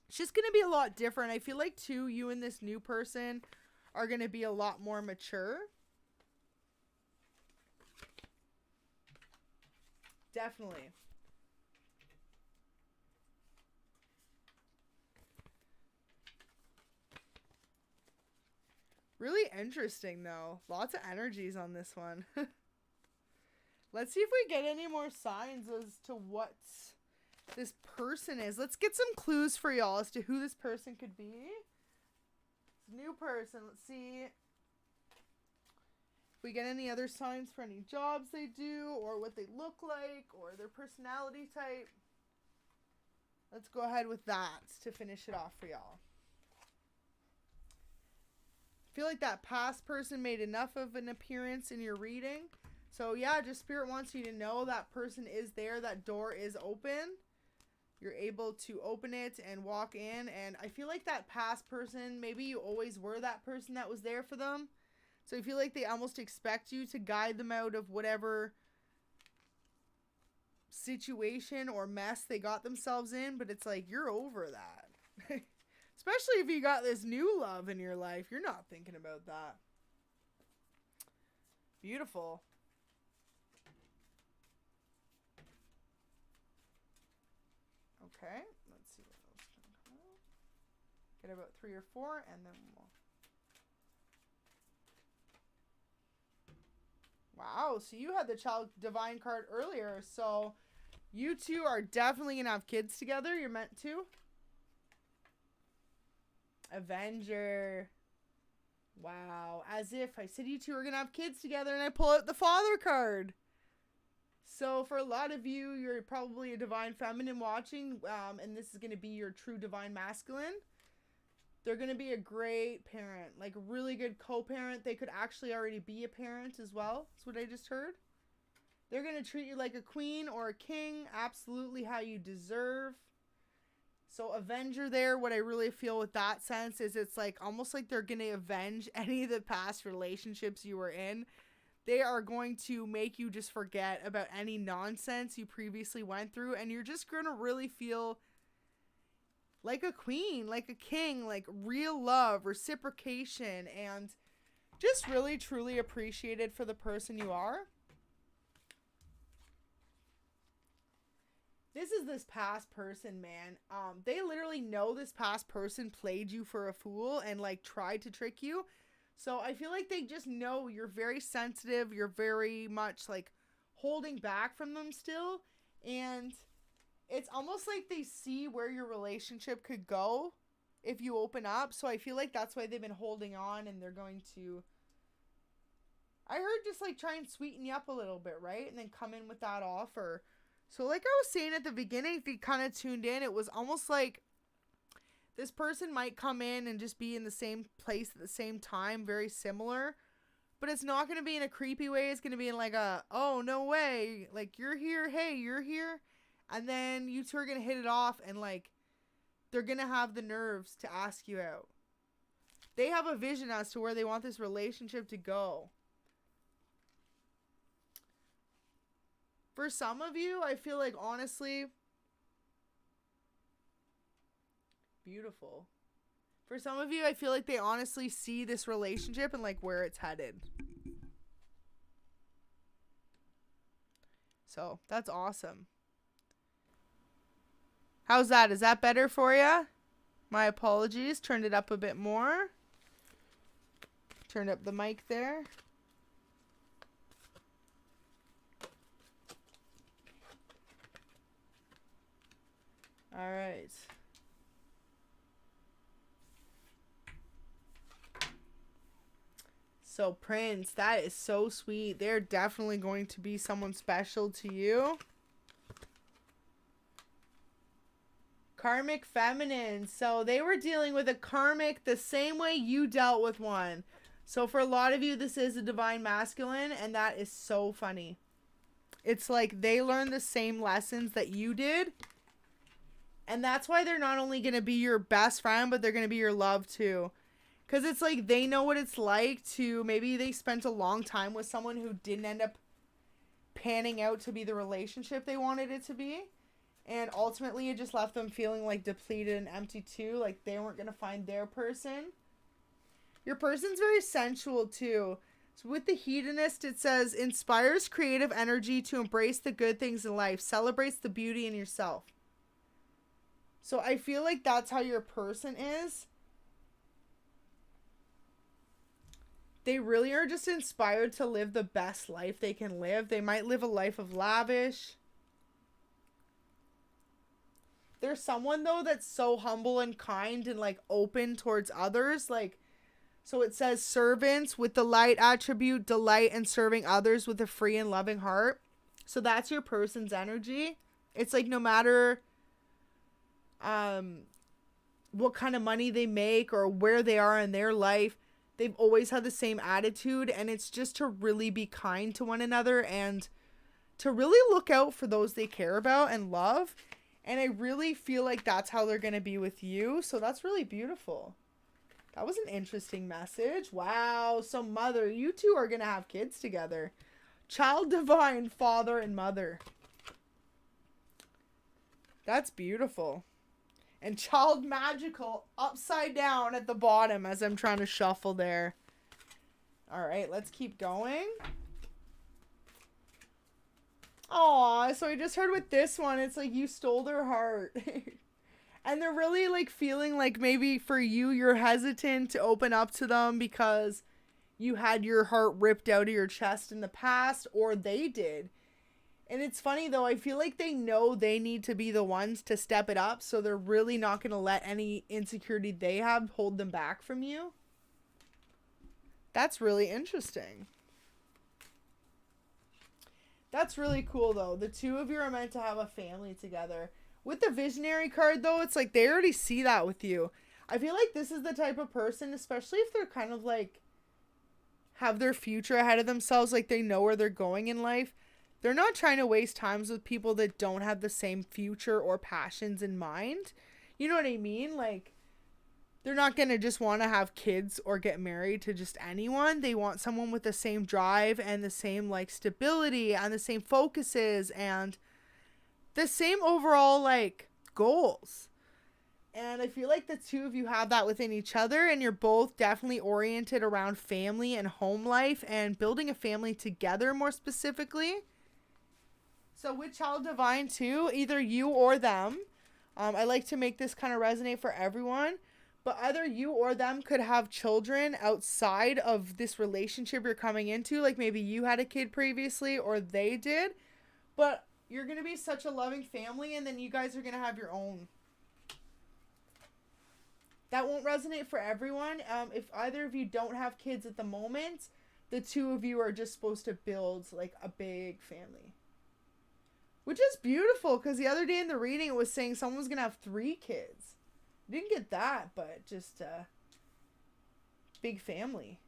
It's just going to be a lot different. I feel like too, you and this new person are going to be a lot more mature. Definitely. Really interesting though. Lots of energies on this one. Let's see if we get any more signs as to what this person is. Let's get some clues for y'all as to who this person could be. This new person. Let's see if we get any other signs for any jobs they do or what they look like or their personality type. Let's go ahead with that to finish it off for y'all. I feel like that past person made enough of an appearance in your reading. So yeah, just Spirit wants you to know that person is there. That door is open. You're able to open it and walk in. And I feel like that past person, maybe you always were that person that was there for them. So I feel like they almost expect you to guide them out of whatever situation or mess they got themselves in. But it's like, you're over that. Especially if you got this new love in your life. You're not thinking about that. Beautiful. Okay, let's see what else can come out. Get about 3 or 4 and then we'll... Wow, so you had the Child Divine card earlier. So you two are definitely going to have kids together. You're meant to. Avenger. Wow. As if I said you two are going to have kids together and I pull out the father card. So for a lot of you, you're probably a divine feminine watching, and this is going to be your true divine masculine. They're going to be a great parent, like a really good co-parent. They could actually already be a parent as well. That's what I just heard. They're going to treat you like a queen or a king, absolutely how you deserve. So Avenger there, what I really feel with that sense is it's like almost like they're going to avenge any of the past relationships you were in. They are going to make you just forget about any nonsense you previously went through, and you're just going to really feel like a queen, like a king, like real love, reciprocation, and just really truly appreciated for the person you are. This is this past person, man. They literally know this past person played you for a fool and like tried to trick you. So I feel like they just know you're very sensitive. You're very much like holding back from them still. And it's almost like they see where your relationship could go if you open up. So I feel like that's why they've been holding on, and they're going to, I heard, just like try and sweeten you up a little bit, right? And then come in with that offer. So like I was saying at the beginning, if you kind of tuned in, it was almost like this person might come in and just be in the same place at the same time, very similar. But it's not going to be in a creepy way. It's going to be in like a, oh, no way. Like, you're here. Hey, you're here. And then you two are going to hit it off, and like they're going to have the nerves to ask you out. They have a vision as to where they want this relationship to go. For some of you, I feel like, honestly, beautiful. For some of you, I feel like they honestly see this relationship and like where it's headed. So that's awesome. How's that? Is that better for you? My apologies. Turned it up a bit more. Turned up the mic there. All right. So Prince, that is so sweet. They're definitely going to be someone special to you. Karmic feminine. So they were dealing with a karmic the same way you dealt with one. So for a lot of you, this is a divine masculine, and that is so funny. It's like they learned the same lessons that you did. And that's why they're not only going to be your best friend, but they're going to be your love too. Because it's like they know what it's like to, maybe they spent a long time with someone who didn't end up panning out to be the relationship they wanted it to be. And ultimately it just left them feeling like depleted and empty too. Like they weren't going to find their person. Your person's very sensual too. So with the hedonist, it says, inspires creative energy to embrace the good things in life. Celebrates the beauty in yourself. So I feel like that's how your person is. They really are just inspired to live the best life they can live. They might live a life of lavish. There's someone though that's so humble and kind and like open towards others. Like, so it says servants with the light attribute, delight in serving others with a free and loving heart. So that's your person's energy. It's like no matter what kind of money they make or where they are in their life, they've always had the same attitude, and it's just to really be kind to one another and to really look out for those they care about and love. And I really feel like that's how they're going to be with you. So that's really beautiful. That was an interesting message. Wow. So mother, you two are going to have kids together. Child divine, father and mother. That's beautiful. And child magical upside down at the bottom as I'm trying to shuffle there. All right, let's keep going. Aw, so I just heard with this one, it's like you stole their heart. And they're really like feeling like maybe for you, you're hesitant to open up to them because you had your heart ripped out of your chest in the past, or they did. And it's funny though, I feel like they know they need to be the ones to step it up, so they're really not going to let any insecurity they have hold them back from you. That's really interesting. That's really cool, though. The two of you are meant to have a family together. With the visionary card, though, it's like they already see that with you. I feel like this is the type of person, especially if they're kind of like have their future ahead of themselves, like they know where they're going in life. They're not trying to waste times with people that don't have the same future or passions in mind. You know what I mean? Like, they're not going to just want to have kids or get married to just anyone. They want someone with the same drive and the same, like, stability and the same focuses and the same overall, like, goals. And I feel like the two of you have that within each other, and you're both definitely oriented around family and home life and building a family together more specifically. So with Child Divine too, either you or them, I like to make this kind of resonate for everyone, but either you or them could have children outside of this relationship you're coming into. Like maybe you had a kid previously or they did, but you're going to be such a loving family, and then you guys are going to have your own. That won't resonate for everyone. If either of you don't have kids at the moment, the two of you are just supposed to build like a big family. Which is beautiful, because the other day in the reading it was saying someone was going to have 3 kids. Didn't get that, but just big family.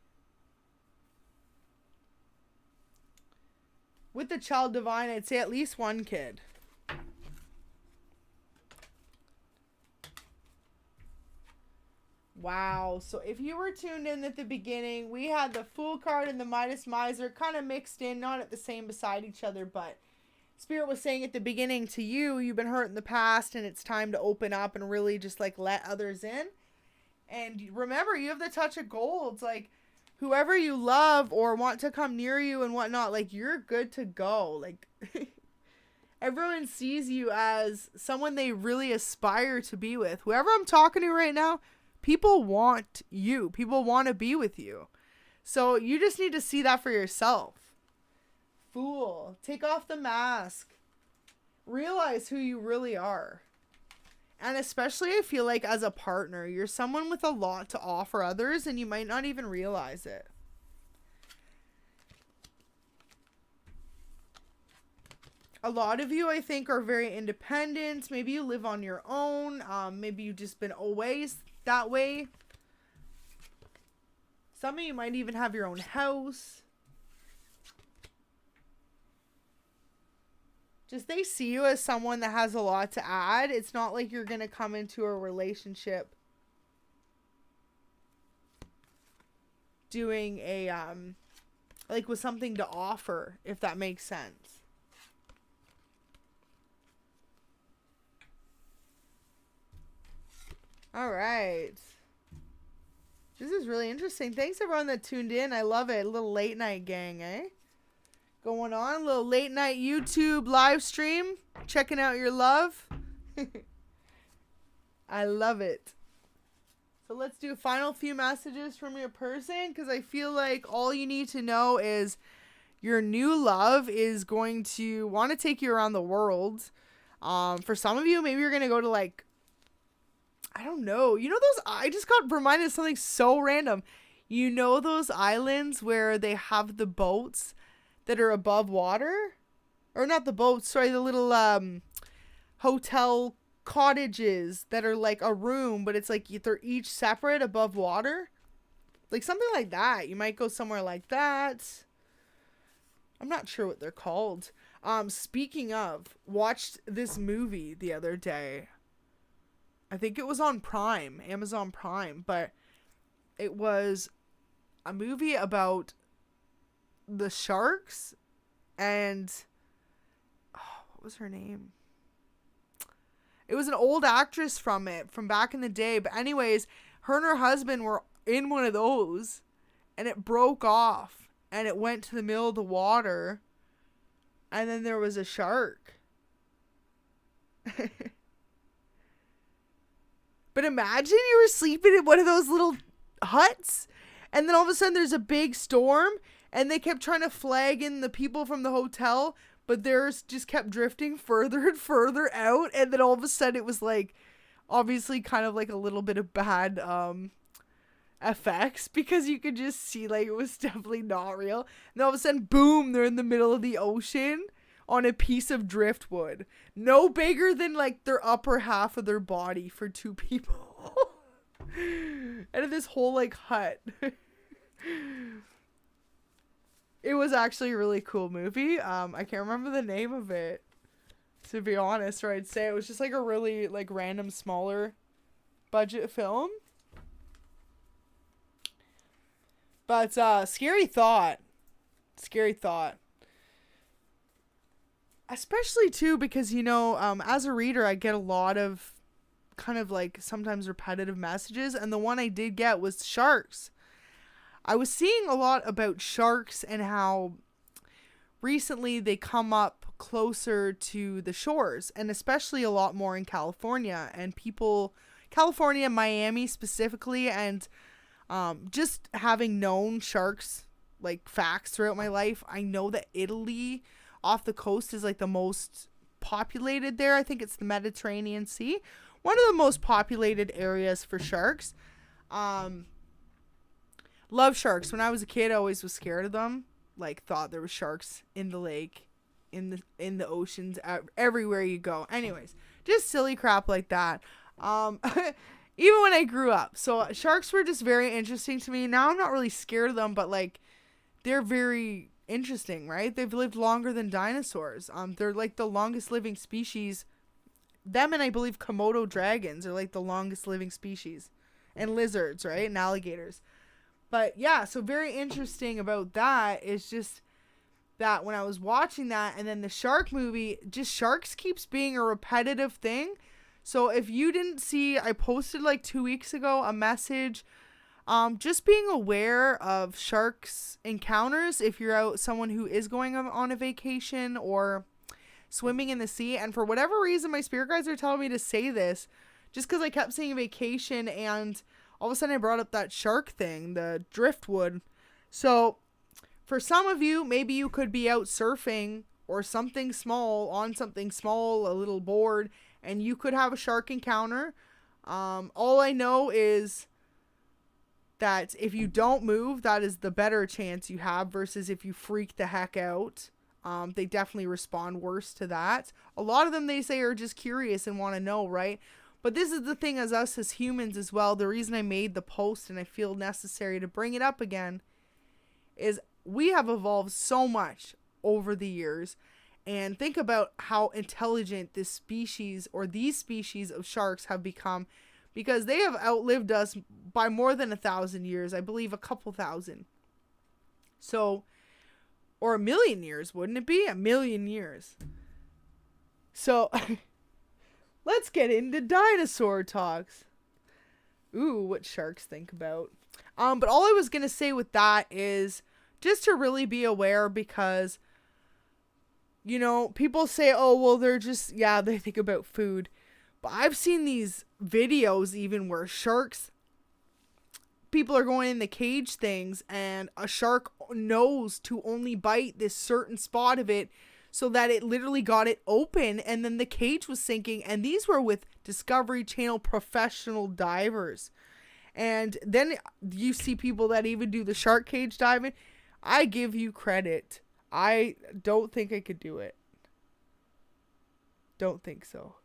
With the Child Divine, I'd say at least 1 kid. Wow. So if you were tuned in at the beginning, we had the Fool card and the Midas Miser kind of mixed in, not at the same beside each other, but Spirit was saying at the beginning to you, you've been hurt in the past and it's time to open up and really just like let others in. And remember, you have the touch of gold. It's like whoever you love or want to come near you and whatnot, like you're good to go. Like everyone sees you as someone they really aspire to be with. Whoever I'm talking to right now, people want you. People want to be with you. So you just need to see that for yourself. Fool. Take off the mask. Realize who you really are. And especially I feel like as a partner, you're someone with a lot to offer others and you might not even realize it. A lot of you, I think, are very independent. Maybe you live on your own. Maybe you've just been always that way. Some of you might even have your own house. Just they see you as someone that has a lot to add. It's not like you're going to come into a relationship doing a, like with something to offer, if that makes sense. All right. This is really interesting. Thanks everyone that tuned in. I love it. A little late night gang, eh? Going on. A little late night YouTube live stream. Checking out your love. I love it. So let's do a final few messages from your person, because I feel like all you need to know is your new love is going to want to take you around the world. For some of you, maybe you're going to go to like, I don't know. You know those, I just got reminded of something so random. You know those islands where they have the boats that are above water? Or not the boats, sorry, the little hotel cottages that are like a room, but it's like they're each separate above water. Like something like that. You might go somewhere like that. I'm not sure what they're called. Speaking of, watched this movie the other day. I think it was on Prime, Amazon Prime, but it was a movie about the sharks and what was her name? It was an old actress from back in the day, but anyways, her and her husband were in one of those and it broke off and it went to the middle of the water and then there was a shark. But imagine you were sleeping in one of those little huts and then all of a sudden there's a big storm and they kept trying to flag in the people from the hotel, but theirs just kept drifting further and further out. And then all of a sudden it was like, obviously kind of like a little bit of bad effects because you could just see like it was definitely not real. And all of a sudden, boom, they're in the middle of the ocean on a piece of driftwood. No bigger than like their upper half of their body for two people. And in this whole like hut. It was actually a really cool movie. I can't remember the name of it, to be honest, or I'd say it was just like a really like random smaller budget film. But scary thought. Especially too because, you know, as a reader, I get a lot of kind of like sometimes repetitive messages, and the one I did get was sharks. I was seeing a lot about sharks and how recently they come up closer to the shores, and especially a lot more in California, and California, Miami specifically, and just having known sharks like facts throughout my life, I know that Italy off the coast is like the most populated there. I think it's the Mediterranean Sea, one of the most populated areas for sharks. Love sharks. When I was a kid, I always was scared of them. Like, thought there were sharks in the lake, in the oceans, everywhere you go. Anyways, just silly crap like that. Even when I grew up. So sharks were just very interesting to me. Now I'm not really scared of them, but like, they're very interesting, right? They've lived longer than dinosaurs. They're like the longest living species. Them and I believe Komodo dragons are like the longest living species. And lizards, right? And alligators. But yeah, so very interesting about that is just that when I was watching that, and then the shark movie, just sharks keeps being a repetitive thing. So if you didn't see, I posted like 2 weeks ago a message, just being aware of sharks encounters if you're out, someone who is going on a vacation or swimming in the sea. And for whatever reason, my spirit guides are telling me to say this, just because I kept saying vacation, and all of a sudden I brought up that shark thing, the driftwood. So for some of you, maybe you could be out surfing or something small, on something small, a little board, and you could have a shark encounter. All I know is that if you don't move, that is the better chance you have versus if you freak the heck out. They definitely respond worse to that. A lot of them, they say, are just curious and want to know, right? But this is the thing as us as humans as well. The reason I made the post and I feel necessary to bring it up again is we have evolved so much over the years. And think about how intelligent this species or these species of sharks have become, because they have outlived us by more than 1,000 years. I believe a couple thousand. So, or 1,000,000 years, wouldn't it be? 1,000,000 years. So let's get into dinosaur talks. Ooh, what sharks think about. But all I was going to say with that is just to really be aware, because, you know, people say, oh, well, they're just, yeah, they think about food. But I've seen these videos even where sharks, people are going in the cage things, and a shark knows to only bite this certain spot of it, so that it literally got it open, and then the cage was sinking. And these were with Discovery Channel professional divers. And then you see people that even do the shark cage diving. I give you credit. I don't think I could do it. Don't think so.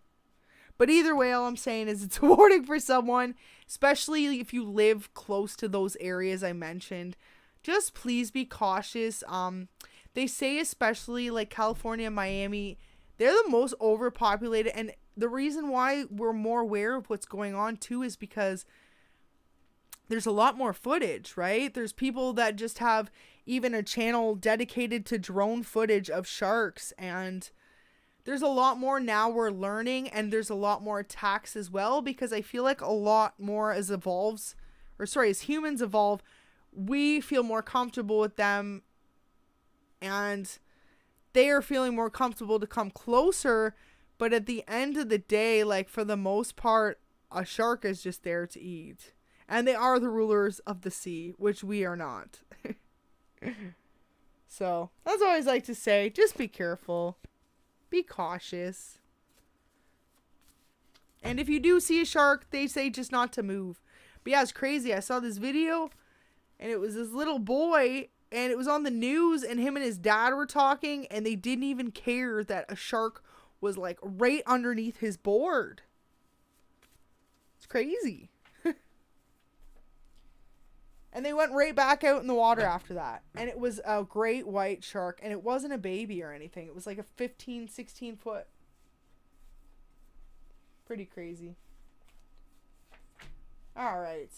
But either way, all I'm saying is it's a warning for someone, especially if you live close to those areas I mentioned. Just please be cautious. They say especially like California, Miami, they're the most overpopulated. And the reason why we're more aware of what's going on too is because there's a lot more footage, right? There's people that just have even a channel dedicated to drone footage of sharks, and there's a lot more now we're learning, and there's a lot more attacks as well, because I feel like a lot more as humans evolve, we feel more comfortable with them, and they are feeling more comfortable to come closer. But at the end of the day, like, for the most part, a shark is just there to eat. And they are the rulers of the sea, which we are not. So, as I always like to say, just be careful. Be cautious. And if you do see a shark, they say just not to move. But yeah, it's crazy. I saw this video and it was this little boy and it was on the news and him and his dad were talking and they didn't even care that a shark was like right underneath his board. It's crazy. And they went right back out in the water after that. And it was a great white shark. And it wasn't a baby or anything. It was like a 15, 16 foot. Pretty crazy. Alright.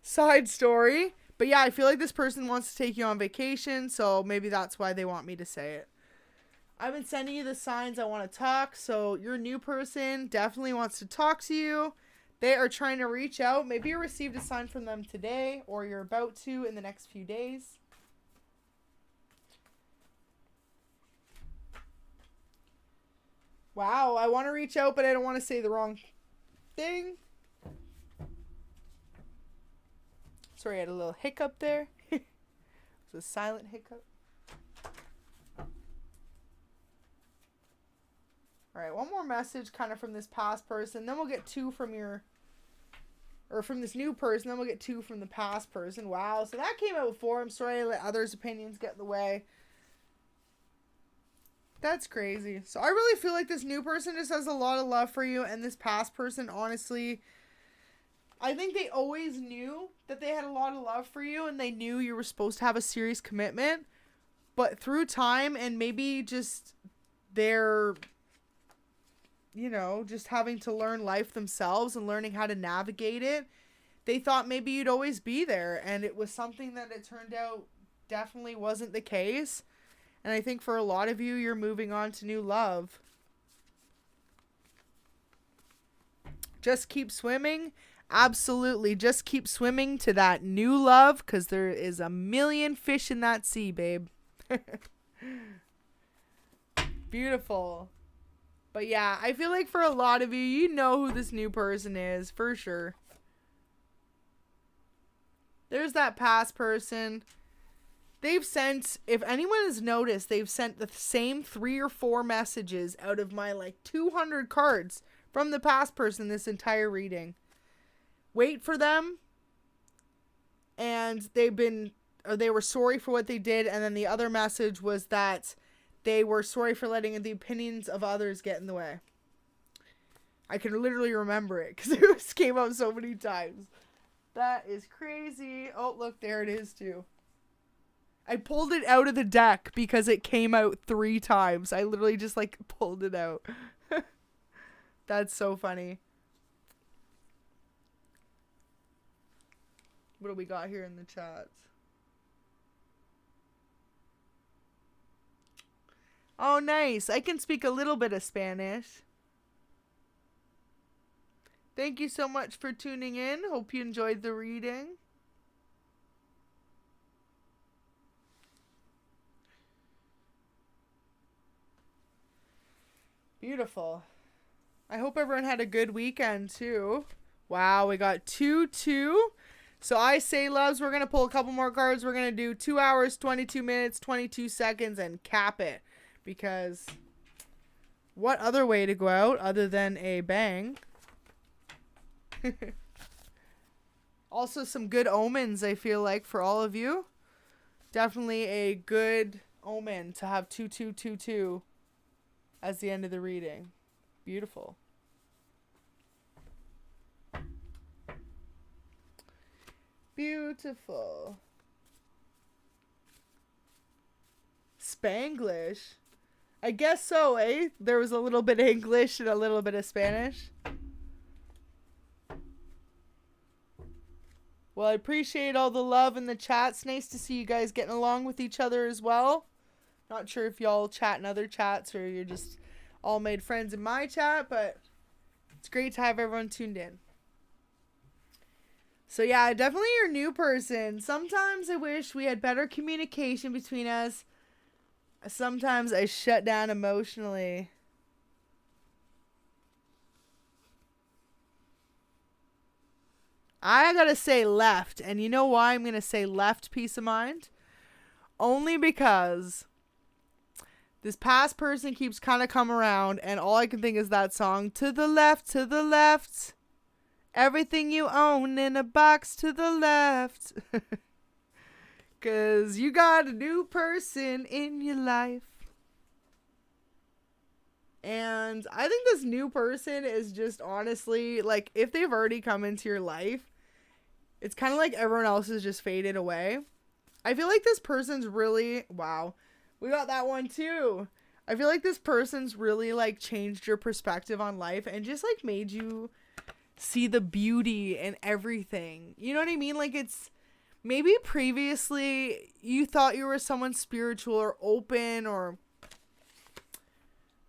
Side story. But yeah, I feel like this person wants to take you on vacation. So maybe that's why they want me to say it. I've been sending you the signs I want to talk. So your new person definitely wants to talk to you. They are trying to reach out. Maybe you received a sign from them today or you're about to in the next few days. Wow, I want to reach out, but I don't want to say the wrong thing. Sorry, I had a little hiccup there. It was a silent hiccup. Alright, one more message kind of from this past person. Then we'll get two from from this new person. Then we'll get two from the past person. Wow, so that came out before. I'm sorry I let others' opinions get in the way. That's crazy. So I really feel like this new person just has a lot of love for you. And this past person, honestly, I think they always knew that they had a lot of love for you. And they knew you were supposed to have a serious commitment. But through time and maybe just their, you know, just having to learn life themselves and learning how to navigate it, they thought maybe you'd always be there. And it was something that it turned out definitely wasn't the case. And I think for a lot of you, you're moving on to new love. Just keep swimming. Absolutely. Just keep swimming to that new love because there is a million fish in that sea, babe. Beautiful. But yeah, I feel like for a lot of you, you know who this new person is, for sure. There's that past person. They've sent, if anyone has noticed, they've sent the same 3 or 4 messages out of my like 200 cards from the past person this entire reading. Wait for them. And they were sorry for what they did. And then the other message was that they were sorry for letting the opinions of others get in the way. I can literally remember it because it came up so many times. That is crazy. Oh, look, there it is too. I pulled it out of the deck because it came out 3 times. I literally just like pulled it out. That's so funny. What do we got here in the chats? Oh, nice. I can speak a little bit of Spanish. Thank you so much for tuning in. Hope you enjoyed the reading. Beautiful. I hope everyone had a good weekend too. Wow, we got 2-2. So I say, loves, we're going to pull a couple more cards. We're going to do 2 hours, 22 minutes, 22 seconds and cap it. Because what other way to go out other than a bang? Also some good omens, I feel like, for all of you. Definitely a good omen to have 2-2-2-2 as the end of the reading. Beautiful. Beautiful. Spanglish? I guess so, eh? There was a little bit of English and a little bit of Spanish. Well, I appreciate all the love in the chat. It's nice to see you guys getting along with each other as well. Not sure if y'all chat in other chats or you're just all made friends in my chat, but it's great to have everyone tuned in. So yeah, definitely your new person. Sometimes I wish we had better communication between us. Sometimes I shut down emotionally. I gotta say left. And you know why I'm gonna say left, peace of mind? Only because this past person keeps kind of come around and all I can think is that song, to the left, Everything you own in a box to the left. 'Cause you got a new person in your life. And I think this new person is just honestly, like, if they've already come into your life, it's kind of like everyone else has just faded away. I feel like this person's really, wow, we got that one too. I feel like this person's really, like, changed your perspective on life and just, like, made you see the beauty in everything. You know what I mean? Like, it's, maybe previously you thought you were someone spiritual or open or,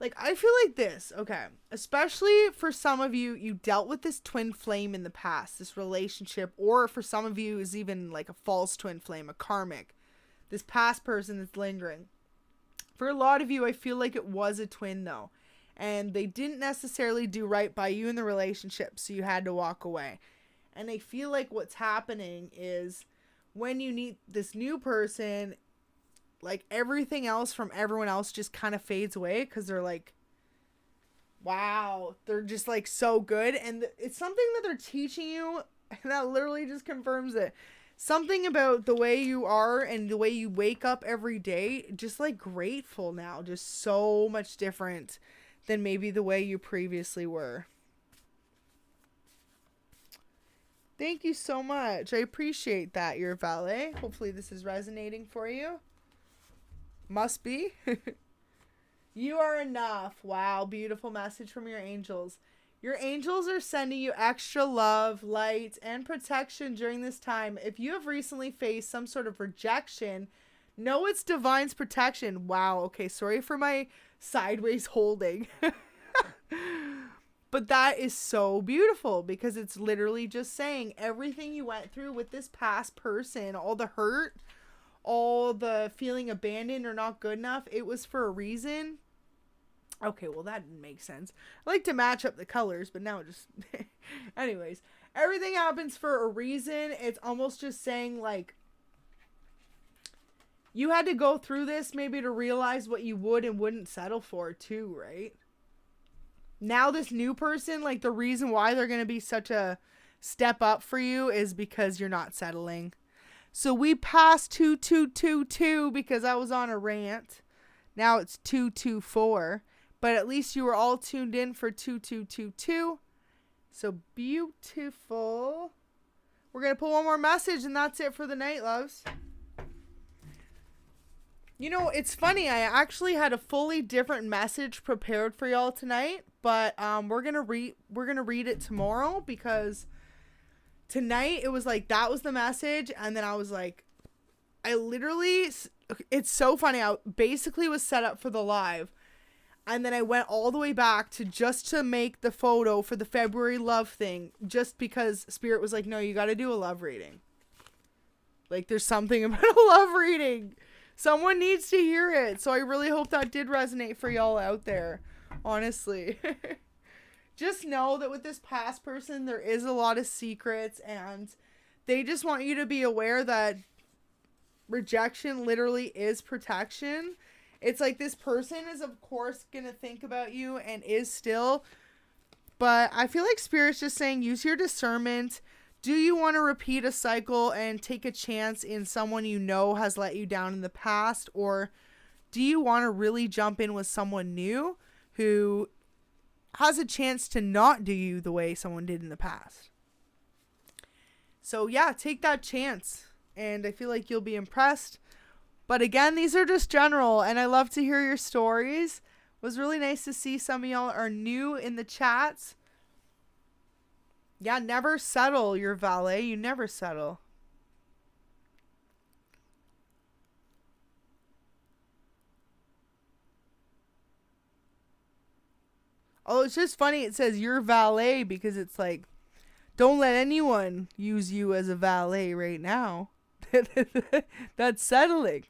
like, I feel like this, okay, especially for some of you, you dealt with this twin flame in the past, this relationship, or for some of you is even like a false twin flame, a karmic, this past person that's lingering. For a lot of you, I feel like it was a twin though, and they didn't necessarily do right by you in the relationship, so you had to walk away. And I feel like what's happening is when you meet this new person, like, everything else from everyone else just kind of fades away because they're like, wow, they're just, like, so good. And it's something that they're teaching you, and that literally just confirms it. Something about the way you are and the way you wake up every day, just, like, grateful now. Just so much different than maybe the way you previously were. Thank you so much. I appreciate that, your valet. Hopefully this is resonating for you. Must be. You are enough. Wow, beautiful message from your angels. Your angels are sending you extra love, light, and protection during this time. If you have recently faced some sort of rejection, know it's divine's protection. Wow, okay, sorry for my sideways holding. But that is so beautiful because it's literally just saying everything you went through with this past person, all the hurt, all the feeling abandoned or not good enough, it was for a reason. Okay, well, that didn't make sense. I like to match up the colors, but now it just... Anyways, everything happens for a reason. It's almost just saying, like, you had to go through this maybe to realize what you would and wouldn't settle for too, right? Now this new person, like, the reason why they're going to be such a step up for you is because you're not settling. So we passed 2222 because I was on a rant. Now it's 224. But at least you were all tuned in for 2222. So beautiful. We're going to pull one more message and that's it for the night, loves. You know, it's funny. I actually had a fully different message prepared for y'all tonight. But we're going to read it tomorrow because... Tonight, it was like, that was the message, and then I was like, it's so funny, I basically was set up for the live, and then I went all the way back to make the photo for the February love thing, just because Spirit was like, no, you gotta do a love reading. Like, there's something about a love reading. Someone needs to hear it, so I really hope that did resonate for y'all out there, honestly. Just know that with this past person, there is a lot of secrets, and they just want you to be aware that rejection literally is protection. It's like this person is, of course, going to think about you and is still, but I feel like Spirit's just saying, use your discernment. Do you want to repeat a cycle and take a chance in someone you know has let you down in the past, or do you want to really jump in with someone new who has a chance to not do you the way someone did in the past? So yeah, take that chance. And I feel like you'll be impressed. But again, these are just general. And I love to hear your stories. It was really nice to see some of y'all are new in the chats. Yeah, never settle, your valet. You never settle. Oh, it's just funny. It says your valet because it's like, don't let anyone use you as a valet right now. That's settling.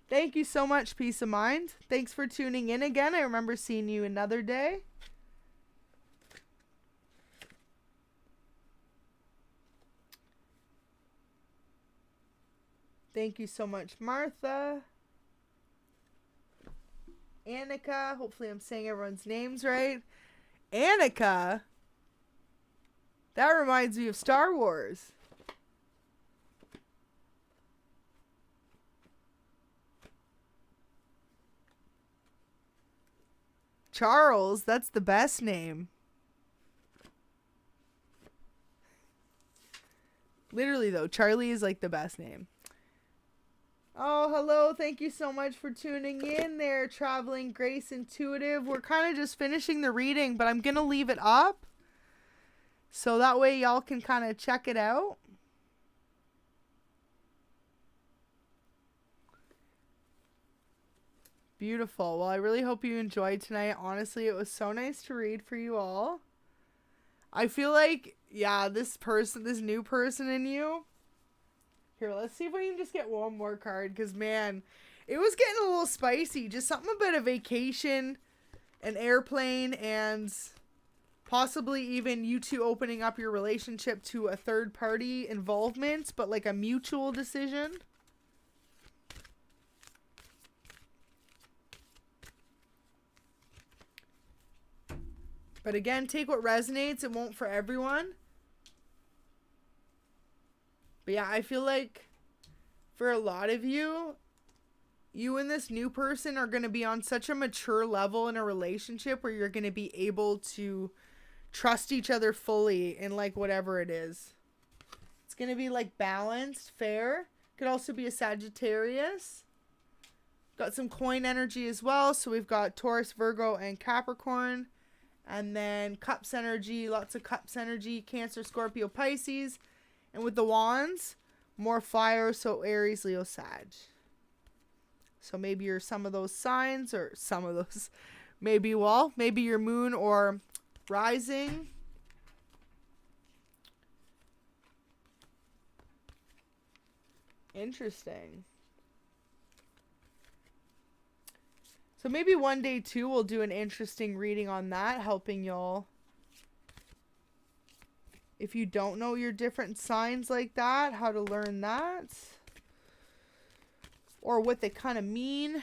Thank you so much, Peace of Mind. Thanks for tuning in again. I remember seeing you another day. Thank you so much, Martha. Annika, hopefully I'm saying everyone's names right. Annika? That reminds me of Star Wars. Charles, that's the best name. Literally, though, Charlie is like the best name. Oh, hello. Thank you so much for tuning in there, Traveling Grace Intuitive. We're kind of just finishing the reading, but I'm going to leave it up. So that way y'all can kind of check it out. Beautiful. Well, I really hope you enjoyed tonight. Honestly, it was so nice to read for you all. I feel like, yeah, this new person in you. Here, let's see if we can just get one more card. Because, man, it was getting a little spicy. Just something about a vacation, an airplane, and possibly even you two opening up your relationship to a third party involvement, but like a mutual decision. But again, take what resonates. It won't for everyone. But yeah, I feel like for a lot of you, you and this new person are going to be on such a mature level in a relationship where you're going to be able to trust each other fully in like whatever it is. It's going to be like balanced, fair. Could also be a Sagittarius. Got some coin energy as well. So we've got Taurus, Virgo, and Capricorn. And then Cups energy, lots of Cups energy, Cancer, Scorpio, Pisces. And with the Wands, more fire, so Aries, Leo, Sag. So maybe you're some of those signs, or some of those, maybe your moon or rising. Interesting. So maybe one day too we'll do an interesting reading on that, helping y'all. If you don't know your different signs like that, how to learn that. Or what they kind of mean.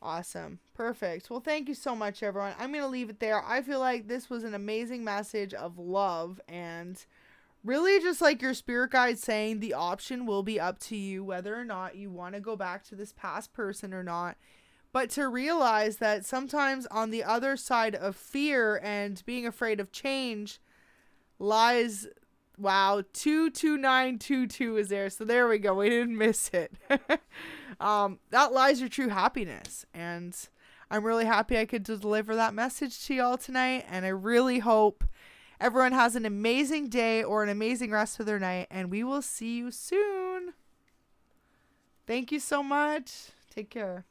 Awesome. Perfect. Well, thank you so much, everyone. I'm going to leave it there. I feel like this was an amazing message of love, and really just like your spirit guide saying the option will be up to you whether or not you want to go back to this past person or not. But to realize that sometimes on the other side of fear and being afraid of change lies, wow, 22922 is there. So there we go. We didn't miss it. That lies your true happiness. And I'm really happy I could deliver that message to y'all tonight. And I really hope everyone has an amazing day or an amazing rest of their night. And we will see you soon. Thank you so much. Take care.